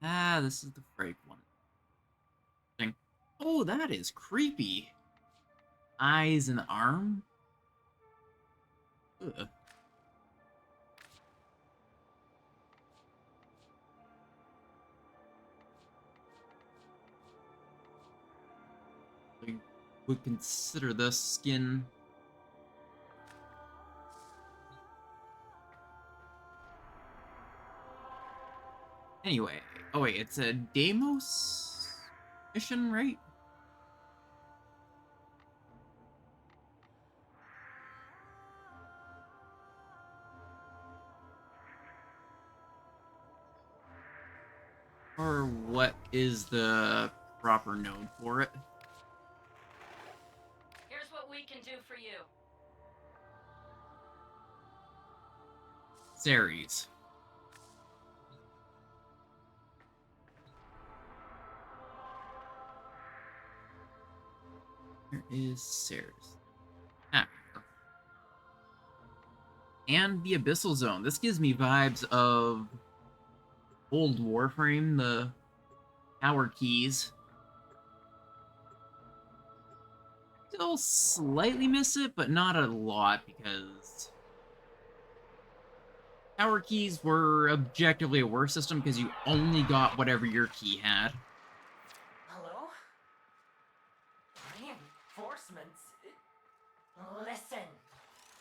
Ah, this is the break one. Oh, that is creepy. Eyes and arm? Ugh. I would consider this skin. Anyway, oh wait, it's a Deimos mission, right? Or what is the proper node for it? Here's what we can do for you. Ceres. Where is Ceres? Ah. And the Abyssal Zone. This gives me vibes of old Warframe, the power keys. Still slightly miss it, but not a lot, because power keys were objectively a worse system because you only got whatever your key had. Hello? Reinforcements? Listen,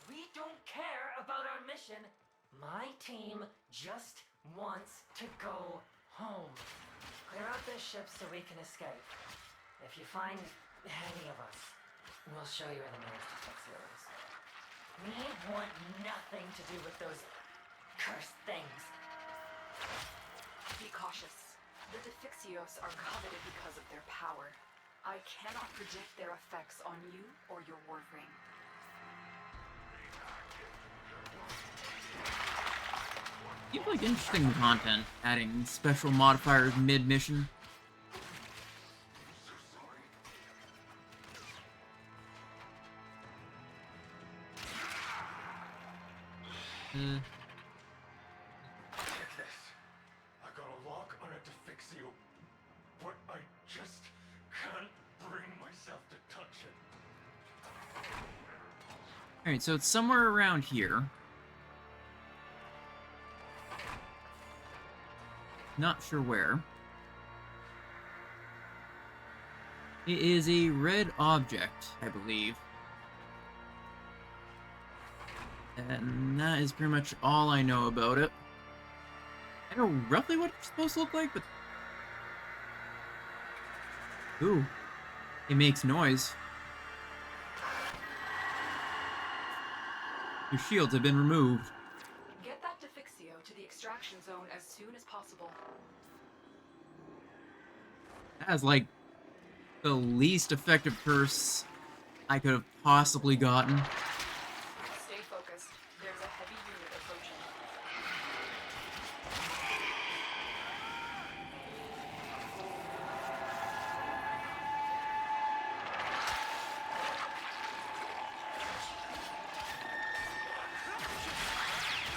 we don't care about our mission. My team just wants to go home. Clear out this ship so we can escape. If you find any of us, we'll show you where the nearest Defixio is. We want nothing to do with those cursed things. Be cautious. The Defixios are coveted because of their power. I cannot predict their effects on you or your Warframe. You have like interesting content, adding special modifiers mid-mission. Check this. I got a lock on a Defixio, but I just can't bring myself to touch it. Alright, so it's somewhere around here. Not sure where. It is a red object, I believe. And that is pretty much all I know about it. I know roughly what it's supposed to look like, but... Ooh. It makes noise. Your shields have been removed. Get that Defixio to the extraction zone as soon as possible. That is like the least effective curse I could have possibly gotten. Stay focused. There's a heavy unit approaching.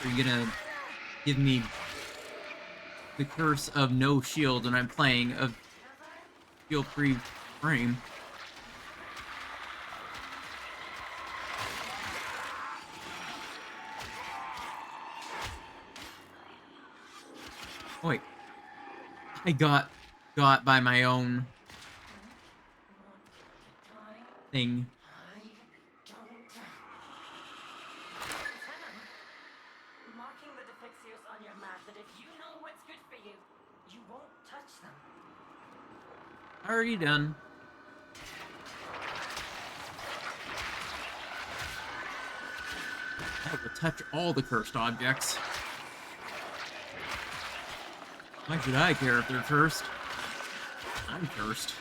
Are you gonna give me the curse of no shield when I'm playing a shield-free frame? Wait. I got by my own thing. Marking the Defixios on your map that if you know what's good for you, you won't touch them. Already done. I will touch all the cursed objects. Why should I care if they're cursed? I'm cursed.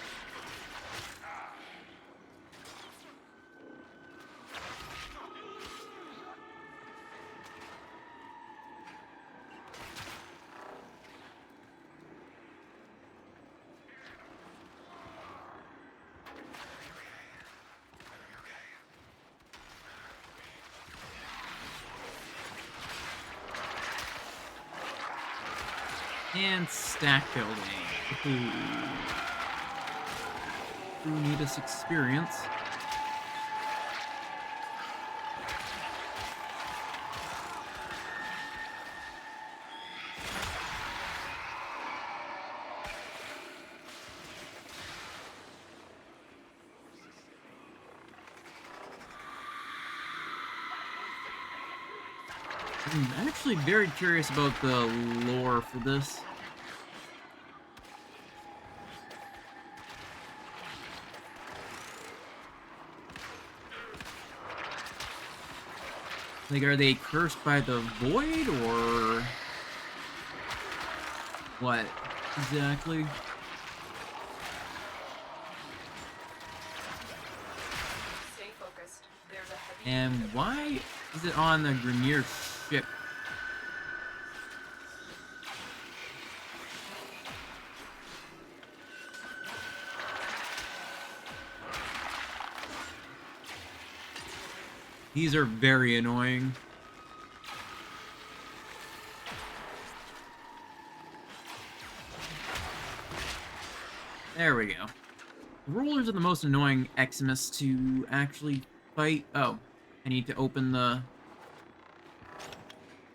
And stack building. Ooh. True Nidus experience. I'm actually very curious about the lore for this. Like, are they cursed by the void, or what exactly? Stay focused. There's a heavy And unit why is it on the Grineer ship? These are very annoying. There we go. The rollers are the most annoying Eximus to actually fight. Oh, I need to open the...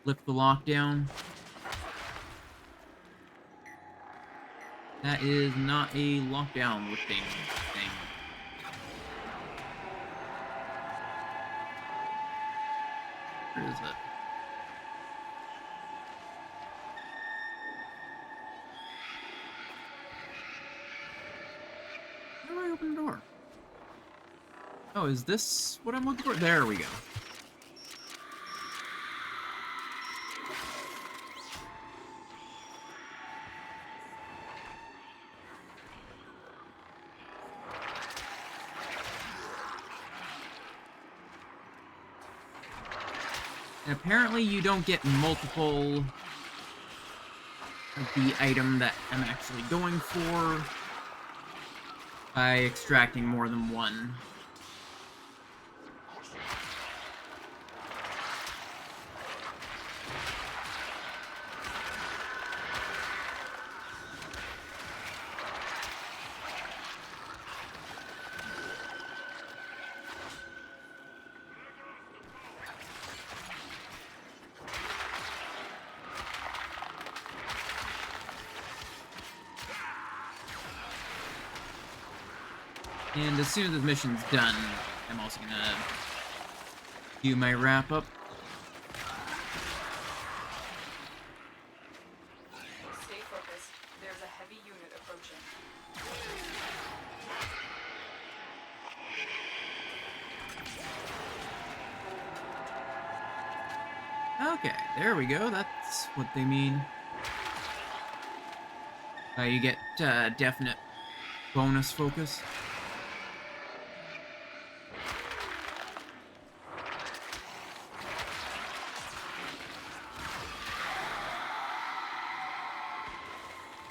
lift the lockdown. That is not a lockdown lifting thing. Where is it? How do I open the door? Oh, is this what I'm looking for? There we go. And apparently you don't get multiple of the item that I'm actually going for by extracting more than one. And as soon as this mission's done, I'm also gonna do my wrap-up. Stay focused. There's a heavy unit approaching. Okay, there we go. That's what they mean. You get definite bonus focus.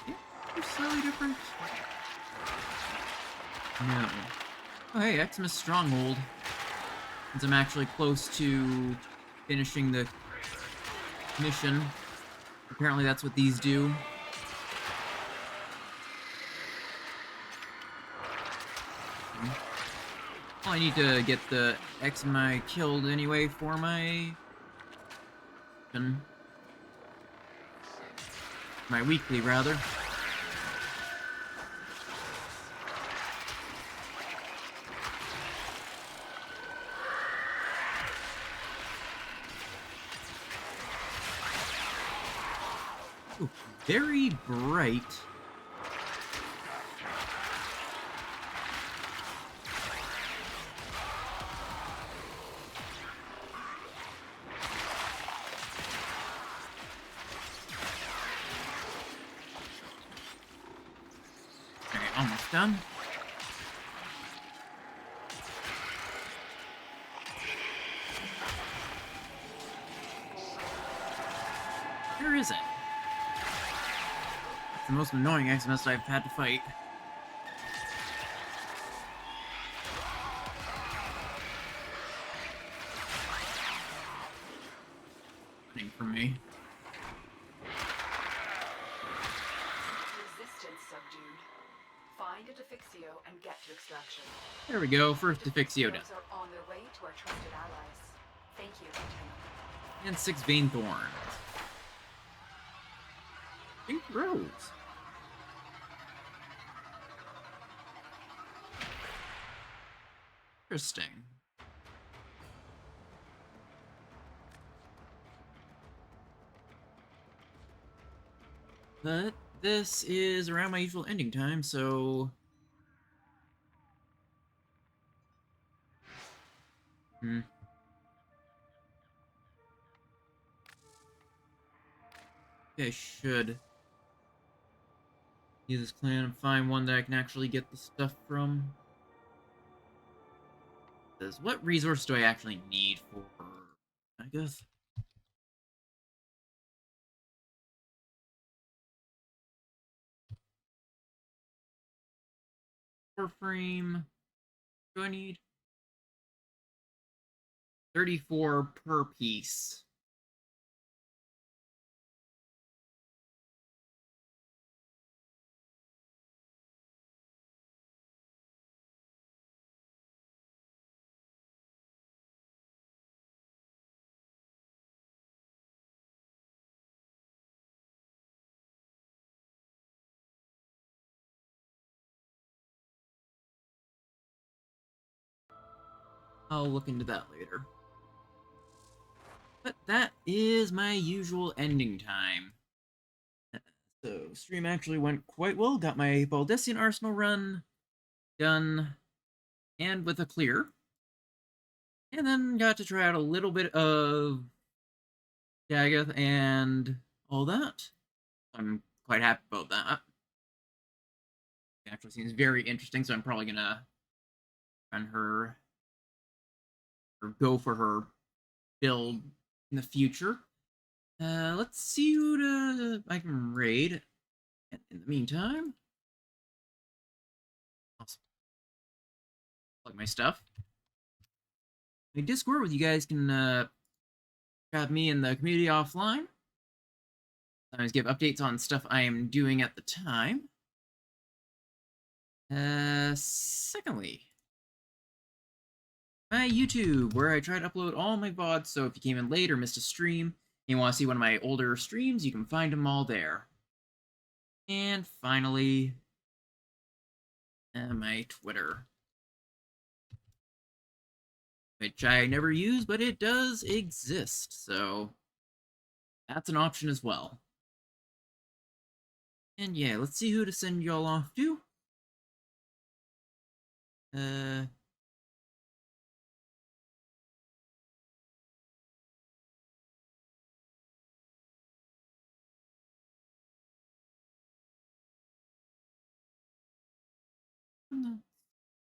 Yeah, they're slightly different. No. Oh, hey, Xmas Stronghold. Since I'm actually close to finishing the mission. Apparently that's what these do. Well, I need to get the Xmas killed anyway for my weekly, rather. Ooh, very bright. Okay, almost done. Where is it? It's the most annoying Xmas I've had to fight. For me. Resistance subdued. Find a Defixio and get to extraction. There we go, first Defixio done. Are on their way to our trusted allies. Thank you, Lieutenant. And 6 Vein Thorns. Pink Rose. Interesting. But this is around my usual ending time, so... I should use this clan and find one that I can actually get the stuff from. What resource do I actually need for... I guess... Warframe... What do I need? 34 per piece. I'll look into that later. But that is my usual ending time. So, stream actually went quite well. Got my Baldessian Arsenal run done, and with a clear. And then got to try out a little bit of Dagoth and all that. I'm quite happy about that. It actually seems very interesting, so I'm probably gonna run her or go for her build in the future. Let's see who I can raid. In the meantime, I'll plug my stuff. My Discord with you guys can grab me in the community offline. Sometimes give updates on stuff I am doing at the time. Secondly, my YouTube, where I try to upload all my VODs, so if you came in late or missed a stream, and you want to see one of my older streams, you can find them all there. And finally, my Twitter, which I never use, but it does exist, so that's an option as well. And yeah, let's see who to send y'all off to.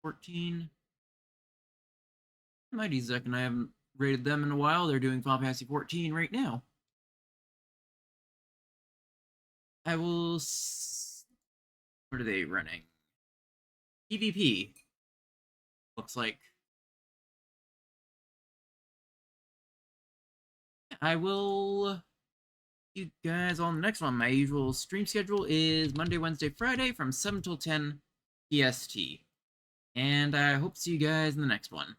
14. Mighty Zuck and I haven't rated them in a while. They're doing Final Fantasy 14 right now. I will. What are they running? PvP. Looks like. I will. You guys on the next one. My usual stream schedule is Monday, Wednesday, Friday from 7 till 10 PST. And I hope to see you guys in the next one.